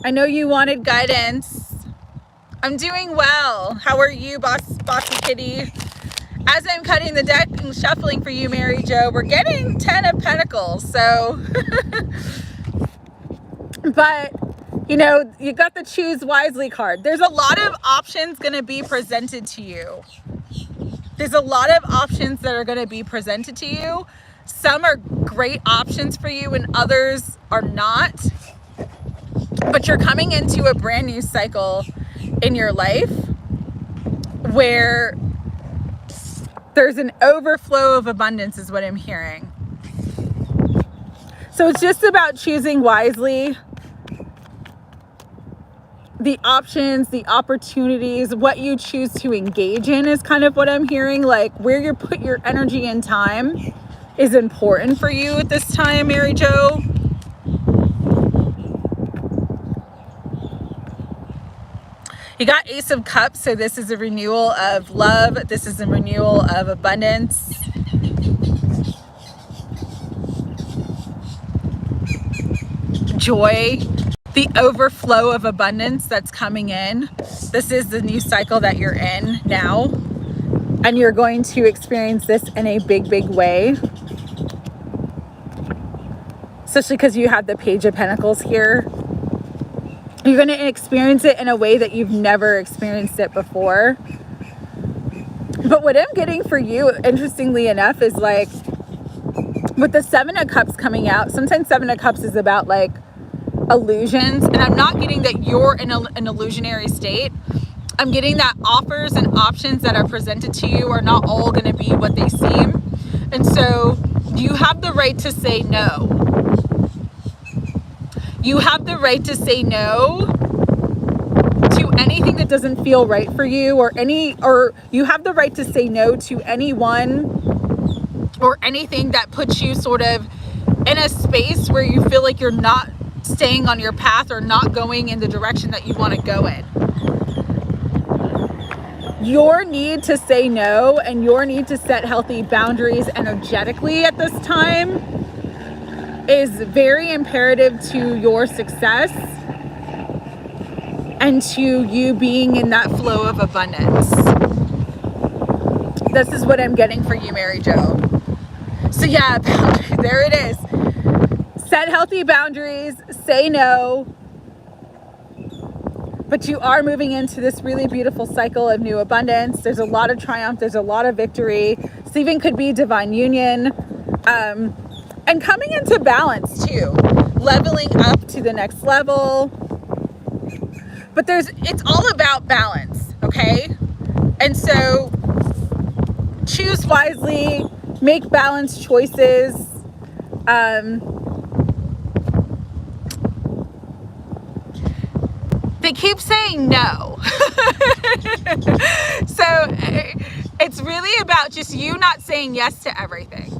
Speaker 1: I know you wanted guidance. I'm doing well. How are you, Bossy Kitty? As I'm cutting the deck and shuffling for you, Mary Jo, we're getting 10 of Pentacles. So, but, you know, you got the choose wisely card. There's a lot of options going to be presented to you. There's a lot of options that are going to be presented to you. Some are great options for you and others are not. But you're coming into a brand new cycle in your life where there's an overflow of abundance is what I'm hearing. So it's just about choosing wisely the options, the opportunities, what you choose to engage in is kind of what I'm hearing. Like, where you put your energy and time is important for you at this time, Mary Jo. You got Ace of Cups, so this is a renewal of love. This is a renewal of abundance. Joy, the overflow of abundance that's coming in. This is the new cycle that you're in now, and you're going to experience this in a big, big way. Especially because you have the Page of Pentacles here. You're going to experience it in a way that you've never experienced it before. But what I'm getting for you, interestingly enough, is like with the Seven of Cups coming out, sometimes Seven of Cups is about like illusions. And I'm not getting that you're in an illusionary state. I'm getting that offers and options that are presented to you are not all going to be what they seem. And so you have the right to say no. You have the right to say no to anything that doesn't feel right for you, or you have the right to say no to anyone or anything that puts you sort of in a space where you feel like you're not staying on your path or not going in the direction that you want to go in. Your need to say no and your need to set healthy boundaries energetically at this time is very imperative to your success and to you being in that flow of abundance. This is what I'm getting for you, Mary Jo. So yeah, there it is. Set healthy boundaries, say no, but you are moving into this really beautiful cycle of new abundance. There's a lot of triumph, there's a lot of victory. This even could be divine union. And coming into balance too, leveling up to the next level. But it's all about balance, okay? And so choose wisely, make balanced choices. They keep saying no. So it's really about just you not saying yes to everything.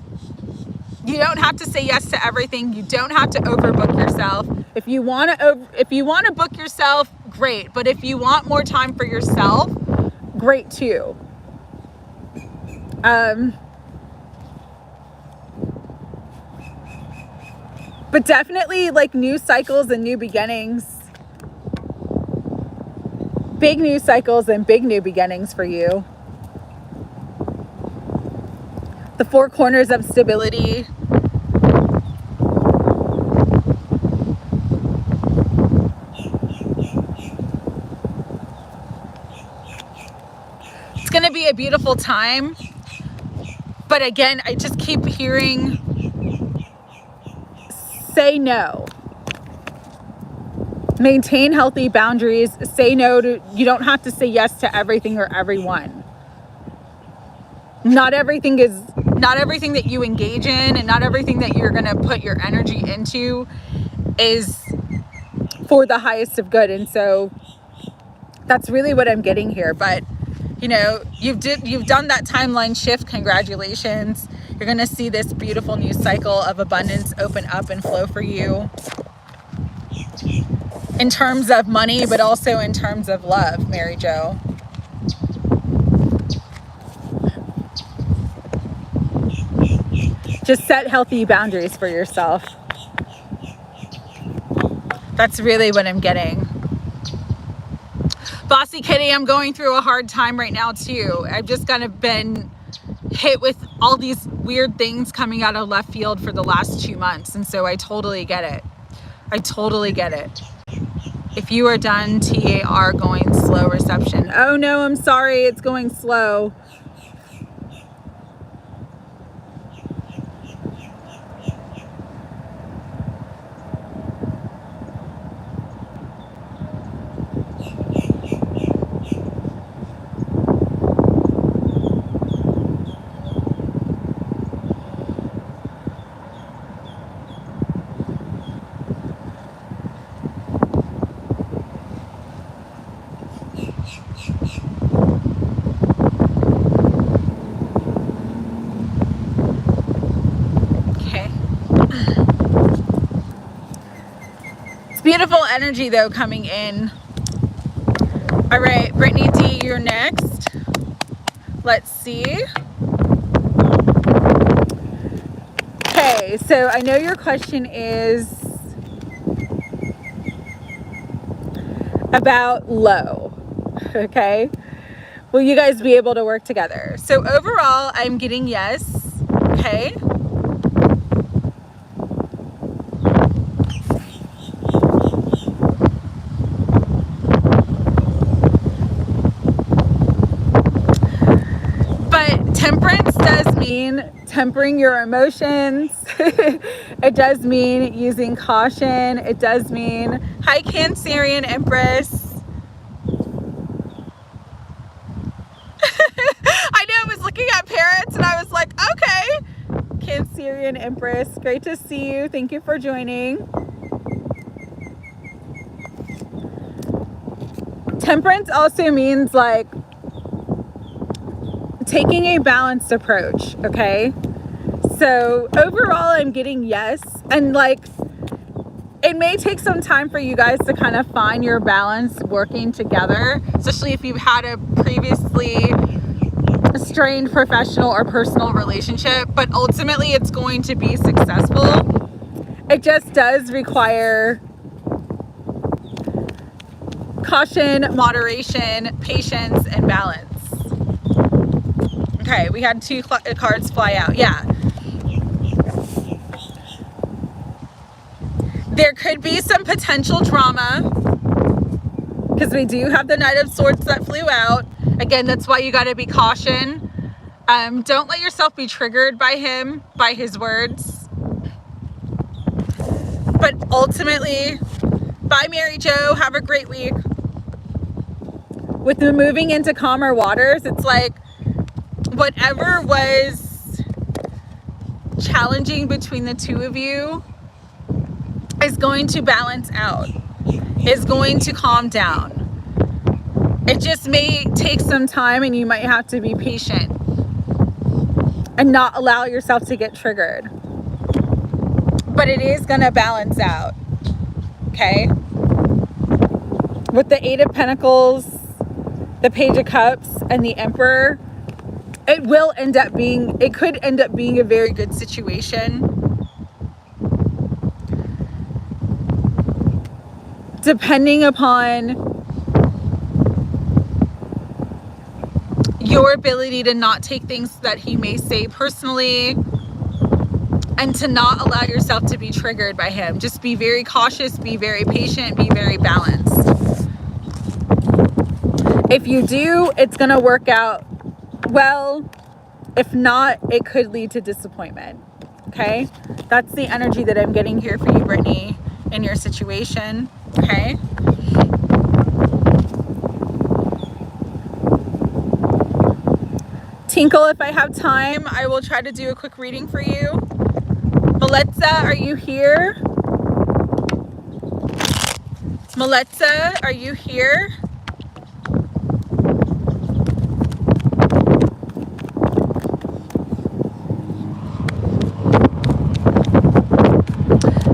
Speaker 1: You don't have to say yes to everything. You don't have to overbook yourself. If you want to book yourself, great. But if you want more time for yourself, great too. But definitely like new cycles and new beginnings. Big new cycles and big new beginnings for you. The four corners of stability. It's going to be a beautiful time. But again, I just keep hearing, say no. Maintain healthy boundaries. Say no to, you don't have to say yes to everything or everyone. Not everything that you engage in and not everything that you're going to put your energy into is for the highest of good. And so that's really what I'm getting here. But you know, you've done that timeline shift. Congratulations. You're going to see this beautiful new cycle of abundance open up and flow for you in terms of money, but also in terms of love, Mary Jo. Just set healthy boundaries for yourself. That's really what I'm getting. Bossy Kitty, I'm going through a hard time right now too. I've just kind of been hit with all these weird things coming out of left field for the last 2 months. And so I totally get it. I totally get it. If you are done, TAR going slow reception. Oh no, I'm sorry. It's going slow. Beautiful energy though coming in. All right, Brittany D, you're next. Let's see. Okay, so I know your question is about low, okay? Will you guys be able to work together? So overall, I'm getting yes, okay? But temperance does mean tempering your emotions. It does mean using caution. It does mean, hi Cancerian Empress. I know, I was looking at parents and I was like, okay. Cancerian Empress, great to see you. Thank you for joining. Temperance also means like taking a balanced approach, okay? So overall, I'm getting yes. And like, it may take some time for you guys to kind of find your balance working together, especially if you've had a previously strained professional or personal relationship, but ultimately it's going to be successful. It just does require caution, moderation, patience, and balance. Okay, we had two cards fly out. Yeah. There could be some potential drama because we do have the Knight of Swords that flew out. Again, that's why you got to be caution. Don't let yourself be triggered by him, by his words. But ultimately, bye Mary Jo, have a great week. With the moving into calmer waters, it's like whatever was challenging between the two of you is going to balance out, is going to calm down. It just may take some time and you might have to be patient and not allow yourself to get triggered. But it is going to balance out, okay? With the Eight of Pentacles, the Page of Cups, and the Emperor, it could end up being a very good situation. Depending upon your ability to not take things that he may say personally and to not allow yourself to be triggered by him. Just be very cautious, be very patient, be very balanced. If you do, it's going to work out well. If not, it could lead to disappointment. Okay? That's the energy that I'm getting here for you, Brittany, in your situation. Okay? Tinkle, if I have time, I will try to do a quick reading for you. Melitza, are you here? Melitza, are you here?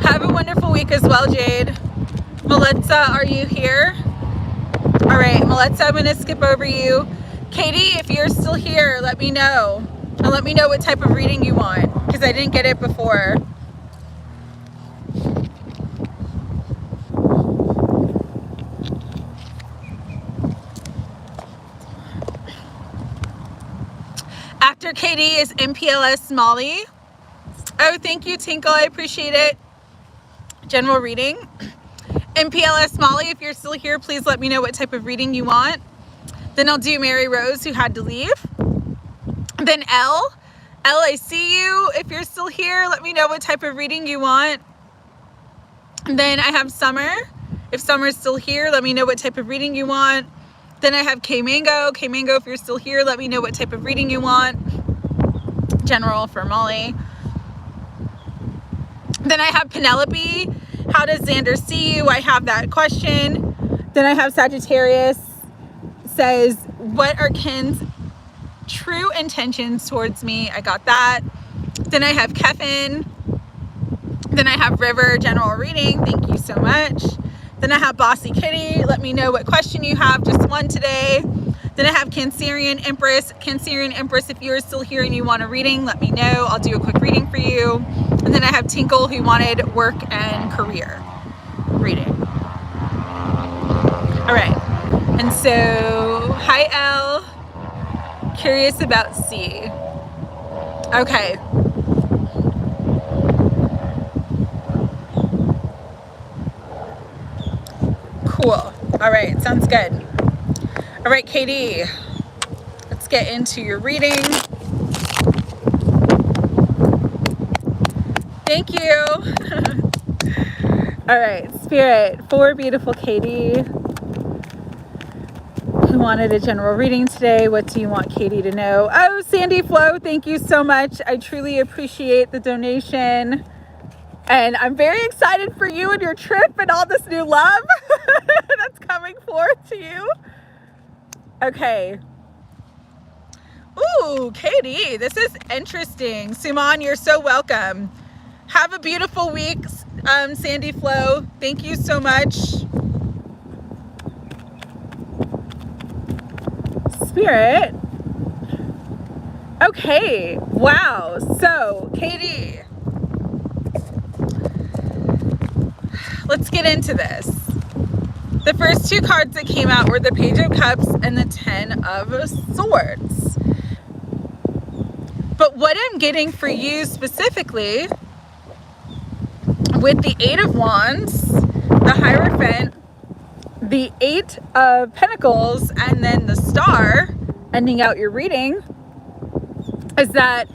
Speaker 1: Have a wonderful week as well, Jade. Melitza, are you here? All right, Melitza, I'm going to skip over you. Katie, if you're still here, let me know. And let me know what type of reading you want, because I didn't get it before. After Katie is MPLS Molly. Oh, thank you, Tinkle. I appreciate it. General reading. MPLS Molly, if you're still here, please let me know what type of reading you want. Then I'll do Mary Rose, who had to leave. Then L, I see you. If you're still here, let me know what type of reading you want. And then I have Summer. If Summer's still here, let me know what type of reading you want. Then I have K Mango. K Mango, if you're still here, let me know what type of reading you want. General for Molly. Then I have Penelope. How does Xander see you? I have that question. Then I have Sagittarius. Says, what are Ken's true intentions towards me? I got that. Then I have Kevin. Then I have River, general reading. Thank you so much. Then I have Bossy Kitty. Let me know what question you have, just one today. Then I have Cancerian Empress. Cancerian Empress, if you're still here and you want a reading, let me know. I'll do a quick reading for you. And then I have Tinkle, who wanted work and career reading. All right. And so, hi, Elle. Curious about C. Okay. Cool. All right. Sounds good. All right, Katie. Let's get into your reading. Thank you. All right, Spirit, for beautiful Katie, who wanted a general reading today. What do you want Katie to know? Oh, Sandy Flo, thank you so much. I truly appreciate the donation. And I'm very excited for you and your trip and all this new love that's coming forth to you. Okay. Ooh, Katie, this is interesting. Suman, you're so welcome. Have a beautiful week, Sandy Flo. Thank you so much. Spirit. Okay, wow. So, Katie, let's get into this. The first two cards that came out were the Page of Cups and the Ten of Swords. But what I'm getting for you specifically with the Eight of Wands, the Hierophant, the Eight of Pentacles, and then the Star, ending out your reading, is that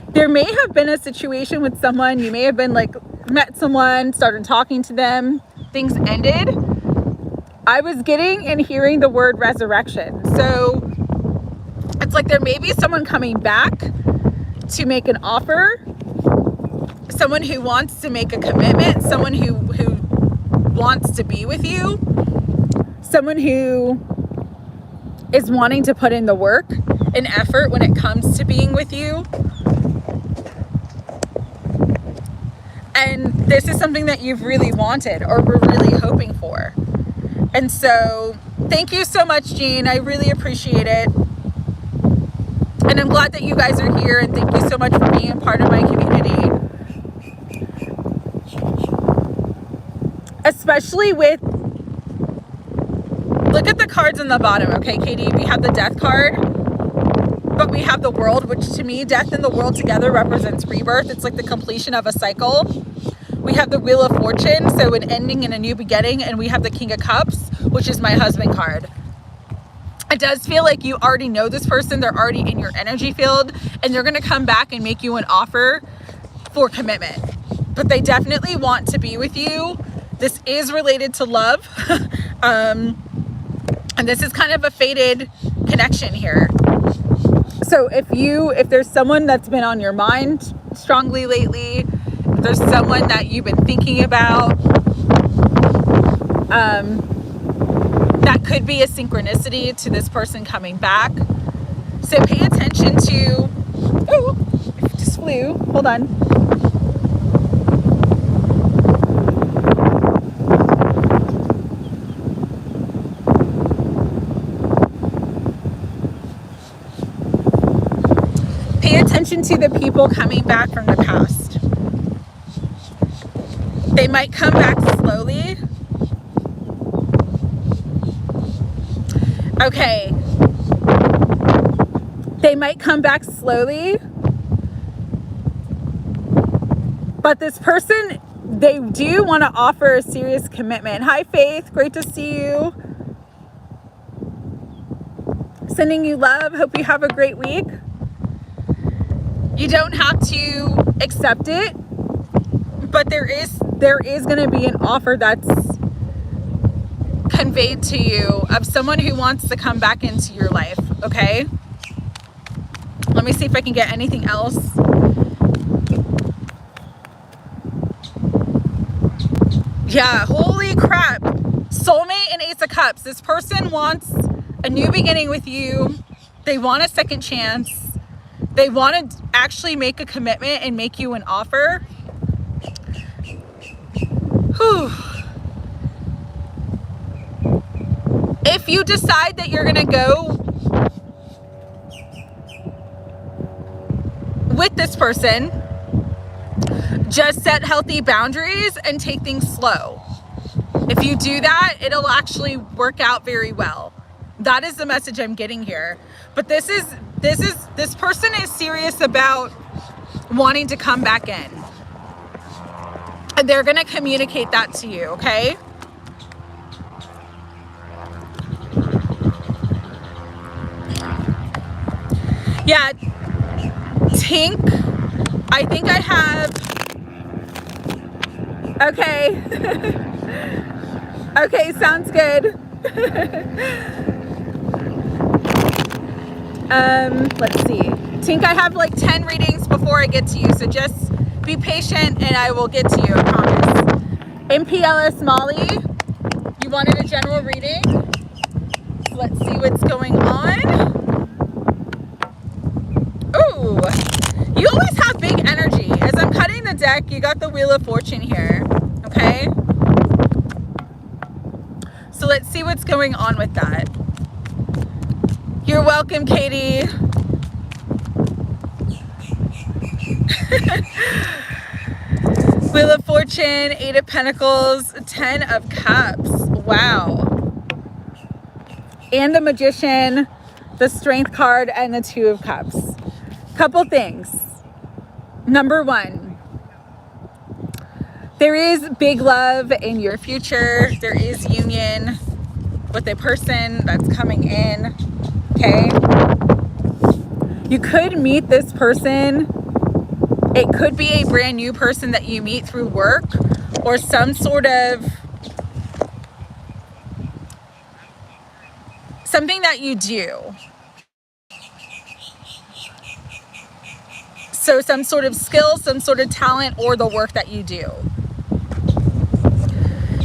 Speaker 1: there may have been a situation with someone. You may have been like, met someone, started talking to them, things ended. I was getting and hearing the word resurrection. So it's like there may be someone coming back to make an offer, someone who wants to make a commitment, someone who wants to be with you, someone who is wanting to put in the work and effort when it comes to being with you. And this is something that you've really wanted or were really hoping for. And so thank you so much, Jean. I really appreciate it. And I'm glad that you guys are here, and thank you so much for being a part of my community. Especially with, look at the cards on the bottom, okay, Katie? We have the Death card, but we have the World, which to me, death and the world together represents rebirth. It's like the completion of a cycle. We have the Wheel of Fortune, so an ending and a new beginning, and we have the King of Cups, which is my husband card. It does feel like you already know this person. They're already in your energy field, and they're going to come back and make you an offer for commitment. But they definitely want to be with you. This is related to love. And this is kind of a fated connection here. So if there's someone that's been on your mind strongly lately, if there's someone that you've been thinking about, that could be a synchronicity to this person coming back. So pay attention to, oh, it just flew, hold on. Pay attention to the people coming back from the past. They might come back slowly. Okay, they might come back slowly, but this person, they do want to offer a serious commitment. Hi, Faith. Great to see you. Sending you love. Hope you have a great week. You don't have to accept it, but there is going to be an offer that's conveyed to you of someone who wants to come back into your life, okay? Let me see if I can get anything else. Yeah, holy crap. Soulmate and Ace of Cups. This person wants a new beginning with you. They want a second chance. They want to actually make a commitment and make you an offer. Whew. If you decide that you're going to go with this person, just set healthy boundaries and take things slow. If you do that, it'll actually work out very well. That is the message I'm getting here. But this person is serious about wanting to come back in. And they're going to communicate that to you, okay? Yeah, Tink, I think I have, okay. Okay, sounds good. Let's see. Tink, I have like 10 readings before I get to you, so just be patient and I will get to you, I promise. MPLS Molly, you wanted a general reading? So let's see what's going on. Ooh, you always have big energy. As I'm cutting the deck, you got the Wheel of Fortune here, okay? So let's see what's going on with that. You're welcome, Katie. Wheel of Fortune, 8 of Pentacles, 10 of Cups. Wow. And the Magician, the Strength card, and the 2 of Cups. Couple things. Number 1, there is big love in your future. There is union with a person that's coming in, okay? You could meet this person. It could be a brand new person that you meet through work or some sort of something that you do. So some sort of skill, some sort of talent, or the work that you do.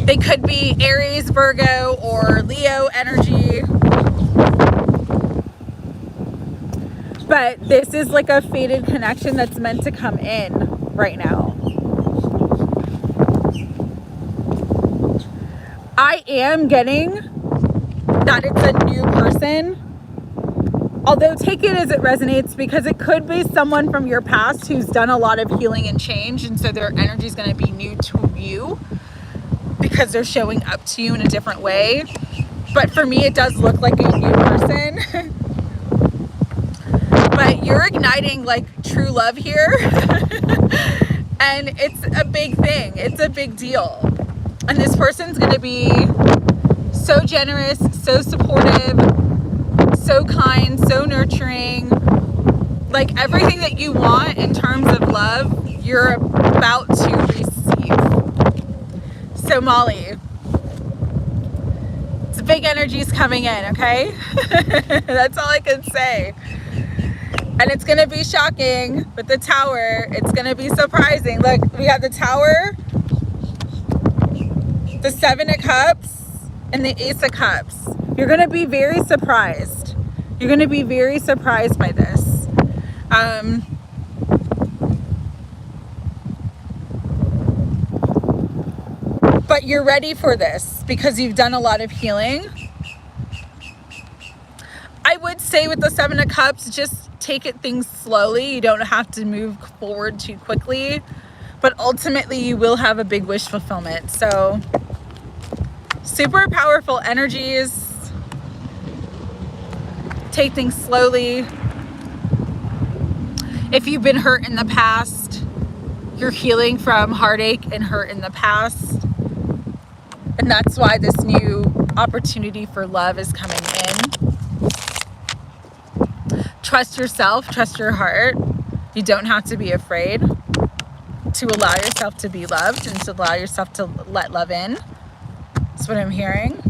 Speaker 1: They could be Aries, Virgo, or Leo energy. But this is like a fated connection that's meant to come in right now. I am getting that it's a new person. Although take it as it resonates, because it could be someone from your past who's done a lot of healing and change, and so their energy is going to be new to you because they're showing up to you in a different way. But for me, it does look like a new person. But you're igniting like true love here. And it's a big thing. It's a big deal. And this person's going to be so generous, so supportive, so kind, so nurturing. Like everything that you want in terms of love, you're about to receive. So Molly, it's big energies coming in, okay? That's all I can say. And it's gonna be shocking with the Tower. It's gonna be surprising. Look, we have the Tower, the 7 of Cups, and the Ace of Cups. You're gonna be very surprised. You're gonna be very surprised by this. But you're ready for this because you've done a lot of healing. I would say with the 7 of Cups, just take it things slowly. You don't have to move forward too quickly, but ultimately you will have a big wish fulfillment. So super powerful energies. Take things slowly. If you've been hurt in the past, you're healing from heartache and hurt in the past. And that's why this new opportunity for love is coming in. Trust yourself, trust your heart. You don't have to be afraid to allow yourself to be loved and to allow yourself to let love in. That's what I'm hearing.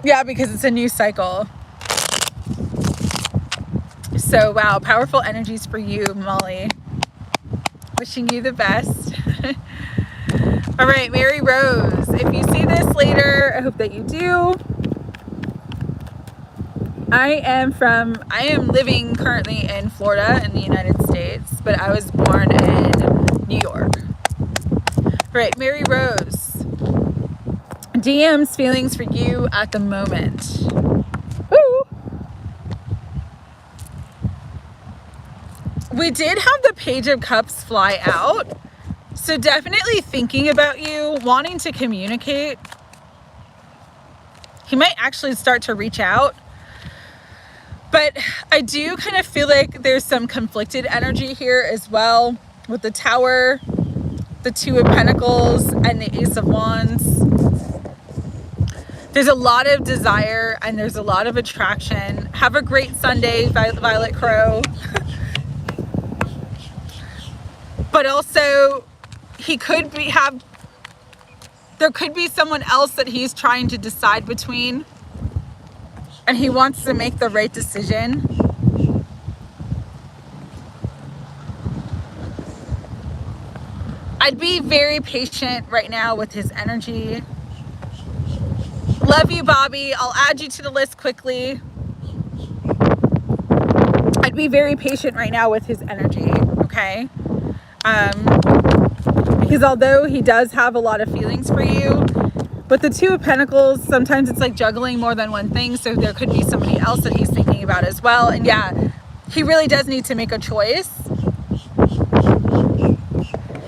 Speaker 1: Yeah, because it's a new cycle. So, wow, powerful energies for you, Molly. Wishing you the best. All right, Mary Rose, if you see this later, I hope that you do. I am living currently in Florida in the United States, but I was born in New York. All right, Mary Rose, DM's feelings for you at the moment. Woo! We did have the Page of Cups fly out. So definitely thinking about you, wanting to communicate. He might actually start to reach out. But I do kind of feel like there's some conflicted energy here as well with the Tower, the Two of Pentacles, and the Ace of Wands. There's a lot of desire and there's a lot of attraction. Have a great Sunday, Violet Crow. But also, there could be someone else that he's trying to decide between, and he wants to make the right decision. I'd be very patient right now with his energy. Love you, Bobby. I'll add you to the list quickly. I'd be very patient right now with his energy, okay? Because although he does have a lot of feelings for you, but the Two of Pentacles, sometimes it's like juggling more than one thing, so there could be somebody else that he's thinking about as well. And yeah, he really does need to make a choice.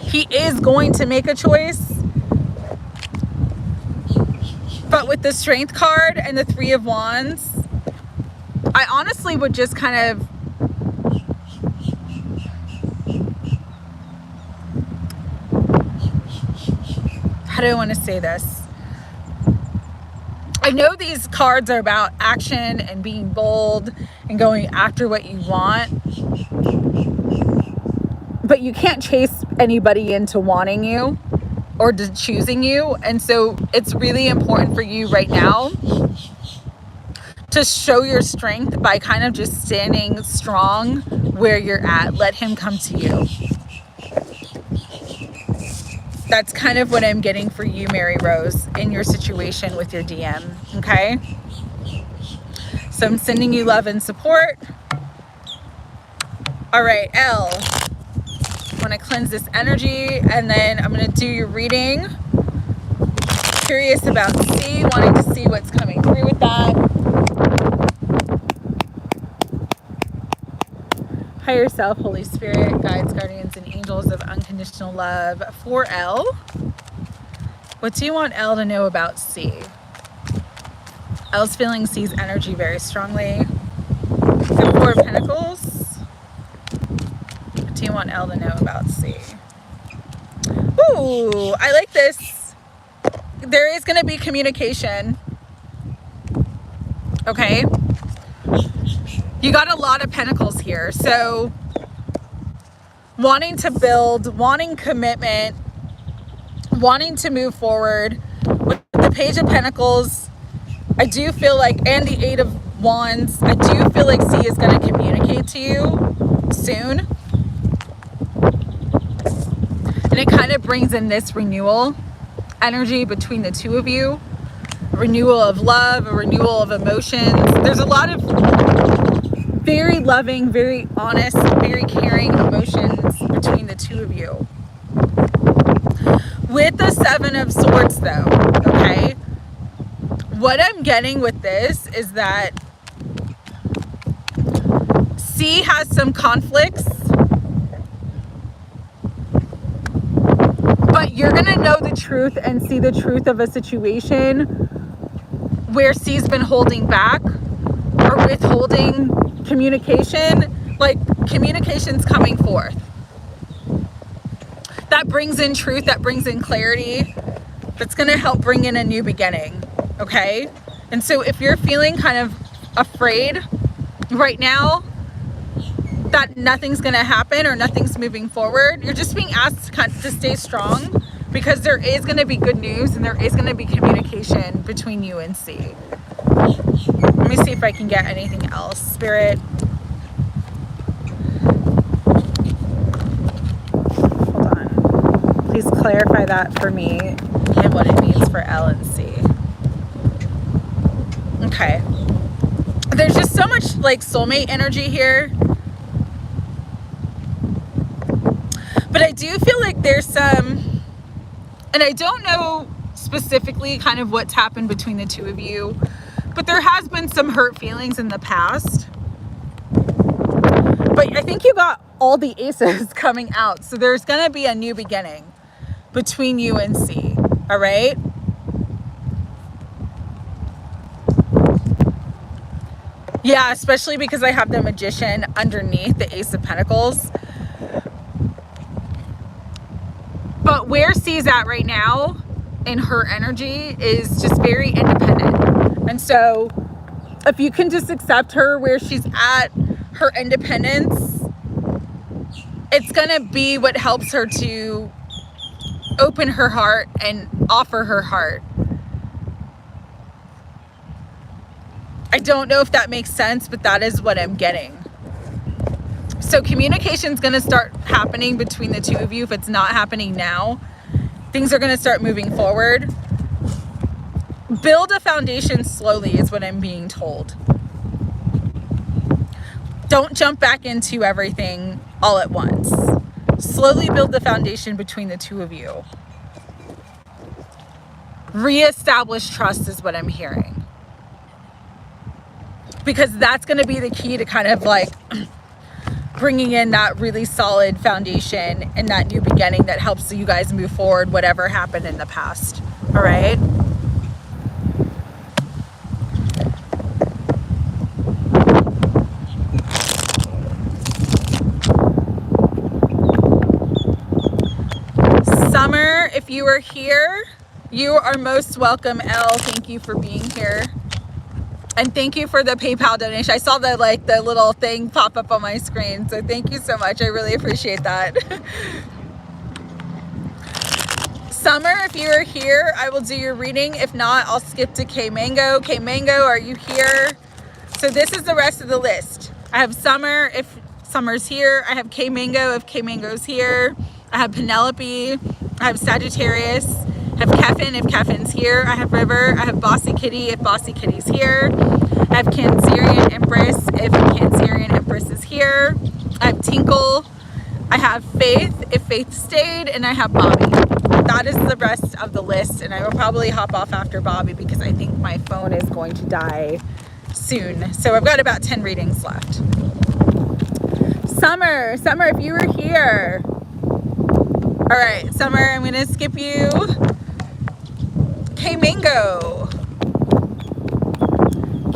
Speaker 1: He is going to make a choice. But with the Strength card and the Three of Wands, I honestly would just kind of how do I want to say this? I know these cards are about action and being bold and going after what you want, but you can't chase anybody into wanting you or to choosing you. And so it's really important for you right now to show your strength by kind of just standing strong where you're at. Let him come to you. That's kind of what I'm getting for you, Mary Rose, in your situation with your DM, okay? So I'm sending you love and support. All right, Elle. I want to cleanse this energy, and then I'm going to do your reading. Curious about C, wanting to see what's coming through with that. Higher self, Holy Spirit, guides, guardians, and angels of unconditional love for Elle. What do you want Elle to know about C? Elle's feeling C's energy very strongly. The Four of Pentacles. What do you want Elle to know about C? Ooh, I like this. There is going to be communication. Okay. You got a lot of pentacles here. So wanting to build, wanting commitment, wanting to move forward. With the Page of Pentacles, I do feel like, and the Eight of Wands, I do feel like C is going to communicate to you soon. And it kind of brings in this renewal energy between the two of you. A renewal of love, a renewal of emotions. There's a lot of very loving, very honest, very caring emotions between the two of you. With the Seven of Swords though, okay, what I'm getting with this is that C has some conflicts, but you're gonna know the truth and see the truth of a situation where C's been holding back or withholding communication. Like, communication's coming forth. That brings in truth, that brings in clarity, that's going to help bring in a new beginning, okay? And so if you're feeling kind of afraid right now that nothing's going to happen or nothing's moving forward, you're just being asked to stay strong, because there is going to be good news and there is going to be communication between you and C. Let me see if I can get anything else. Spirit. Hold on. Please clarify that for me and what it means for L and C. Okay. There's just so much like soulmate energy here. But I do feel like there's some, and I don't know specifically kind of what's happened between the two of you, but there has been some hurt feelings in the past. But I think you got all the aces coming out. So there's going to be a new beginning between you and C. All right. Yeah, especially because I have the Magician underneath the Ace of Pentacles. But where C's at right now in her energy is just very independent. And so if you can just accept her where she's at, her independence, it's going to be what helps her to open her heart and offer her heart. I don't know if that makes sense, but that is what I'm getting. So communication is going to start happening between the two of you. If it's not happening now, things are going to start moving forward. Build a foundation slowly is what I'm being told. Don't jump back into everything all at once. Slowly build the foundation between the two of you. Reestablish trust is what I'm hearing. Because that's going to be the key to kind of like bringing in that really solid foundation and that new beginning that helps you guys move forward, whatever happened in the past. All right. Summer, if you are here, you are most welcome. Elle, thank you for being here. And thank you for the PayPal donation. I saw the little thing pop up on my screen. So thank you so much. I really appreciate that. Summer, if you are here, I will do your reading. If not, I'll skip to K Mango. K Mango, are you here? So this is the rest of the list. I have Summer, if Summer's here. I have K Mango, if K Mango's here. I have Penelope. I have Sagittarius. I have Keffin, if Keffin's here. I have River. I have Bossy Kitty, if Bossy Kitty's here. I have Cancerian Empress, if Cancerian Empress is here. I have Tinkle. I have Faith, if Faith stayed. And I have Bobby. That is the rest of the list. And I will probably hop off after Bobby because I think my phone is going to die soon. So I've got about 10 readings left. Summer, if you were here. All right, Summer, I'm going to skip you. K Mango.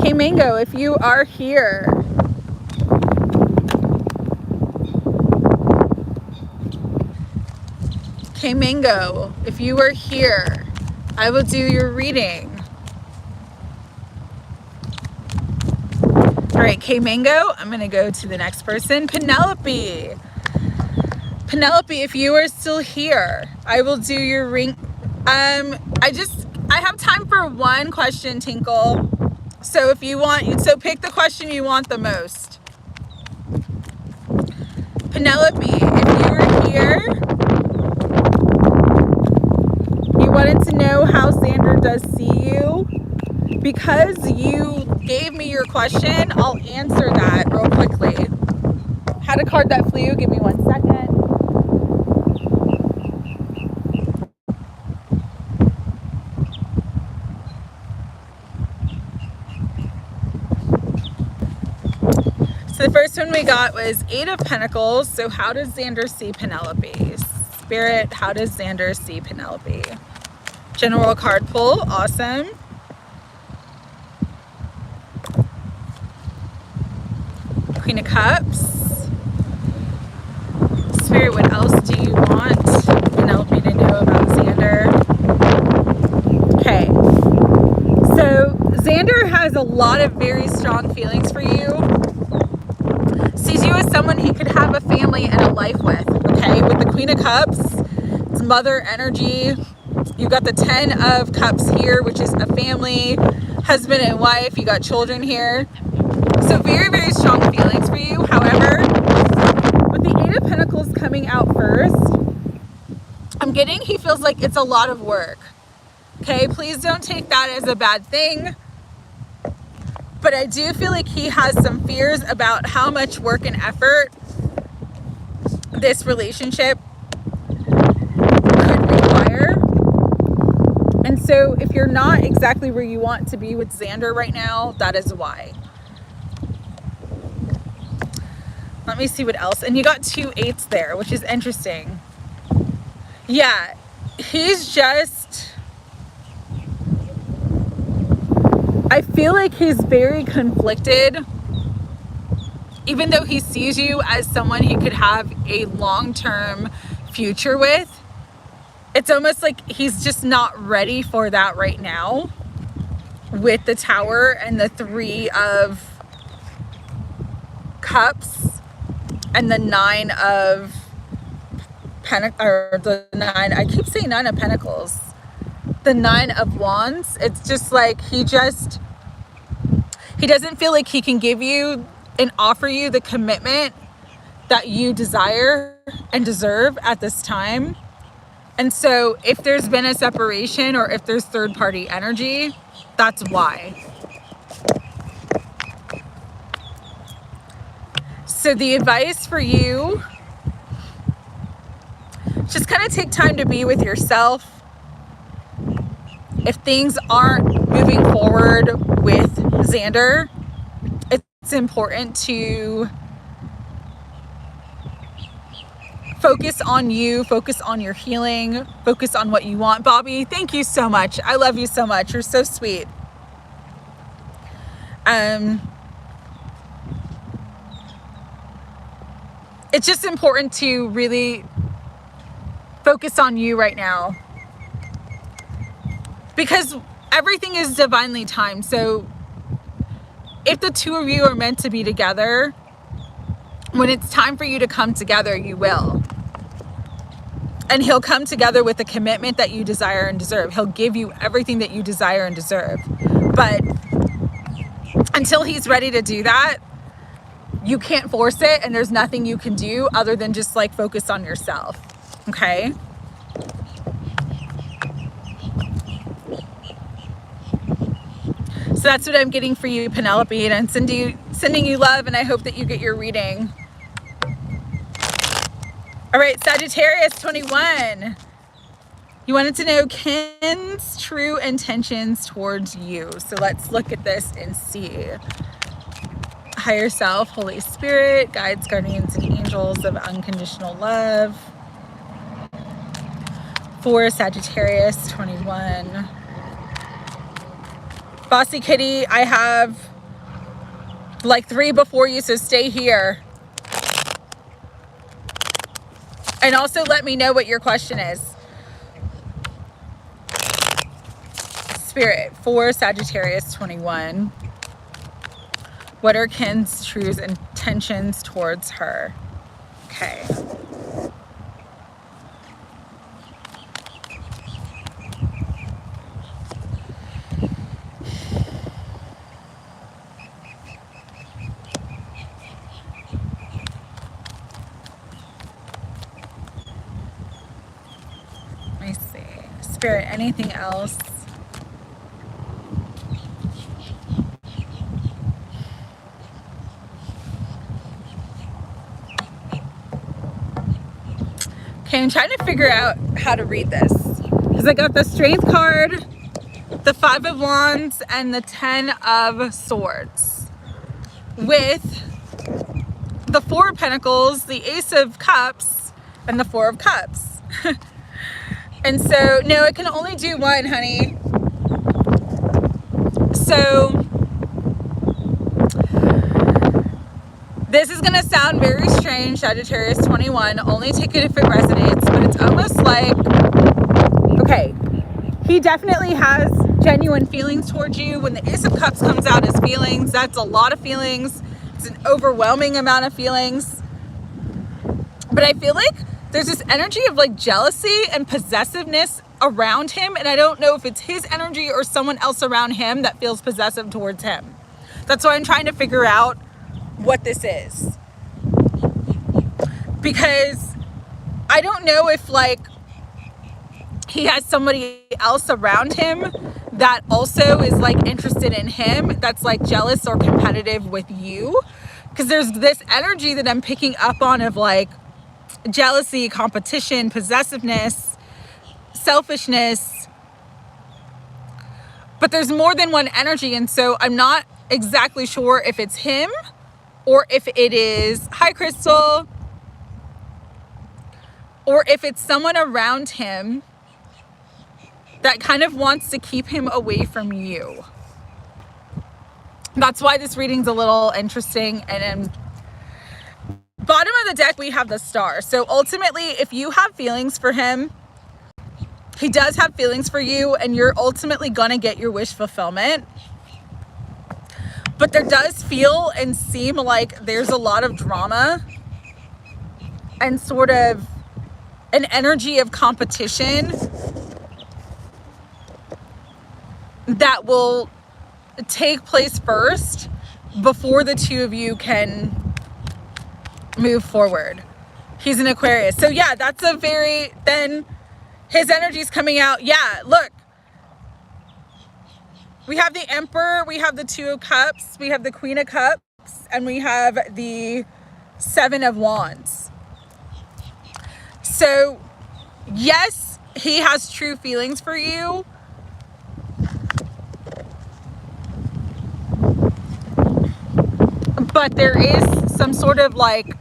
Speaker 1: K Mango, if you are here. K Mango, if you are here, I will do your reading. All right, K Mango, I'm going to go to the next person. Penelope. Penelope, if you are still here, I will do your ring. I have time for one question, Tinkle. So if you want, so pick the question you want the most. Penelope, if you were here, you wanted to know how Xander does see you. Because you gave me your question, I'll answer that real quickly. Had a card that flew, give me 1 second. So the first one we got was 8 of Pentacles. So how does Xander see Penelope? Spirit, how does Xander see Penelope? General card pull, awesome. Queen of Cups. Spirit, what else do you want Penelope to know about Xander? Okay. So Xander has a lot of very strong feelings for you. Sees you as someone he could have a family and a life with, okay? With the Queen of Cups, it's mother energy. You've got the 10 of Cups here, which is a family, husband and wife. You got children here. So very, very strong feelings for you. However, with the 8 of Pentacles coming out first, I'm getting he feels like it's a lot of work. Okay, please don't take that as a bad thing. But I do feel like he has some fears about how much work and effort this relationship could require. And So if you're not exactly where you want to be with Xander right now, that is why. Let me see what else. And you got 2 8s there, which is interesting. Yeah, he's just, I feel like he's very conflicted. Even though he sees you as someone he could have a long-term future with, it's almost like he's just not ready for that right now with the Tower and the 3 of Cups and the 9 of or the 9, I keep saying 9 of Pentacles, the 9 of Wands. It's just like he doesn't feel like he can give you and offer you the commitment that you desire and deserve at this time. And so if there's been a separation or if there's third party energy, that's why. So the advice for you, just kind of take time to be with yourself. If things aren't moving forward with Xander, it's important to focus on you, focus on your healing, focus on what you want. Bobby, thank you so much. I love you so much. You're so sweet. It's just important to really focus on you right now, because everything is divinely timed. So if the 2 of you are meant to be together, when it's time for you to come together, you will. And he'll come together with the commitment that you desire and deserve. He'll give you everything that you desire and deserve. But until he's ready to do that, you can't force it, and there's nothing you can do other than just like focus on yourself. Okay? So that's what I'm getting for you, Penelope, and I'm sending you love, and I hope that you get your reading. All right, Sagittarius 21. You wanted to know Ken's true intentions towards you. So let's look at this and see. Higher self, Holy Spirit, guides, guardians, and angels of unconditional love. For Sagittarius 21. Bossy Kitty, I have like 3 before you, so stay here. And also let me know what your question is. Spirit, for Sagittarius 21. What are Ken's true intentions towards her? Okay. Let me see. Spirit, anything else? Okay, I'm trying to figure out how to read this, because I got the Strength card, the 5 of Wands, and the 10 of Swords, with the 4 of Pentacles, the Ace of Cups, and the 4 of Cups. And so, no, I can only do one, honey. So this is going to sound very strange, Sagittarius 21. Only take it if it resonates, but it's almost like, okay, he definitely has genuine feelings towards you. When the Ace of Cups comes out as feelings, that's a lot of feelings. It's an overwhelming amount of feelings. But I feel like there's this energy of like jealousy and possessiveness around him. And I don't know if it's his energy or someone else around him that feels possessive towards him. That's why I'm trying to figure out what this is, because I don't know if like he has somebody else around him that also is like interested in him, that's like jealous or competitive with you, because there's this energy that I'm picking up on of like jealousy, competition, possessiveness, selfishness, But there's more than one energy, and so I'm not exactly sure if it's him or if it is, hi Crystal, or if it's someone around him that kind of wants to keep him away from you. That's why this reading's a little interesting. And then bottom of the deck, we have the Star. So ultimately, if you have feelings for him, he does have feelings for you, and you're ultimately going to get your wish fulfillment. But there does feel and seem like there's a lot of drama and sort of an energy of competition that will take place first before the two of you can move forward. He's an Aquarius. So yeah, that's a very, then his energy's coming out. Yeah, look. We have the Emperor, we have the Two of Cups, we have the Queen of Cups, and we have the Seven of Wands. So yes, he has true feelings for you. But there is some sort of like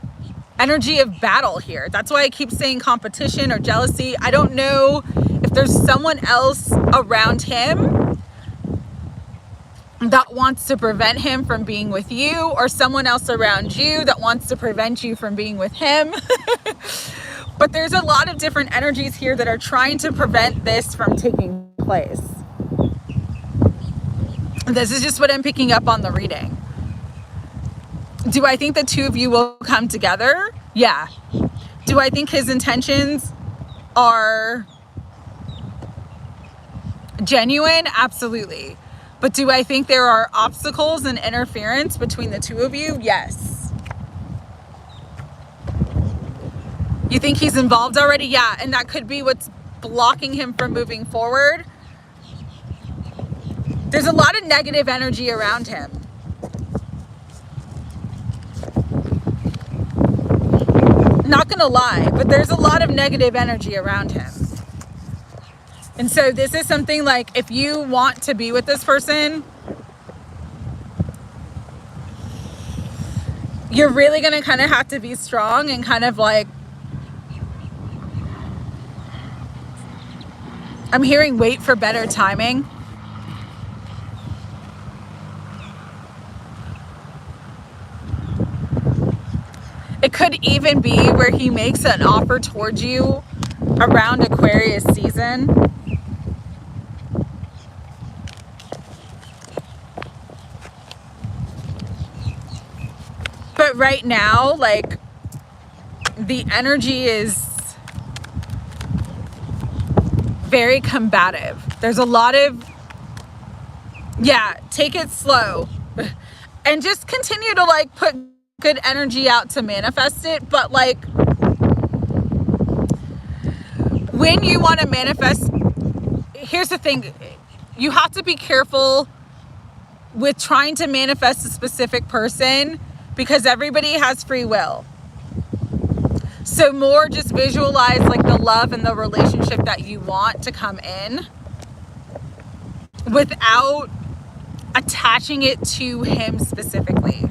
Speaker 1: energy of battle here. That's why I keep saying competition or jealousy. I don't know if there's someone else around him that wants to prevent him from being with you, or someone else around you that wants to prevent you from being with him. But there's a lot of different energies here that are trying to prevent this from taking place. This is just what I'm picking up on the reading. Do I think the two of you will come together? Yeah. Do I think his intentions are genuine? Absolutely. But do I think there are obstacles and interference between the two of you? Yes. You think he's involved already? Yeah. And that could be what's blocking him from moving forward. There's a lot of negative energy around him. Not gonna lie, but there's a lot of negative energy around him. And so this is something like, if you want to be with this person, you're really gonna kind of have to be strong and kind of like, I'm hearing wait for better timing. It could even be where he makes an offer towards you around Aquarius season. But right now, like, the energy is very combative. There's a lot of, yeah, take it slow. And just continue to like put good energy out to manifest it. But like, when you want to manifest, here's the thing, you have to be careful with trying to manifest a specific person, because everybody has free will. So more just visualize like the love and the relationship that you want to come in without attaching it to him specifically.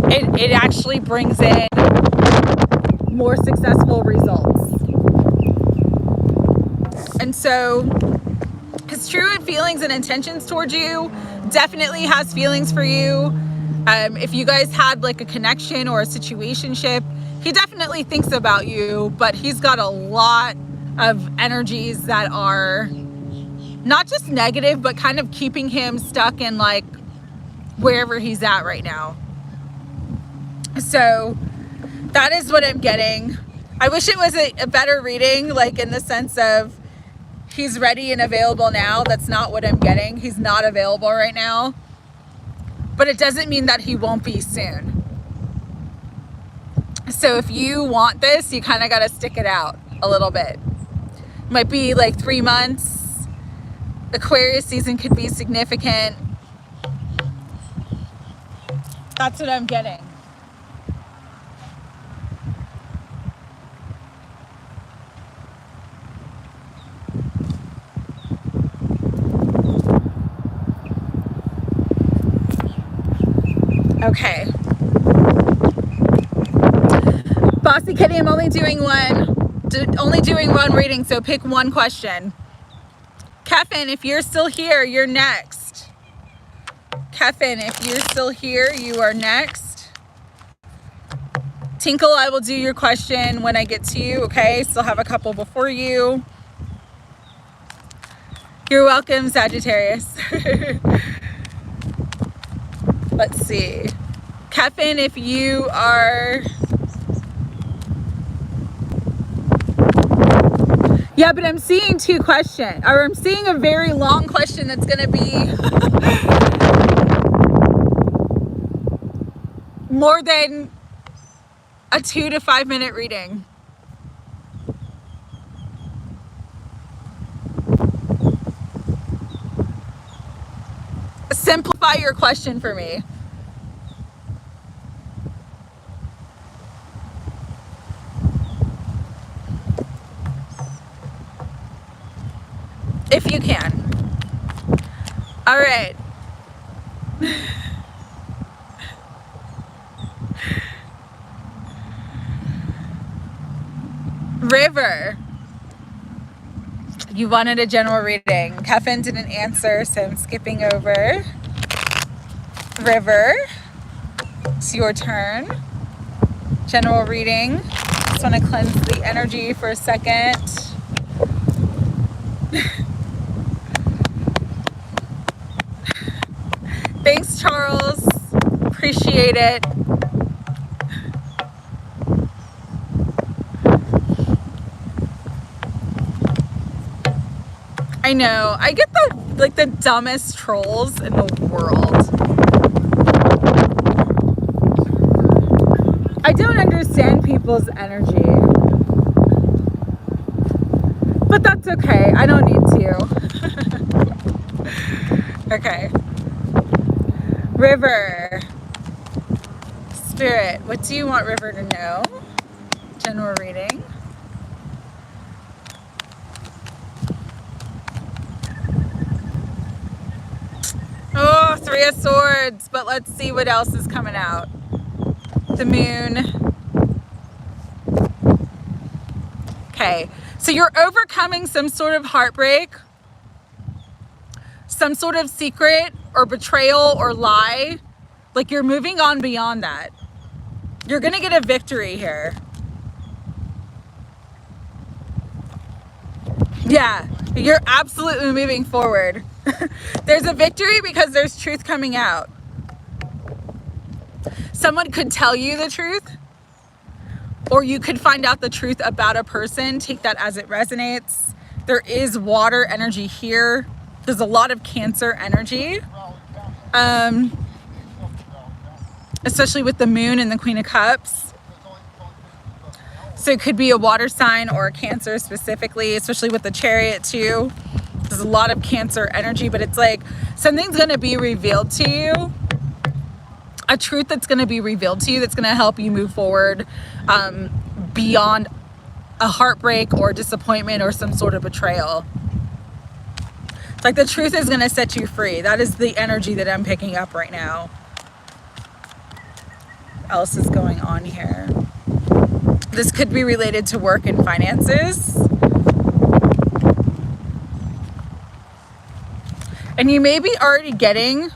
Speaker 1: It actually brings in more successful results. And so his true feelings and intentions towards you, definitely has feelings for you. If you guys had like a connection or a situationship, he definitely thinks about you, but he's got a lot of energies that are not just negative, but kind of keeping him stuck in like wherever he's at right now. So that is what I'm getting. I wish it was a better reading, like in the sense of he's ready and available now. That's not what I'm getting. He's not available right now. But it doesn't mean that he won't be soon. So if you want this, you kind of got to stick it out a little bit. Might be like 3 months. Aquarius season could be significant. That's what I'm getting. Okay. Bossy Kitty, I'm only doing one reading, so pick one question. Kevin, if you're still here, you're next. Kevin, if you're still here, you are next. Tinkle, I will do your question when I get to you, okay? Still have a couple before you. You're welcome, Sagittarius. Let's see. Kevin, if you are... Yeah, but I'm seeing two questions, or I'm seeing a very long question that's going to be more than a 2 to 5 minute reading. Simplify your question for me. If you can. All right. River. You wanted a general reading. Kevin didn't answer, so I'm skipping over. River, it's your turn. General reading. Just want to cleanse the energy for a second. Thanks, Charles. Appreciate it. I know. I get the dumbest trolls in the world. I don't understand people's energy. But that's okay. I don't need to. Okay. River. Spirit, what do you want River to know? General reading. Oh, 3 of Swords, but let's see what else is coming out. The Moon. Okay, so you're overcoming some sort of heartbreak, some sort of secret or betrayal or lie. Like you're moving on beyond that. You're gonna get a victory here. Yeah, you're absolutely moving forward. There's a victory because there's truth coming out. Someone could tell you the truth, or you could find out the truth about a person. Take that as it resonates. There is water energy here. There's a lot of Cancer energy, especially with the Moon and the Queen of Cups. So it could be a water sign or a Cancer specifically, especially with the Chariot too. There's a lot of Cancer energy, but it's like something's going to be revealed to you. A truth that's going to be revealed to you that's going to help you move forward beyond a heartbreak or disappointment or some sort of betrayal. It's like the truth is going to set you free. That is the energy that I'm picking up right now. What else is going on here? This could be related to work and finances. And you may be already getting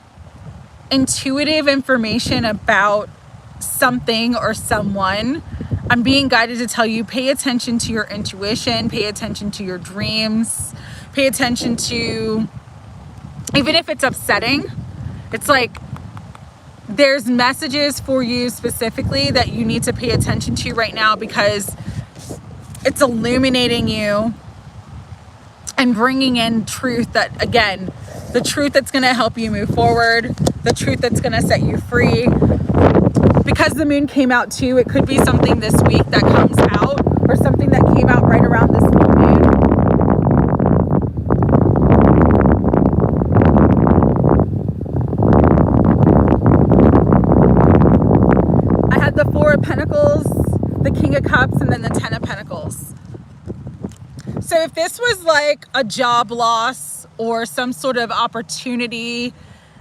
Speaker 1: intuitive information about something or someone. I'm being guided to tell you, pay attention to your intuition, pay attention to your dreams, pay attention to, even if it's upsetting, it's like there's messages for you specifically that you need to pay attention to right now because it's illuminating you and bringing in truth that, again, the truth that's going to help you move forward, the truth that's going to set you free. Because the Moon came out too, it could be something this week that comes out or something that came out right around this full moon. I had the 4 of Pentacles, the King of Cups, and then the 10 of Pentacles. So if this was like a job loss or some sort of opportunity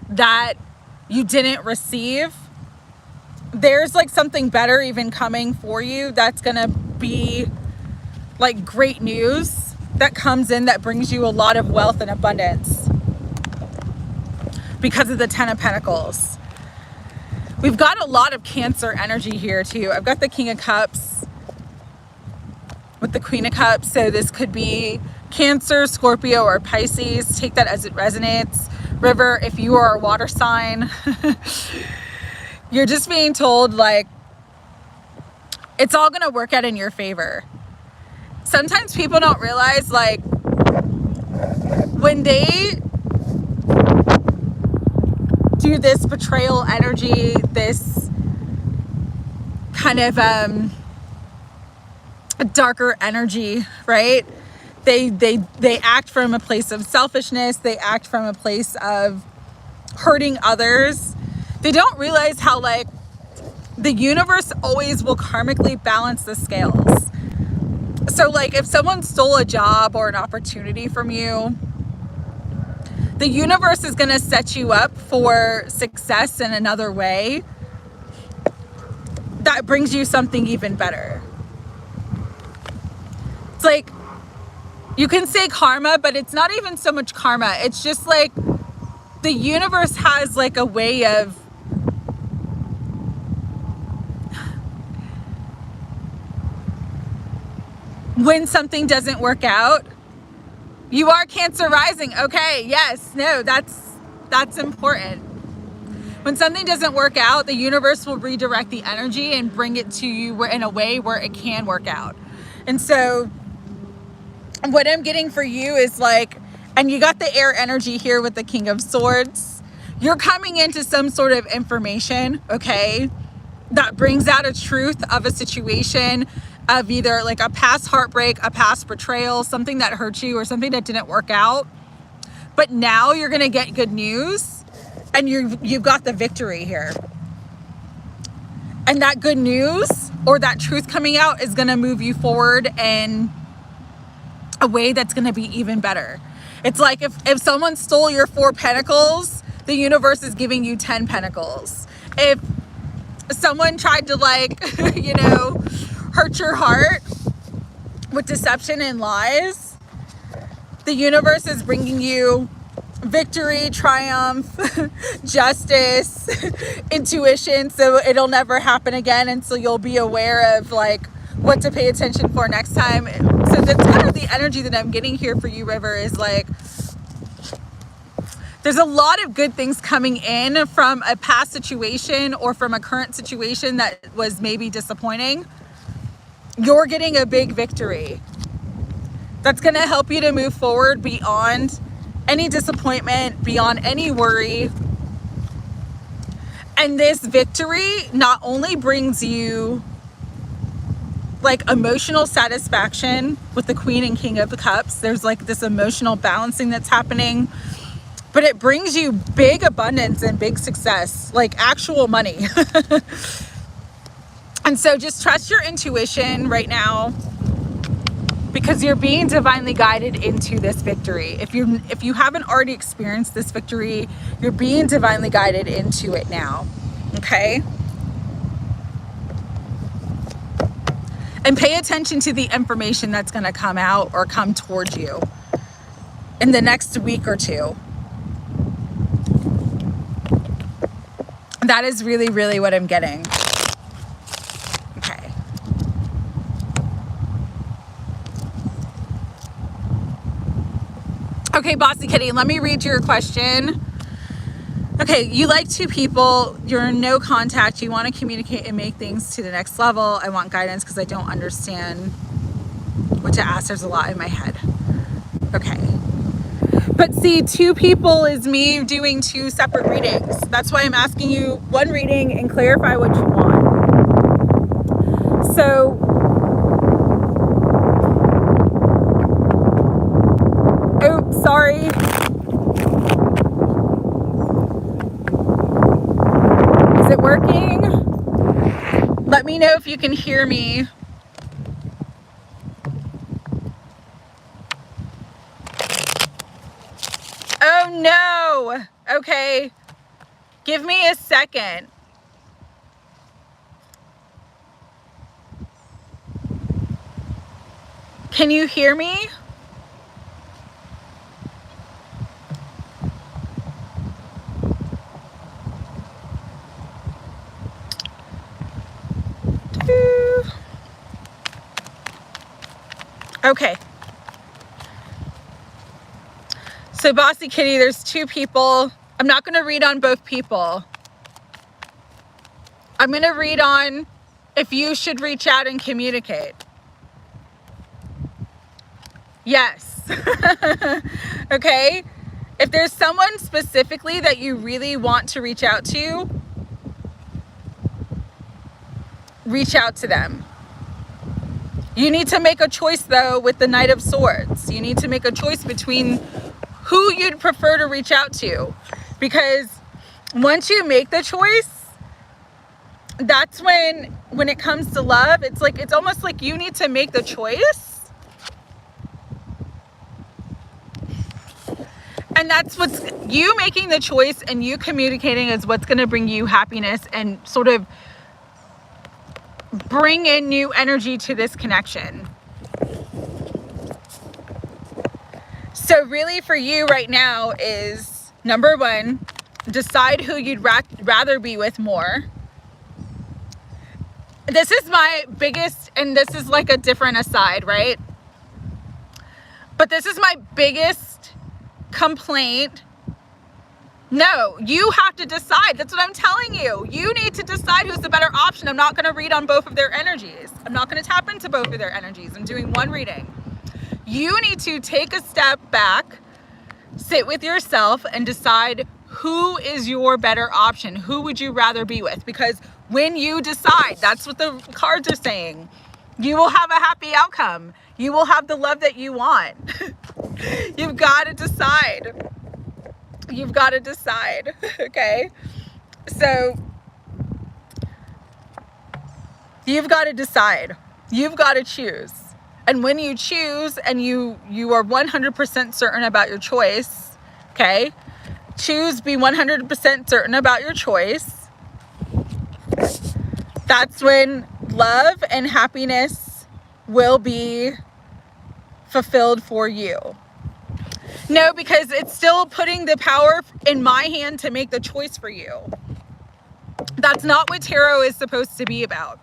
Speaker 1: that you didn't receive, there's like something better even coming for you that's gonna be like great news that comes in that brings you a lot of wealth and abundance because of the Ten of Pentacles. We've got a lot of Cancer energy here too. I've got the King of Cups with the Queen of Cups. So this could be Cancer, Scorpio, or Pisces. Take that as it resonates. River, if you are a water sign, you're just being told like, it's all going to work out in your favor. Sometimes people don't realize like when they do this betrayal energy, this kind of a darker energy, right? They act from a place of selfishness. They act from a place of hurting others. They don't realize how like the universe always will karmically balance the scales. So like if someone stole a job or an opportunity from you, the universe is going to set you up for success in another way that brings you something even better. It's like, you can say karma, but it's not even so much karma. It's just like the universe has like a way of when something doesn't work out. You are Cancer rising. Okay, yes, no, that's important. When something doesn't work out, the universe will redirect the energy and bring it to you in a way where it can work out. And so what I'm getting for you is like, and you got the air energy here with the King of Swords. You're coming into some sort of information, okay, that brings out a truth of a situation of either like a past heartbreak, a past betrayal, something that hurt you or something that didn't work out. But now you're going to get good news and you've got the victory here. And that good news or that truth coming out is going to move you forward in a way that's going to be even better. It's like if someone stole your 4 pentacles, the universe is giving you 10 pentacles. If someone tried to like, you know, hurt your heart with deception and lies, the universe is bringing you victory, triumph, justice, intuition, so it'll never happen again, and so you'll be aware of like what to pay attention for next time. So that's kind of the energy that I'm getting here for you, River, is like there's a lot of good things coming in from a past situation or from a current situation that was maybe disappointing. You're getting a big victory that's going to help you to move forward beyond any disappointment, beyond any worry. And this victory not only brings you like emotional satisfaction with the Queen and King of the Cups, there's like this emotional balancing that's happening, but it brings you big abundance and big success, like actual money. And so just trust your intuition right now because you're being divinely guided into this victory. If you haven't already experienced this victory, you're being divinely guided into it now. Okay? And pay attention to the information that's going to come out or come towards you in the next week or two. That is really, really what I'm getting. Okay. Okay, Bossy Kitty, let me read your question. Okay, you like 2 people, you're in no contact, you want to communicate and make things to the next level. I want guidance because I don't understand what to ask. There's a lot in my head. Okay. But see, 2 people is me doing 2 separate readings. That's why I'm asking you one reading and clarify what you want. So, oops, sorry. Is it working? Let me know if you can hear me. Oh no! Okay, give me a second. Can you hear me? Okay. So Bossy Kitty, there's two people. I'm not going to read on both people. I'm going to read on if you should reach out and communicate. Yes. Okay. If there's someone specifically that you really want to reach out to, reach out to them. You need to make a choice though with the Knight of Swords. You need to make a choice between who you'd prefer to reach out to, because once you make the choice, that's when it comes to love, it's almost like you need to make the choice, and that's what's you making the choice and you communicating is what's going to bring you happiness and sort of bring in new energy to this connection. So really for you right now is, number one, decide who you'd rather be with more. This is my biggest, and this is like a different aside, right? But this is my biggest complaint. No, you have to decide. That's what I'm telling you. You need to decide who's the better option. I'm not going to read on both of their energies. I'm not going to tap into both of their energies. I'm doing one reading. You need to take a step back, sit with yourself, and decide who is your better option. Who would you rather be with? Because when you decide, that's what the cards are saying, you will have a happy outcome. You will have the love that you want. You've got to decide. You've got to decide. Okay? So you've got to decide. You've got to choose. And when you choose and you are 100% certain about your choice, okay? Choose, be 100% certain about your choice. That's when love and happiness will be fulfilled for you. No, because it's still putting the power in my hand to make the choice for you. That's not what tarot is supposed to be about.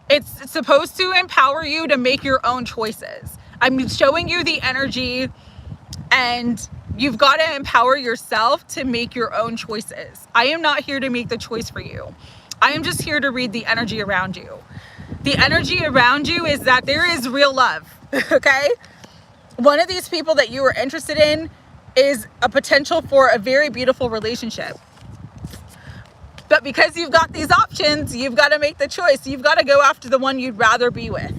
Speaker 1: It's supposed to empower you to make your own choices. I'm showing you the energy, and you've got to empower yourself to make your own choices. I am not here to make the choice for you. I am just here to read the energy around you. The energy around you is that there is real love, okay? One of these people that you are interested in is a potential for a very beautiful relationship. But because you've got these options, you've got to make the choice. You've got to go after the one you'd rather be with.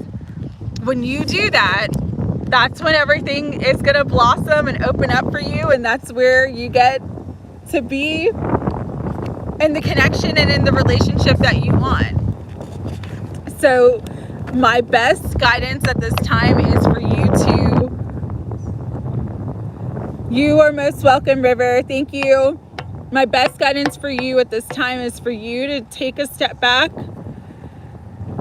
Speaker 1: When you do that, that's when everything is going to blossom and open up for you. And that's where you get to be in the connection and in the relationship that you want. So my best guidance at this time is for you to... You are most welcome, River. Thank you. My best guidance for you at this time is for you to take a step back,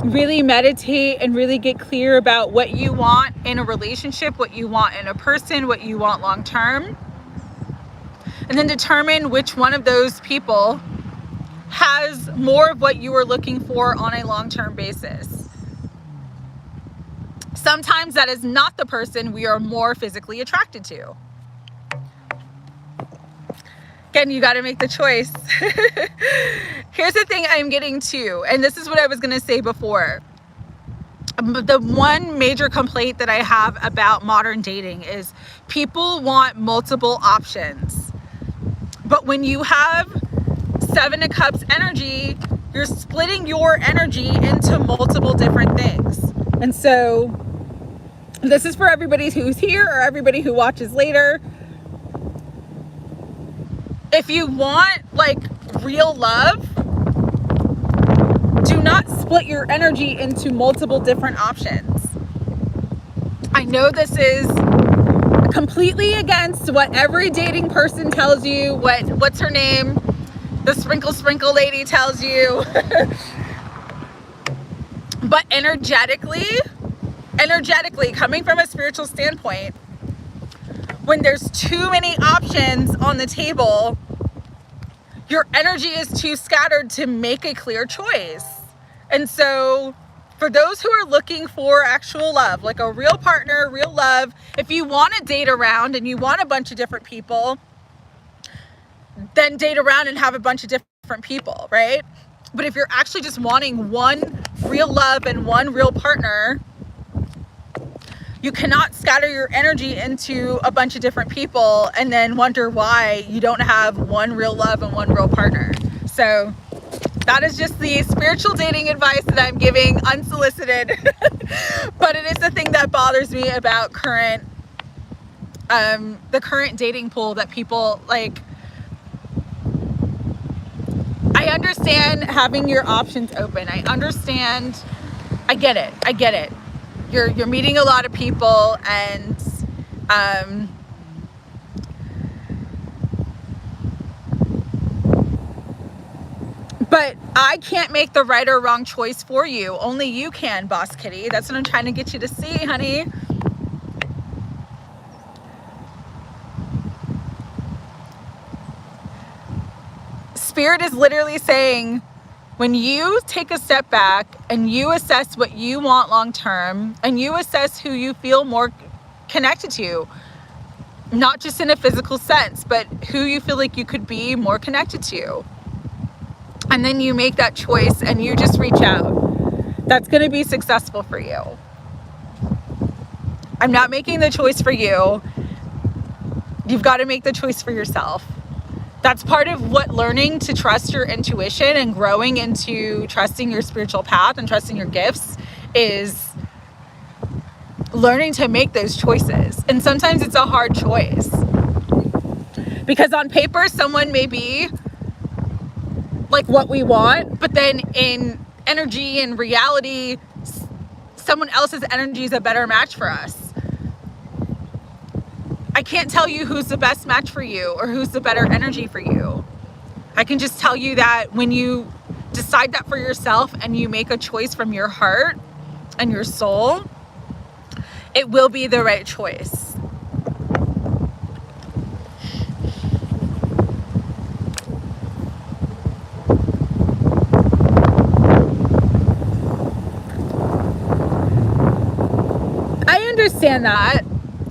Speaker 1: really meditate, and really get clear about what you want in a relationship, what you want in a person, what you want long term, and then determine which one of those people has more of what you are looking for on a long-term basis. Sometimes that is not the person we are more physically attracted to. Again, you got to make the choice. Here's the thing I'm getting to, and this is what I was going to say before. The one major complaint that I have about modern dating is people want multiple options. But when you have Seven of Cups energy, you're splitting your energy into multiple different things. And so this is for everybody who's here or everybody who watches later. If you want like real love, do not split your energy into multiple different options. I know this is completely against what every dating person tells you, what's her name? The sprinkle lady tells you. But energetically, energetically, coming from a spiritual standpoint, when there's too many options on the table, your energy is too scattered to make a clear choice. And so for those who are looking for actual love, like a real partner, real love, if you want to date around and you want a bunch of different people, then date around and have a bunch of different people, right? But if you're actually just wanting one real love and one real partner, you cannot scatter your energy into a bunch of different people and then wonder why you don't have one real love and one real partner. So that is just the spiritual dating advice that I'm giving, unsolicited. But it is the thing that bothers me about the current dating pool, that people like. I understand having your options open. I understand. I get it. You're meeting a lot of people, and but I can't make the right or wrong choice for you. Only you can, Boss Kitty. That's what I'm trying to get you to see, honey. Spirit is literally saying, when you take a step back and you assess what you want long term, and you assess who you feel more connected to, not just in a physical sense, but who you feel like you could be more connected to, and then you make that choice and you just reach out, that's going to be successful for you. I'm not making the choice for you. You've got to make the choice for yourself. That's part of what learning to trust your intuition and growing into trusting your spiritual path and trusting your gifts is, learning to make those choices. And sometimes it's a hard choice, because on paper someone may be like what we want, but then in energy and reality, someone else's energy is a better match for us. I can't tell you who's the best match for you or who's the better energy for you. I can just tell you that when you decide that for yourself and you make a choice from your heart and your soul, it will be the right choice. I understand that.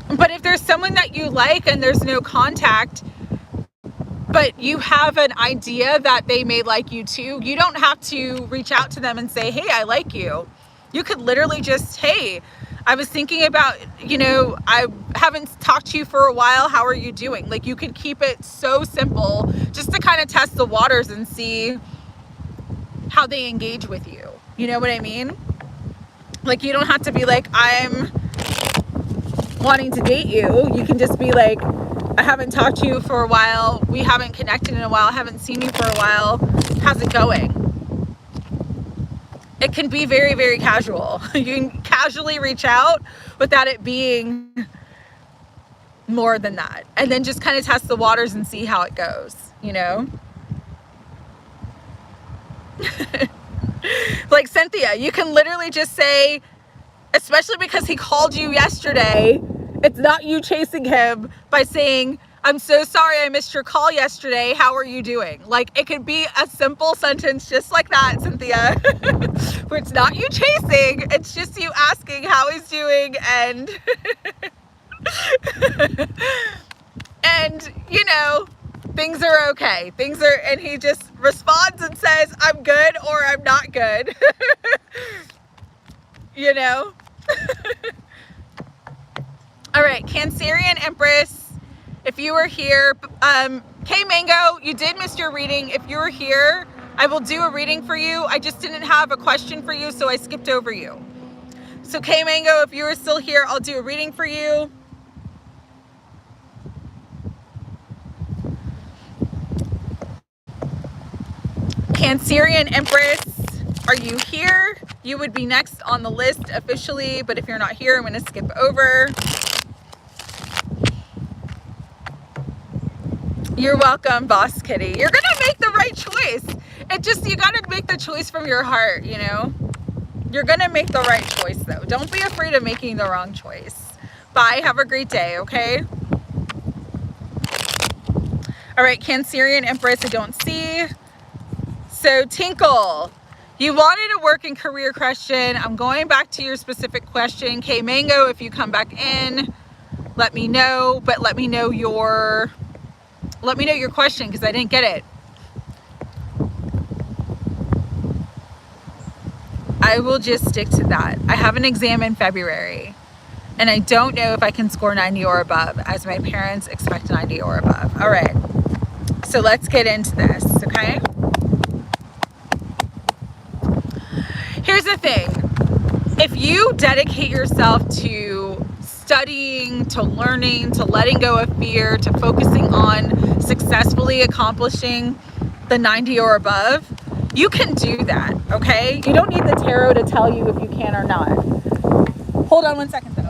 Speaker 1: But if there's someone that you like and there's no contact, but you have an idea that they may like you too, you don't have to reach out to them and say, hey, I like you. You could literally just, hey, I was thinking about, I haven't talked to you for a while. How are you doing? Like, you could keep it so simple just to kind of test the waters and see how they engage with you. You know what I mean? Like, you don't have to be like, I'm wanting to date you. You can just be like, I haven't talked to you for a while. We haven't connected in a while. I haven't seen you for a while. How's it going? It can be very, very casual. You can casually reach out without it being more than that. And then just kind of test the waters and see how it goes, Like Cynthia, you can literally just say, especially because he called you yesterday, it's not you chasing him, by saying, I'm so sorry I missed your call yesterday. How are you doing? Like, it could be a simple sentence just like that, Cynthia, where it's not you chasing, it's just you asking how he's doing, and and things are okay. And he just responds and says, I'm good or I'm not good. All right, Cancerian Empress, if you were here, K Mango, you did miss your reading. If you were here, I will do a reading for you. I just didn't have a question for you, so I skipped over you. So K Mango, if you are still here, I'll do a reading for you. Cancerian Empress, are you here? You would be next on the list officially, but if you're not here, I'm going to skip over. You're welcome, Boss Kitty. You're going to make the right choice. You got to make the choice from your heart, You're going to make the right choice though. Don't be afraid of making the wrong choice. Bye. Have a great day. Okay. All right. Cancerian Empress, I don't see. So Tinkle, you wanted a work and career question. I'm going back to your specific question. K Mango, if you come back in, let me know, but let me know your question because I didn't get it. I will just stick to that. I have an exam in February and I don't know if I can score 90 or above, as my parents expect 90 or above. All right, so let's get into this, okay? Here's the thing. If you dedicate yourself to studying, to learning, to letting go of fear, to focusing on successfully accomplishing the 90 or above, you can do that, okay? You don't need the tarot to tell you if you can or not. Hold on one second though.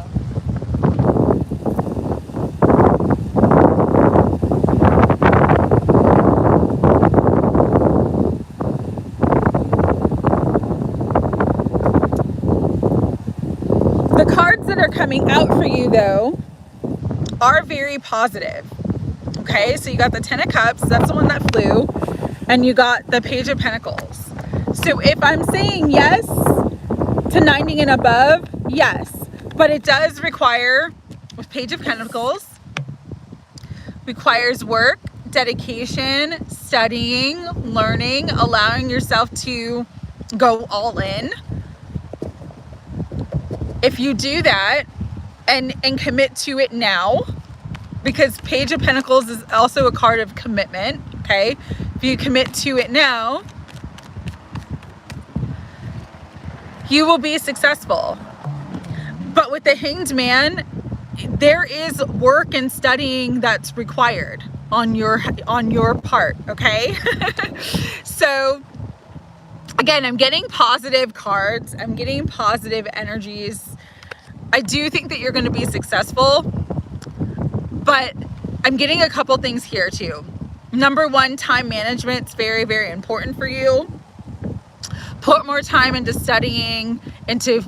Speaker 1: The cards that are coming out for you though are very positive. Okay, so you got the 10 of Cups, that's the one that flew, and you got the Page of Pentacles. So if I'm saying yes to 90 and above, yes, but it does require, with Page of Pentacles, requires work, dedication, studying, learning, allowing yourself to go all in. If you do that and commit to it now, because Page of Pentacles is also a card of commitment, okay? If you commit to it now, you will be successful. But with the Hanged Man, there is work and studying that's required on your part, okay? So again, I'm getting positive cards. I'm getting positive energies. I do think that you're going to be successful, but I'm getting a couple things here too. Number one, time management is very, very important for you. Put more time into studying, into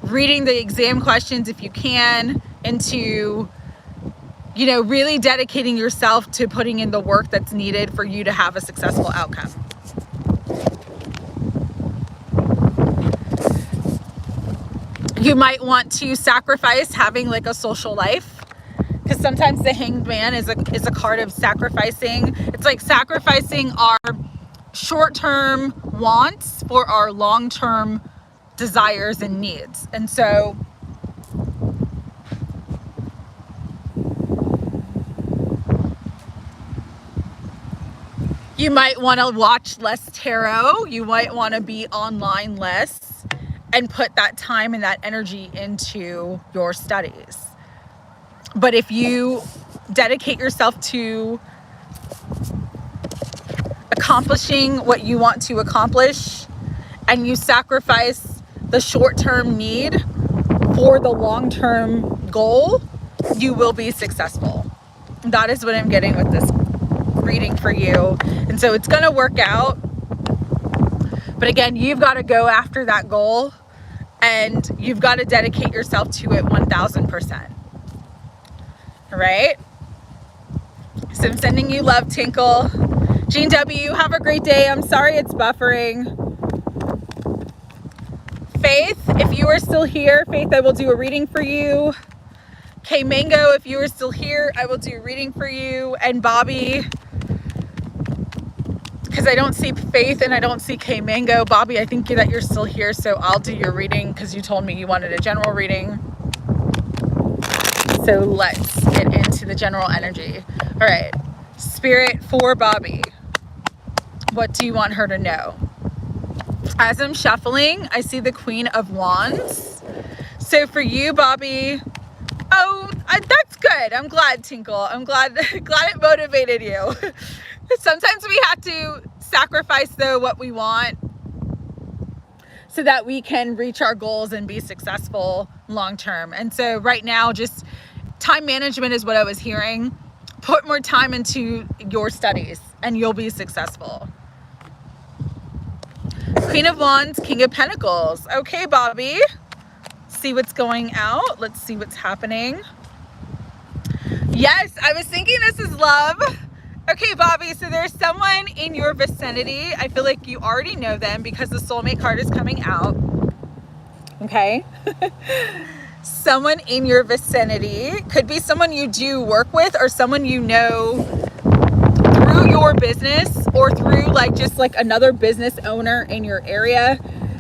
Speaker 1: reading the exam questions if you can, into, you know, really dedicating yourself to putting in the work that's needed for you to have a successful outcome. You might want to sacrifice having like a social life, because sometimes the Hanged Man is a card of sacrificing. It's like sacrificing our short-term wants for our long-term desires and needs. And so you might want to watch less tarot. You might want to be online less and put that time and that energy into your studies. But if you dedicate yourself to accomplishing what you want to accomplish, and you sacrifice the short-term need for the long-term goal, you will be successful. That is what I'm getting with this reading for you. And so it's going to work out. But again, you've got to go after that goal, and you've got to dedicate yourself to it 1000%. All right? So I'm sending you love, Tinkle. Jean W., have a great day. I'm sorry it's buffering. Faith, if you are still here, Faith, I will do a reading for you. K Mango, if you are still here, I will do a reading for you. And Bobby, because I don't see Faith and I don't see K Mango. Bobby, I think that you're still here, so I'll do your reading because you told me you wanted a general reading. So let's get into the general energy. All right, Spirit for Bobby. What do you want her to know? As I'm shuffling, I see the Queen of Wands. So for you, Bobby, that's good. I'm glad, Tinkle. I'm glad it motivated you. Sometimes we have to sacrifice, though, what we want so that we can reach our goals and be successful long term. And so right now, just time management is what I was hearing. Put more time into your studies and you'll be successful. Queen of Wands, King of Pentacles. Okay, Bobby. See what's going out. Let's see what's happening. Yes, I was thinking this is love. Okay, Bobby, so there's someone in your vicinity. I feel like you already know them because the soulmate card is coming out. Okay. Someone in your vicinity. Could be someone you do work with or someone you know through your business or through like just like another business owner in your area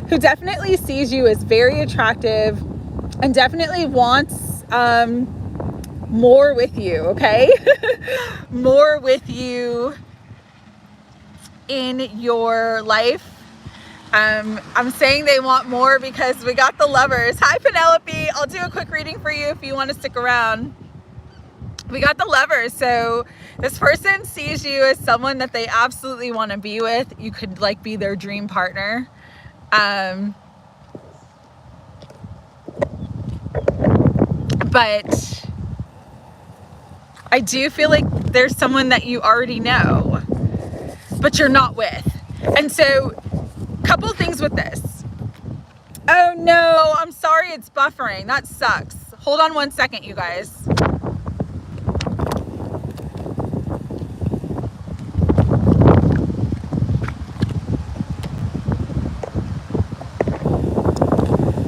Speaker 1: who definitely sees you as very attractive and definitely wants more with you, okay? More with you in your life. I'm saying they want more because we got the Lovers. Hi, Penelope. I'll do a quick reading for you if you want to stick around. We got the Lovers. So this person sees you as someone that they absolutely want to be with. You could like be their dream partner. But I do feel like there's someone that you already know, but you're not with. And so, couple things with this. Oh no, I'm sorry, it's buffering. That sucks. Hold on 1 second, you guys.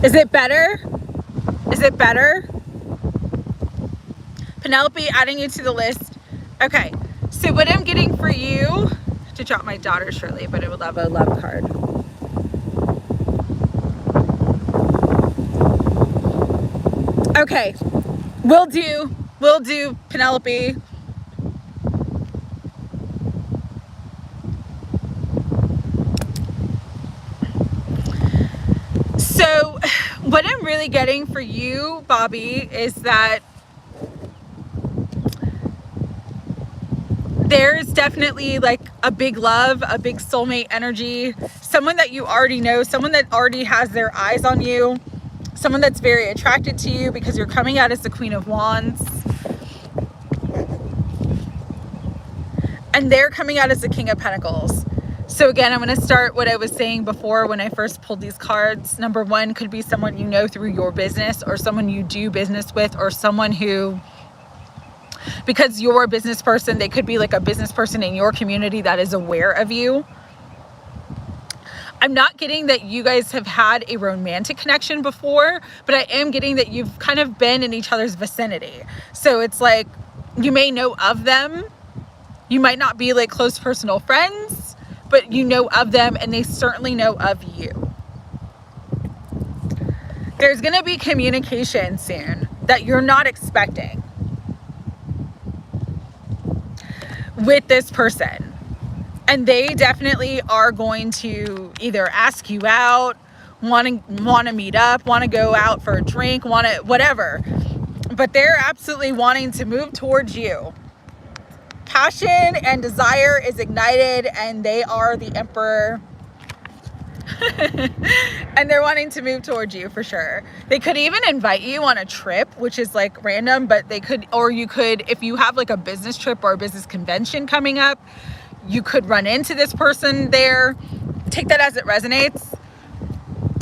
Speaker 1: Is it better? Is it better? Penelope, adding you to the list. Okay, so what I'm getting for you, to drop my daughter Shirley, but I would love a love card. Okay, will do, Penelope. So what I'm really getting for you, Bobby, is that there's definitely like a big love, a big soulmate energy, someone that you already know, someone that already has their eyes on you, someone that's very attracted to you because you're coming out as the Queen of Wands. And they're coming out as the King of Pentacles. So again, I'm going to start what I was saying before when I first pulled these cards. Number one could be someone you know through your business or someone you do business with or someone who, because you're a business person, they could be like a business person in your community that is aware of you. I'm not getting that you guys have had a romantic connection before, but I am getting that you've kind of been in each other's vicinity. So it's like you may know of them. You might not be like close personal friends, but you know of them and they certainly know of you. There's going to be communication soon that you're not expecting with this person. And they definitely are going to either ask you out, want to meet up, want to go out for a drink, want to whatever. But they're absolutely wanting to move towards you. Passion and desire is ignited and they are the Emperor. And they're wanting to move towards you for sure. They could even invite you on a trip, which is like random, but they could, or you could, if you have like a business trip or a business convention coming up, you could run into this person there. Take that as it resonates.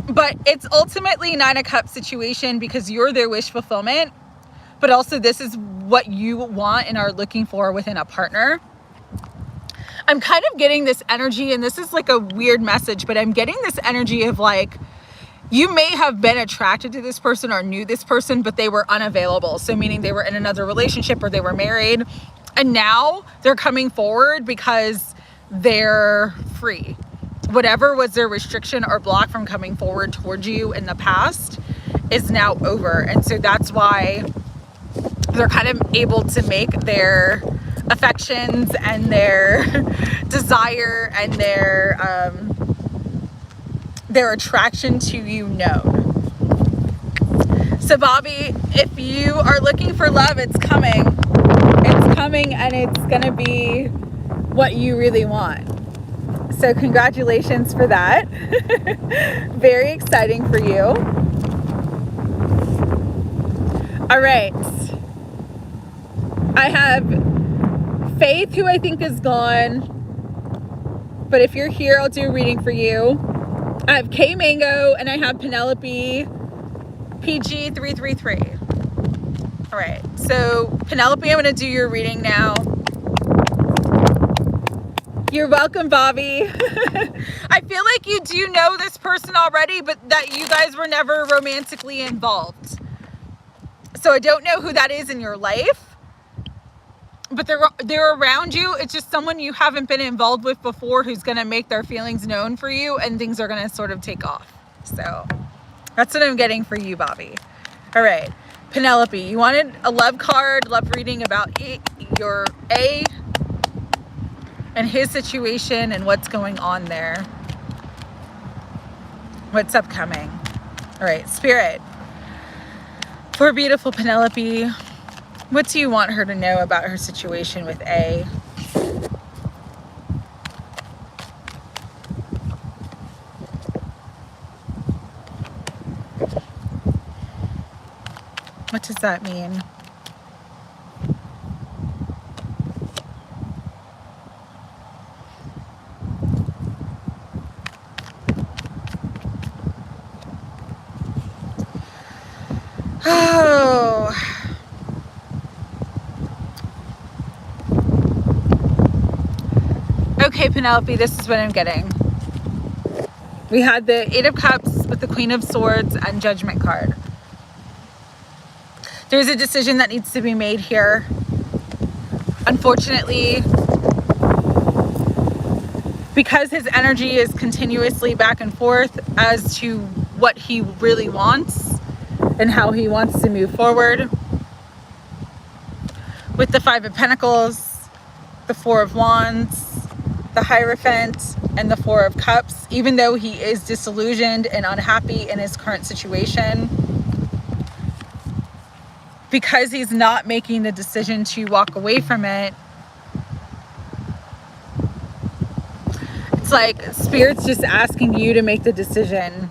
Speaker 1: But it's ultimately Nine of Cups situation because you're their wish fulfillment, but also this is what you want and are looking for within a partner. I'm kind of getting this energy, and this is like a weird message, but I'm getting this energy of like, you may have been attracted to this person or knew this person, but they were unavailable. So meaning they were in another relationship or they were married, and now they're coming forward because they're free. Whatever was their restriction or block from coming forward towards you in the past is now over. And so that's why they're kind of able to make their affections and their desire and their attraction to you known. So Bobby, if you are looking for love, it's coming. It's coming and it's gonna be what you really want. So congratulations for that. Very exciting for you. All right. I have Faith, who I think is gone. But if you're here, I'll do a reading for you. I have K Mango and I have Penelope PG 333. All right, so Penelope, I'm going to do your reading now. You're welcome, Bobby. I feel like you do know this person already, but that you guys were never romantically involved. So I don't know who that is in your life, but they're around you. It's just someone you haven't been involved with before who's going to make their feelings known for you, and things are going to sort of take off. So that's what I'm getting for you, Bobby. All right, Penelope, you wanted a love card, love reading about your A and his situation and what's going on there. What's upcoming. All right, Spirit. For beautiful Penelope, what do you want her to know about her situation with A? What does that mean? Oh. Okay, Penelope, this is what I'm getting. We had the Eight of Cups with the Queen of Swords and Judgment card. There's a decision that needs to be made here. Unfortunately, because his energy is continuously back and forth as to what he really wants and how he wants to move forward. With the Five of Pentacles, the Four of Wands, the Hierophant, and the Four of Cups, even though he is disillusioned and unhappy in his current situation, because he's not making the decision to walk away from it, it's like Spirit's just asking you to make the decision.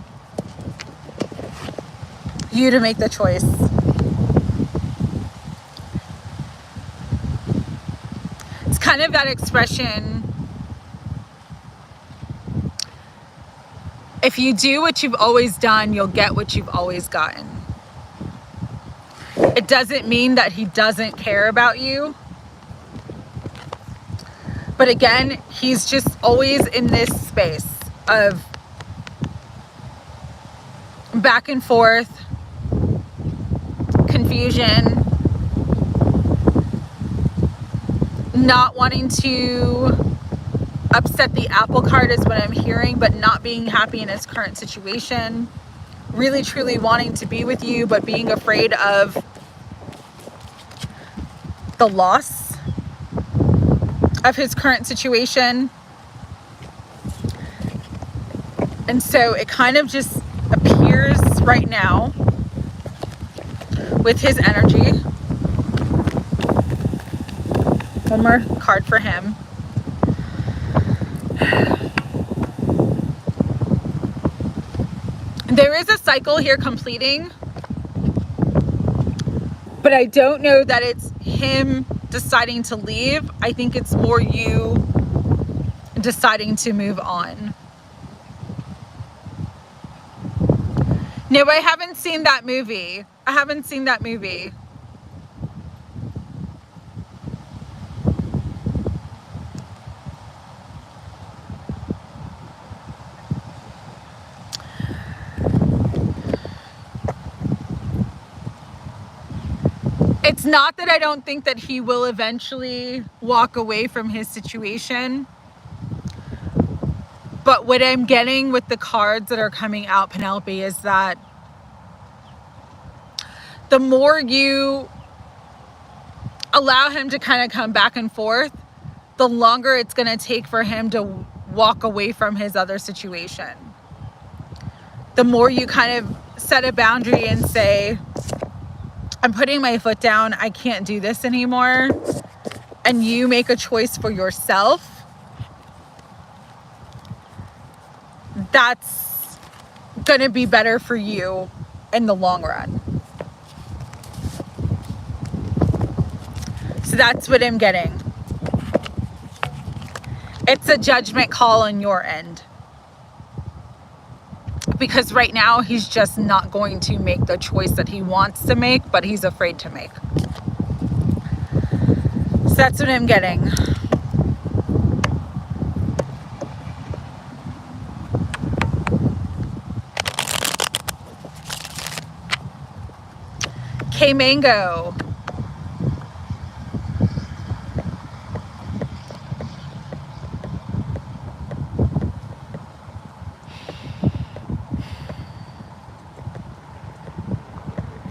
Speaker 1: You to make the choice. It's kind of that expression, if you do what you've always done, you'll get what you've always gotten. It doesn't mean that he doesn't care about you. But again, he's just always in this space of back and forth, confusion, not wanting to upset the apple cart is what I'm hearing, but not being happy in his current situation. Really, truly wanting to be with you, but being afraid of the loss of his current situation. And so it kind of just appears right now with his energy. One more card for him. There is a cycle here completing, but I don't know that it's him deciding to leave. I think it's more you deciding to move on. No, I haven't seen that movie. I haven't seen that movie. It's not that I don't think that he will eventually walk away from his situation. But what I'm getting with the cards that are coming out, Penelope, is that the more you allow him to kind of come back and forth, the longer it's going to take for him to walk away from his other situation. The more you kind of set a boundary and say, I'm putting my foot down, I can't do this anymore, and you make a choice for yourself, that's going to be better for you in the long run. So that's what I'm getting. It's a judgment call on your end. because right now he's just not going to make the choice that he wants to make, but he's afraid to make. So that's what I'm getting. K-Mango.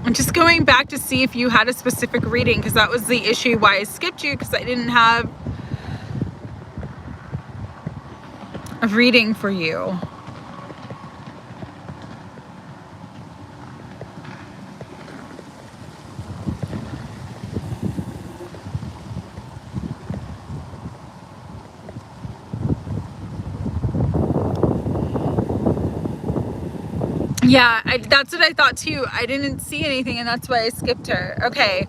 Speaker 1: I'm just going back to see if you had a specific reading, because that was the issue why I skipped you, because I didn't have a reading for you. Yeah, that's what I thought too. I didn't see anything, and that's why I skipped her. Okay.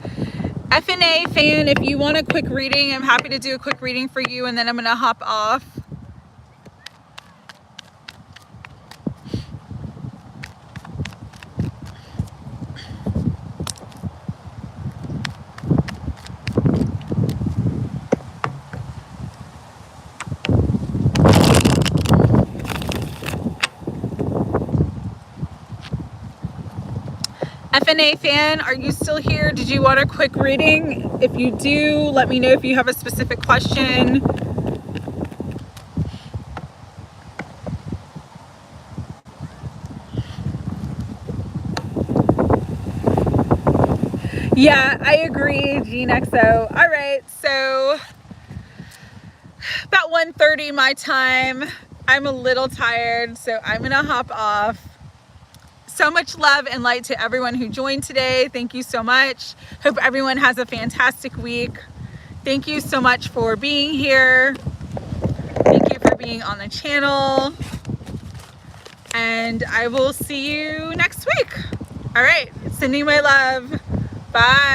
Speaker 1: FNA fan, if you want a quick reading, I'm happy to do a quick reading for you, and then I'm going to hop off. FNA fan, are you still here? Did you want a quick reading? If you do, let me know if you have a specific question. Yeah, I agree, Gene XO. All right, so about 1:30 my time. I'm a little tired, so I'm gonna hop off. So much love and light to everyone who joined today. Thank you so much. Hope everyone has a fantastic week. Thank you so much for being here. Thank you for being on the channel. And I will see you next week. All right, sending my love. Bye.